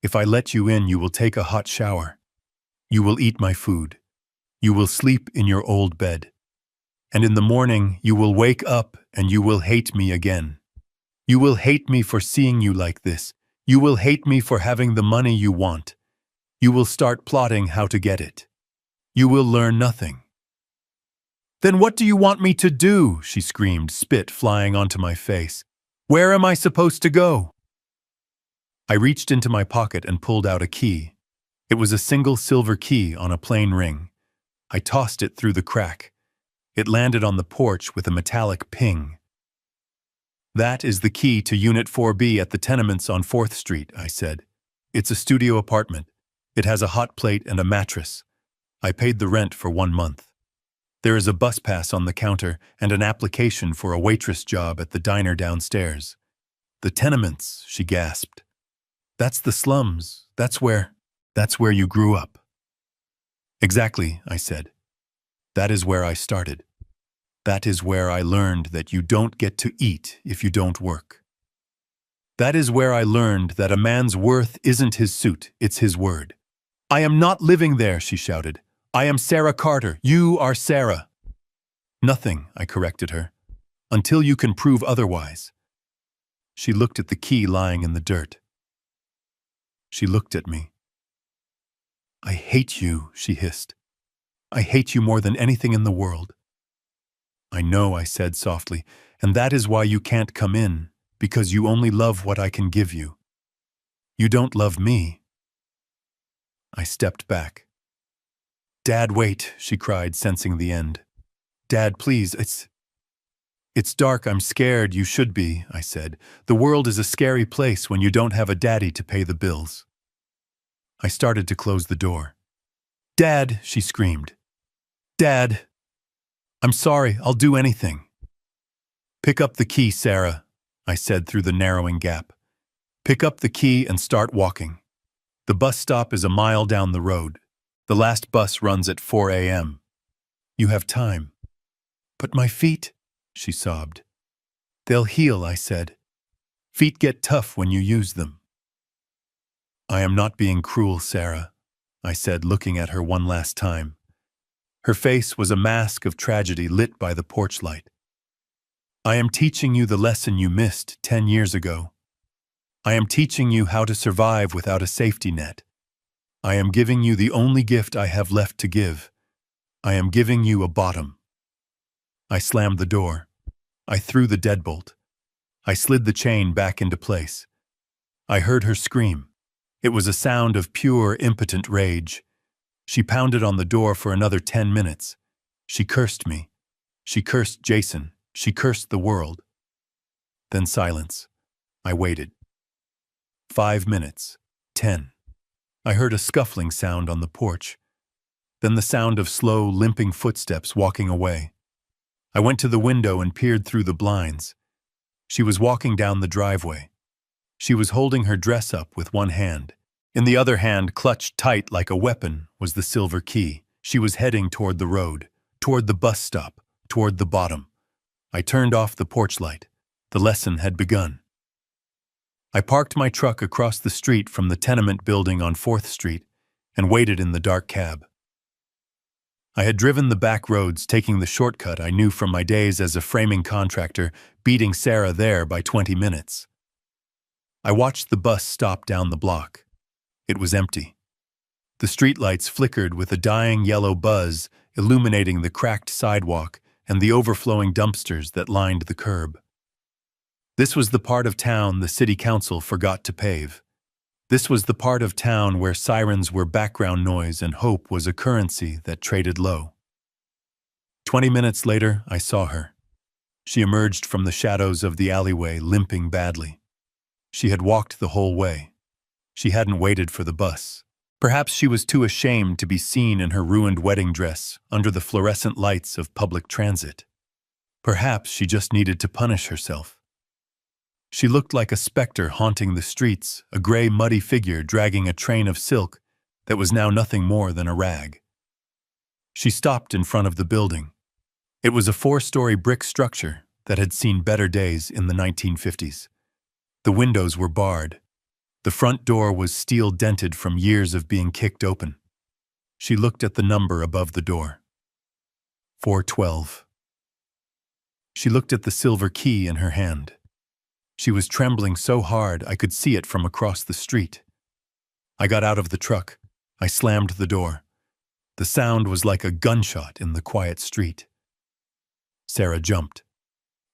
"If I let you in, you will take a hot shower. You will eat my food. You will sleep in your old bed. And in the morning, you will wake up and you will hate me again. You will hate me for seeing you like this. You will hate me for having the money you want. You will start plotting how to get it. You will learn nothing." "Then what do you want me to do?" she screamed, spit flying onto my face. "Where am I supposed to go?" I reached into my pocket and pulled out a key. It was a single silver key on a plain ring. I tossed it through the crack. It landed on the porch with a metallic ping. "That is the key to Unit 4B at the tenements on 4th Street, I said. "It's a studio apartment. It has a hot plate and a mattress. I paid the rent for 1 month. There is a bus pass on the counter and an application for a waitress job at the diner downstairs." "The tenements," she gasped. "That's the slums. That's where you grew up." "Exactly," I said. "That is where I started. That is where I learned that you don't get to eat if you don't work. That is where I learned that a man's worth isn't his suit, it's his word." "I am not living there," she shouted. "I am Sarah Carter. You are Sarah." "Nothing," I corrected her, "until you can prove otherwise." She looked at the key lying in the dirt. She looked at me. "I hate you," she hissed. "I hate you more than anything in the world." "I know," I said softly, "and that is why you can't come in, because you only love what I can give you. You don't love me." I stepped back. "Dad, wait," she cried, sensing the end. "Dad, please, it's dark, I'm scared, you should be," I said. "The world is a scary place when you don't have a daddy to pay the bills." I started to close the door. "Dad," she screamed. "Dad, I'm sorry, I'll do anything." "Pick up the key, Sarah," I said through the narrowing gap. "Pick up the key and start walking. The bus stop is a mile down the road. The last bus runs at 4 a.m. You have time. But my feet, she sobbed. They'll heal, I said. Feet get tough when you use them. I am not being cruel, Sarah, I said, looking at her one last time. Her face was a mask of tragedy lit by the porch light. I am teaching you the lesson you missed 10 years ago. I am teaching you how to survive without a safety net. I am giving you the only gift I have left to give. I am giving you a bottom. I slammed the door. I threw the deadbolt. I slid the chain back into place. I heard her scream. It was a sound of pure, impotent rage. She pounded on the door for another 10 minutes. She cursed me. She cursed Jason. She cursed the world. Then silence. I waited. 5 minutes. 10. I heard a scuffling sound on the porch. Then the sound of slow, limping footsteps walking away. I went to the window and peered through the blinds. She was walking down the driveway. She was holding her dress up with one hand. In the other hand, clutched tight like a weapon, was the silver key. She was heading toward the road, toward the bus stop, toward the bottom. I turned off the porch light. The lesson had begun. I parked my truck across the street from the tenement building on 4th Street and waited in the dark cab. I had driven the back roads, taking the shortcut I knew from my days as a framing contractor, beating Sarah there by 20 minutes. I watched the bus stop down the block. It was empty. The streetlights flickered with a dying yellow buzz, illuminating the cracked sidewalk and the overflowing dumpsters that lined the curb. This was the part of town the city council forgot to pave. This was the part of town where sirens were background noise and hope was a currency that traded low. 20 minutes later, I saw her. She emerged from the shadows of the alleyway, limping badly. She had walked the whole way. She hadn't waited for the bus. Perhaps she was too ashamed to be seen in her ruined wedding dress under the fluorescent lights of public transit. Perhaps she just needed to punish herself. She looked like a specter haunting the streets, a gray, muddy figure dragging a train of silk that was now nothing more than a rag. She stopped in front of the building. It was a 4-story brick structure that had seen better days in the 1950s. The windows were barred. The front door was steel-dented from years of being kicked open. She looked at the number above the door. 412. She looked at the silver key in her hand. She was trembling so hard I could see it from across the street. I got out of the truck. I slammed the door. The sound was like a gunshot in the quiet street. Sarah jumped.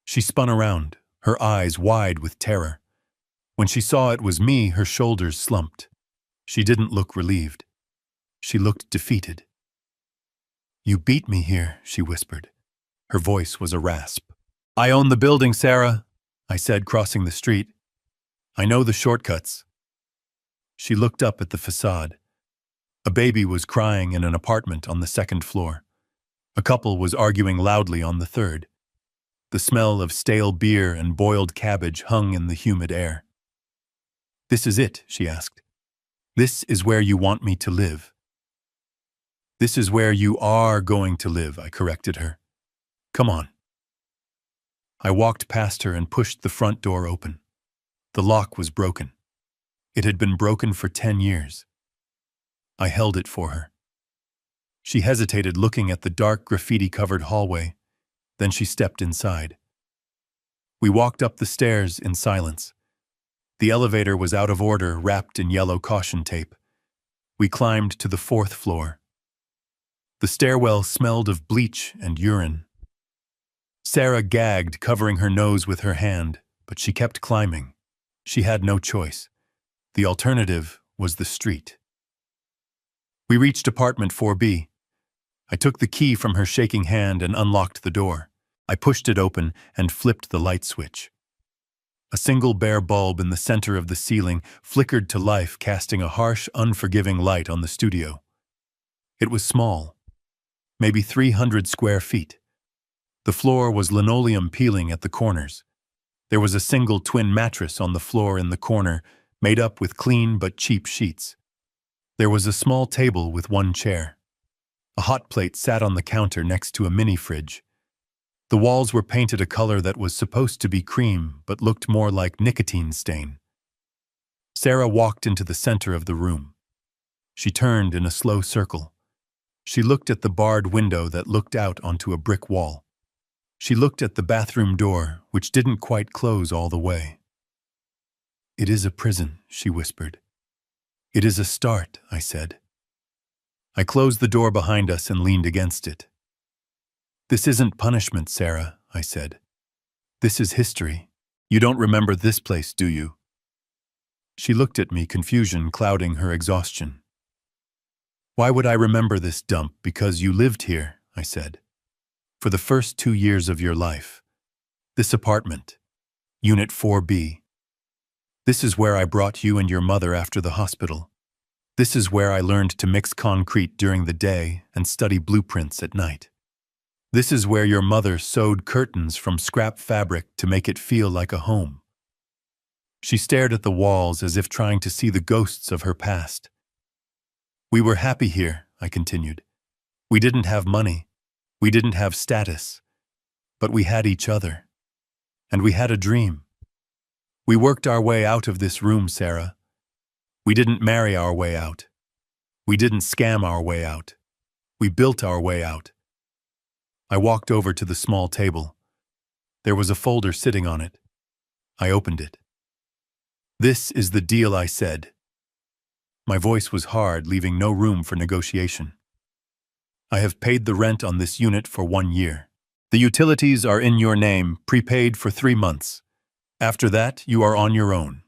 She spun around, her eyes wide with terror. When she saw it was me, her shoulders slumped. She didn't look relieved. She looked defeated. "You beat me here," she whispered. Her voice was a rasp. "I own the building, Sarah," I said, crossing the street. "I know the shortcuts." She looked up at the facade. A baby was crying in an apartment on the 2nd floor. A couple was arguing loudly on the 3rd. The smell of stale beer and boiled cabbage hung in the humid air. "This is it?" she asked. "This is where you want me to live?" "This is where you are going to live," I corrected her. "Come on." I walked past her and pushed the front door open. The lock was broken. It had been broken for 10 years. I held it for her. She hesitated, looking at the dark graffiti-covered hallway. Then she stepped inside. We walked up the stairs in silence. The elevator was out of order, wrapped in yellow caution tape. We climbed to the 4th floor. The stairwell smelled of bleach and urine. Sarah gagged, covering her nose with her hand, but she kept climbing. She had no choice. The alternative was the street. We reached apartment 4B. I took the key from her shaking hand and unlocked the door. I pushed it open and flipped the light switch. A single bare bulb in the center of the ceiling flickered to life, casting a harsh, unforgiving light on the studio. It was small, maybe 300 square feet. The floor was linoleum peeling at the corners. There was a single twin mattress on the floor in the corner, made up with clean but cheap sheets. There was a small table with one chair. A hot plate sat on the counter next to a mini fridge. The walls were painted a color that was supposed to be cream but looked more like nicotine stain. Sarah walked into the center of the room. She turned in a slow circle. She looked at the barred window that looked out onto a brick wall. She looked at the bathroom door, which didn't quite close all the way. "It is a prison," she whispered. "It is a start," I said. I closed the door behind us and leaned against it. "This isn't punishment, Sarah," I said. "This is history. You don't remember this place, do you?" She looked at me, confusion clouding her exhaustion. "Why would I remember this dump? Because you lived here," I said. "For the first 2 years of your life. This apartment, Unit 4B. This is where I brought you and your mother after the hospital. This is where I learned to mix concrete during the day and study blueprints at night. This is where your mother sewed curtains from scrap fabric to make it feel like a home." She stared at the walls as if trying to see the ghosts of her past. "We were happy here," I continued. "We didn't have money. We didn't have status. But we had each other. And we had a dream. We worked our way out of this room, Sarah. We didn't marry our way out. We didn't scam our way out. We built our way out." I walked over to the small table. There was a folder sitting on it. I opened it. "This is the deal," I said. My voice was hard, leaving no room for negotiation. "I have paid the rent on this unit for 1 year. The utilities are in your name, prepaid for 3 months. After that, you are on your own."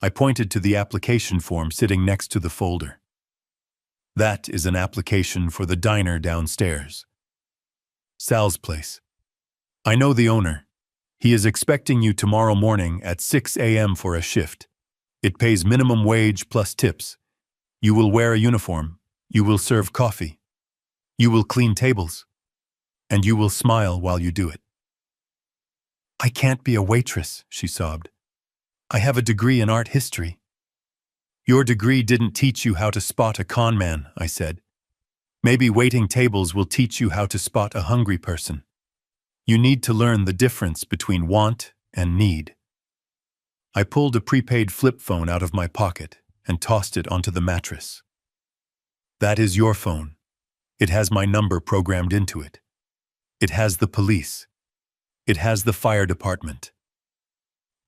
I pointed to the application form sitting next to the folder. "That is an application for the diner downstairs. Sal's place. I know the owner. He is expecting you tomorrow morning at 6 a.m. for a shift. It pays minimum wage plus tips. You will wear a uniform. You will serve coffee. You will clean tables. And you will smile while you do it." "I can't be a waitress," she sobbed. "I have a degree in art history." "Your degree didn't teach you how to spot a con man," I said. "Maybe waiting tables will teach you how to spot a hungry person. You need to learn the difference between want and need." I pulled a prepaid flip phone out of my pocket and tossed it onto the mattress. "That is your phone. It has my number programmed into it. It has the police. It has the fire department.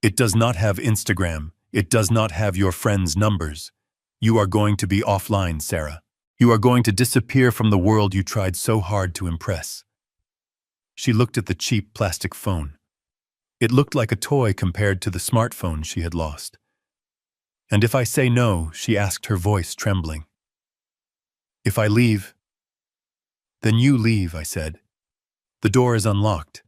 It does not have Instagram. It does not have your friends' numbers. You are going to be offline, Sarah. You are going to disappear from the world you tried so hard to impress." She looked at the cheap plastic phone. It looked like a toy compared to the smartphone she had lost. "And if I say no," she asked, her voice trembling. "If I leave?" "Then you leave," I said. "The door is unlocked.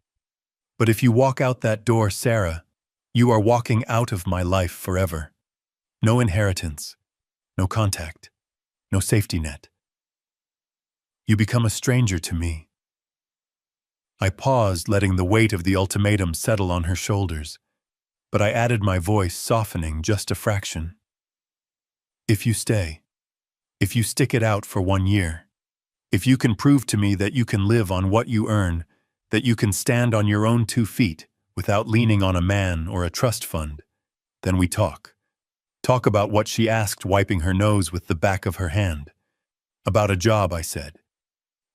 But if you walk out that door, Sarah, you are walking out of my life forever. No inheritance, no contact, no safety net. You become a stranger to me." I paused, letting the weight of the ultimatum settle on her shoulders, but I added my voice, softening just a fraction. "If you stay, if you stick it out for 1 year, if you can prove to me that you can live on what you earn, that you can stand on your own 2 feet without leaning on a man or a trust fund, then we talk. Talk about what," she asked, wiping her nose with the back of her hand. "About a job," I said.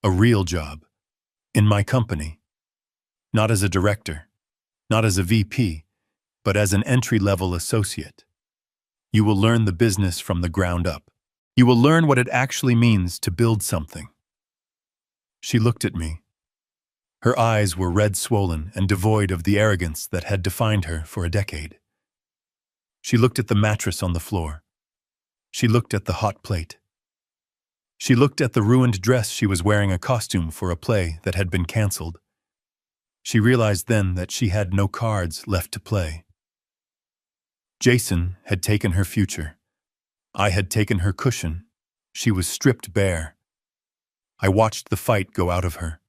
"A real job. In my company. Not as a director, not as a VP, but as an entry-level associate. You will learn the business from the ground up. You will learn what it actually means to build something." She looked at me. Her eyes were red, swollen, and devoid of the arrogance that had defined her for a decade. She looked at the mattress on the floor. She looked at the hot plate. She looked at the ruined dress she was wearing, a costume for a play that had been canceled. She realized then that she had no cards left to play. Jason had taken her future. I had taken her cushion. She was stripped bare. I watched the fight go out of her.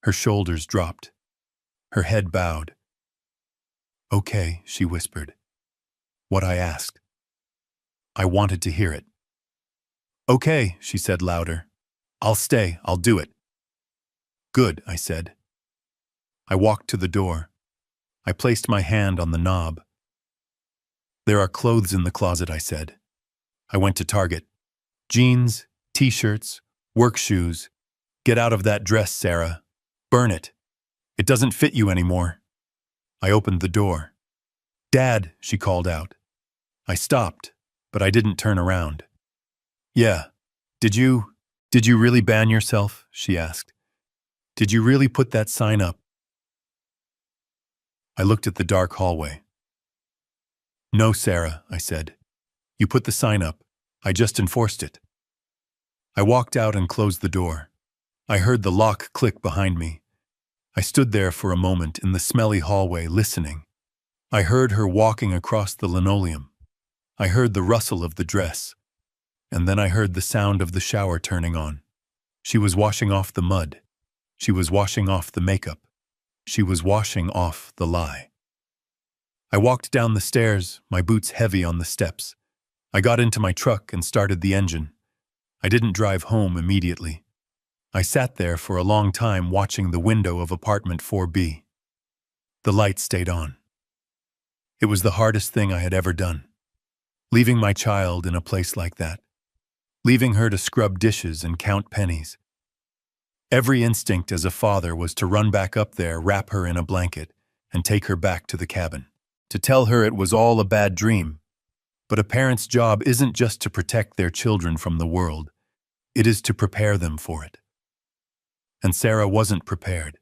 Her shoulders dropped. Her head bowed. "Okay," she whispered. What I asked. I wanted to hear it. Okay, she said louder. I'll stay, I'll do it. Good, I said. I walked to the door. I placed my hand on the knob. There are clothes in the closet, I said. I went to Target. Jeans, t-shirts, work shoes. Get out of that dress, Sarah. Burn it. It doesn't fit you anymore. I opened the door. Dad, she called out. I stopped, but I didn't turn around. Yeah. Did you really ban yourself? She asked. Did you really put that sign up? I looked at the dark hallway. No, Sarah, I said. You put the sign up. I just enforced it. I walked out and closed the door. I heard the lock click behind me. I stood there for a moment in the smelly hallway, listening. I heard her walking across the linoleum. I heard the rustle of the dress. And then I heard the sound of the shower turning on. She was washing off the mud. She was washing off the makeup. She was washing off the lie. I walked down the stairs, my boots heavy on the steps. I got into my truck and started the engine. I didn't drive home immediately. I sat there for a long time watching the window of apartment 4B. The light stayed on. It was the hardest thing I had ever done. Leaving my child in a place like that. Leaving her to scrub dishes and count pennies. Every instinct as a father was to run back up there, wrap her in a blanket, and take her back to the cabin. To tell her it was all a bad dream. But a parent's job isn't just to protect their children from the world. It is to prepare them for it. And Sarah wasn't prepared.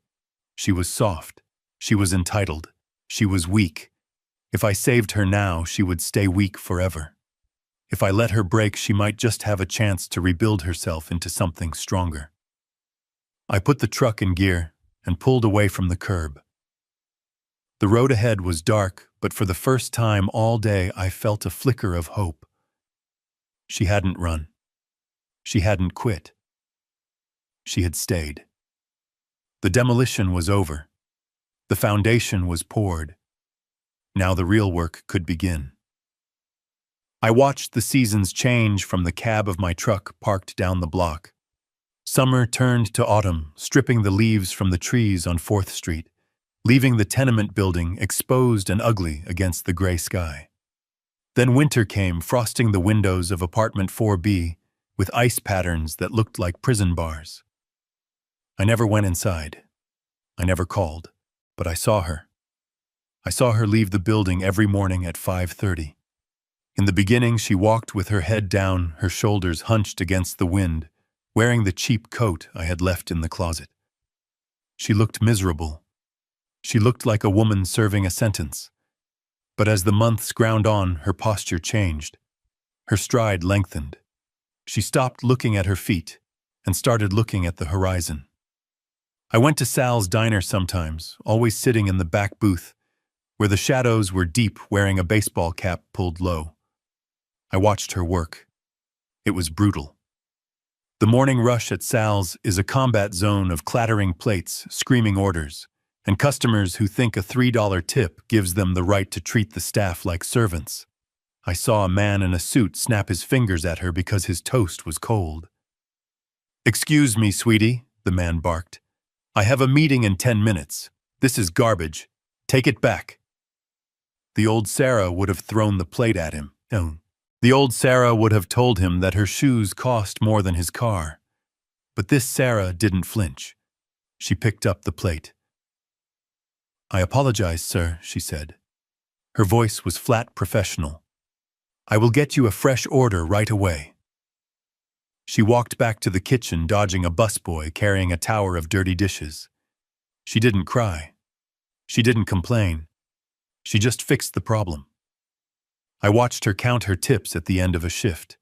She was soft. She was entitled. She was weak. If I saved her now, she would stay weak forever. If I let her break, she might just have a chance to rebuild herself into something stronger. I put the truck in gear and pulled away from the curb. The road ahead was dark, but for the first time all day I felt a flicker of hope. She hadn't run. She hadn't quit. She had stayed. The demolition was over. The foundation was poured. Now the real work could begin. I watched the seasons change from the cab of my truck parked down the block. Summer turned to autumn, stripping the leaves from the trees on 4th Street, leaving the tenement building exposed and ugly against the gray sky. Then winter came, frosting the windows of apartment 4B with ice patterns that looked like prison bars. I never went inside. I never called, but I saw her. I saw her leave the building every morning at 5:30. In the beginning, she walked with her head down, her shoulders hunched against the wind, wearing the cheap coat I had left in the closet. She looked miserable. She looked like a woman serving a sentence. But as the months ground on, her posture changed. Her stride lengthened. She stopped looking at her feet and started looking at the horizon. I went to Sal's diner sometimes, always sitting in the back booth, where the shadows were deep, wearing a baseball cap pulled low. I watched her work. It was brutal. The morning rush at Sal's is a combat zone of clattering plates, screaming orders, and customers who think a $3 tip gives them the right to treat the staff like servants. I saw a man in a suit snap his fingers at her because his toast was cold. "Excuse me, sweetie," the man barked. "I have a meeting in 10 minutes. This is garbage. Take it back." The old Sarah would have thrown the plate at him. The old Sarah would have told him that her shoes cost more than his car. But this Sarah didn't flinch. She picked up the plate. "I apologize, sir," she said. Her voice was flat professional. "I will get you a fresh order right away." She walked back to the kitchen, dodging a busboy carrying a tower of dirty dishes. She didn't cry. She didn't complain. She just fixed the problem. I watched her count her tips at the end of a shift.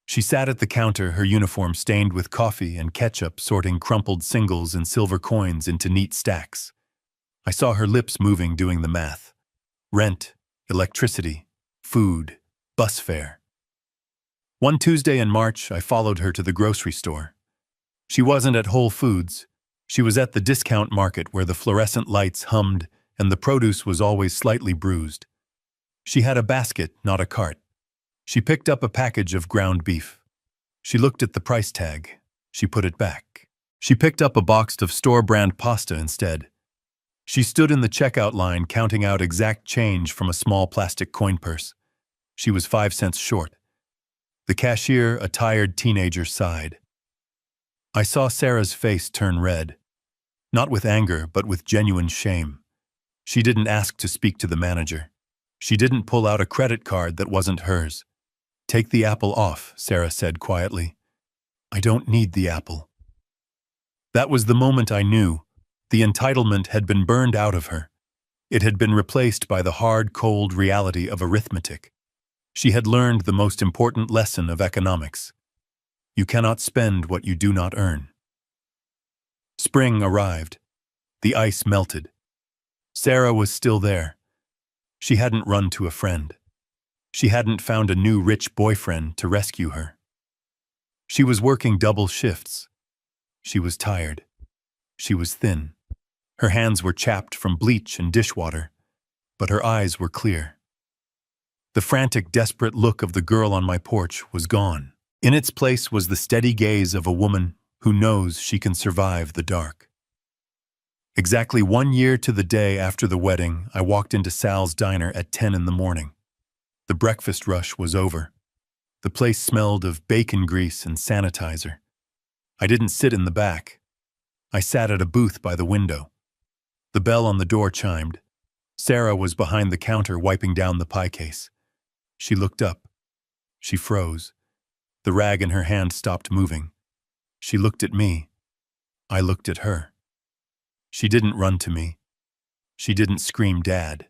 She sat at the counter, her uniform stained with coffee and ketchup, sorting crumpled singles and silver coins into neat stacks. I saw her lips moving, doing the math. Rent, electricity, food, bus fare. One Tuesday in March, I followed her to the grocery store. She wasn't at Whole Foods. She was at the discount market where the fluorescent lights hummed and the produce was always slightly bruised. She had a basket, not a cart. She picked up a package of ground beef. She looked at the price tag. She put it back. She picked up a box of store-brand pasta instead. She stood in the checkout line counting out exact change from a small plastic coin purse. She was 5 cents short. The cashier, a tired teenager, sighed. I saw Sarah's face turn red. Not with anger, but with genuine shame. She didn't ask to speak to the manager. She didn't pull out a credit card that wasn't hers. "Take the apple off," Sarah said quietly. "I don't need the apple." That was the moment I knew. The entitlement had been burned out of her. It had been replaced by the hard, cold reality of arithmetic. She had learned the most important lesson of economics. You cannot spend what you do not earn. Spring arrived. The ice melted. Sarah was still there. She hadn't run to a friend. She hadn't found a new rich boyfriend to rescue her. She was working double shifts. She was tired. She was thin. Her hands were chapped from bleach and dishwater, but her eyes were clear. The frantic, desperate look of the girl on my porch was gone. In its place was the steady gaze of a woman who knows she can survive the dark. Exactly 1 year to the day after the wedding, I walked into Sal's diner at 10 in the morning. The breakfast rush was over. The place smelled of bacon grease and sanitizer. I didn't sit in the back. I sat at a booth by the window. The bell on the door chimed. Sarah was behind the counter wiping down the pie case. She looked up. She froze. The rag in her hand stopped moving. She looked at me. I looked at her. She didn't run to me. She didn't scream, "Dad."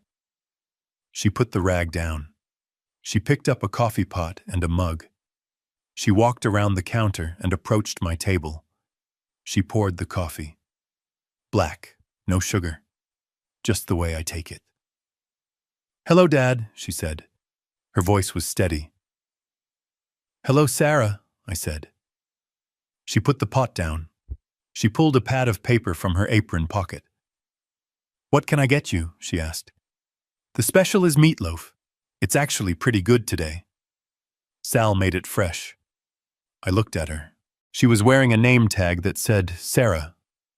She put the rag down. She picked up a coffee pot and a mug. She walked around the counter and approached my table. She poured the coffee. Black, no sugar. Just the way I take it. "Hello, Dad," she said. Her voice was steady. "Hello, Sarah," I said. She put the pot down. She pulled a pad of paper from her apron pocket. "What can I get you?" she asked. "The special is meatloaf. It's actually pretty good today. Sal made it fresh." I looked at her. She was wearing a name tag that said Sarah.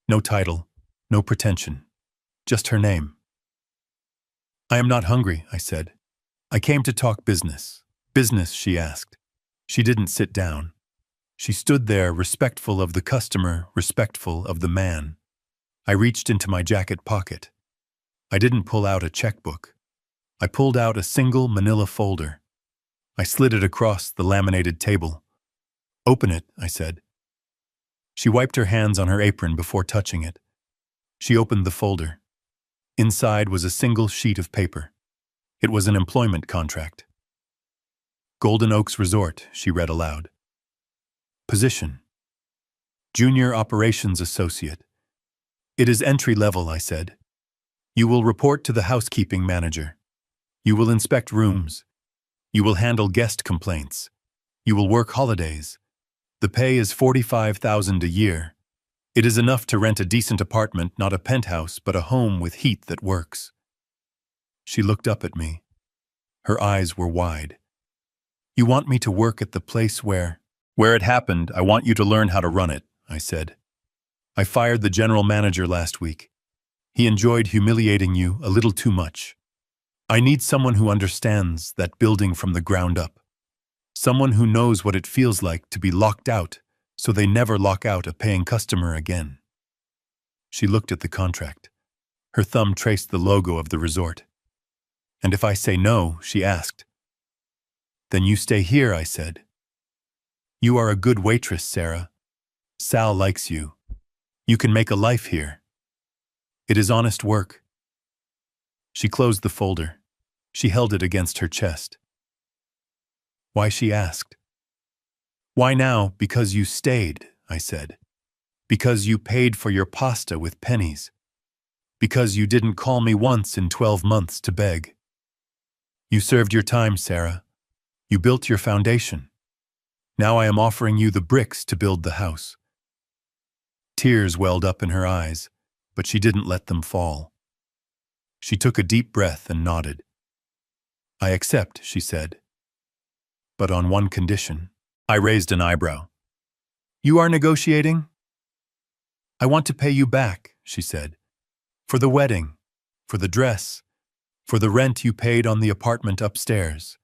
No title, no pretension. Just her name. "I am not hungry," I said. "I came to talk business." "Business?" she asked. She didn't sit down. She stood there, respectful of the customer, respectful of the man. I reached into my jacket pocket. I didn't pull out a checkbook. I pulled out a single manila folder. I slid it across the laminated table. "Open it," I said. She wiped her hands on her apron before touching it. She opened the folder. Inside was a single sheet of paper. It was an employment contract. "Golden Oaks Resort," she read aloud. "Position: Junior Operations Associate." "It is entry level," I said. "You will report to the housekeeping manager. You will inspect rooms. You will handle guest complaints. You will work holidays. The pay is $45,000 a year. It is enough to rent a decent apartment, not a penthouse, but a home with heat that works." She looked up at me. Her eyes were wide. "You want me to work at the place where it happened. I want you to learn how to run it," I said. "I fired the general manager last week. He enjoyed humiliating you a little too much. I need someone who understands that building from the ground up. Someone who knows what it feels like to be locked out, so they never lock out a paying customer again." She looked at the contract. Her thumb traced the logo of the resort. "And if I say no," she asked. "Then you stay here," I said. "You are a good waitress, Sarah. Sal likes you. You can make a life here. It is honest work." She closed the folder. She held it against her chest. "Why?" she asked. "Why now? Because you stayed," I said. "Because you paid for your pasta with pennies. Because you didn't call me once in 12 months to beg. You served your time, Sarah. You built your foundation. Now I am offering you the bricks to build the house." Tears welled up in her eyes, but she didn't let them fall. She took a deep breath and nodded. "I accept," she said. "But on one condition." I raised an eyebrow. You are negotiating? I want to pay you back, she said. For the wedding, for the dress, for the rent you paid on the apartment upstairs.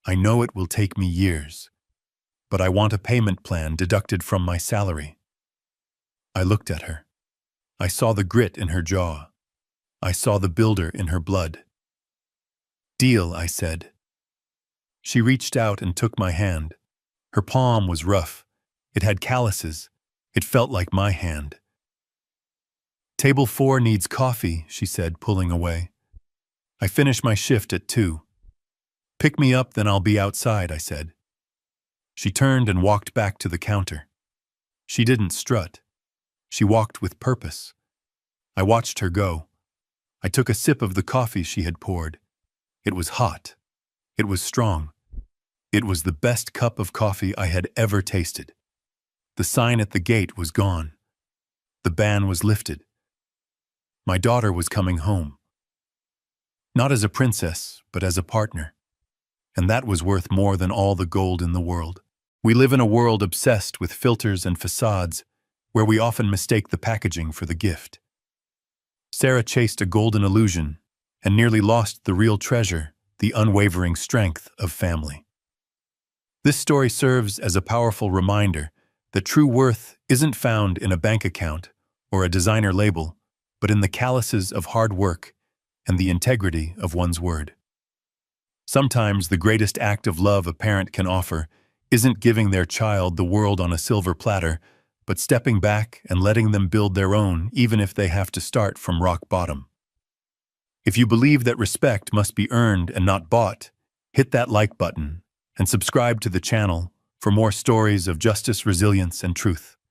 I know it will take me years, but I want a payment plan deducted from my salary. I looked at her. I saw the grit in her jaw. I saw the builder in her blood. Deal, I said. She reached out and took my hand. Her palm was rough. It had calluses. It felt like my hand. Table 4 needs coffee, she said, pulling away. I finish my shift at 2. Pick me up, then I'll be outside, I said. She turned and walked back to the counter. She didn't strut. She walked with purpose. I watched her go. I took a sip of the coffee she had poured. It was hot. It was strong. It was the best cup of coffee I had ever tasted. The sign at the gate was gone. The ban was lifted. My daughter was coming home. Not as a princess, but as a partner. And that was worth more than all the gold in the world. We live in a world obsessed with filters and facades, where we often mistake the packaging for the gift. Sarah chased a golden illusion and nearly lost the real treasure, the unwavering strength of family. This story serves as a powerful reminder that true worth isn't found in a bank account or a designer label, but in the calluses of hard work and the integrity of one's word. Sometimes the greatest act of love a parent can offer isn't giving their child the world on a silver platter, but stepping back and letting them build their own, even if they have to start from rock bottom. If you believe that respect must be earned and not bought, hit that like button and subscribe to the channel for more stories of justice, resilience, and truth.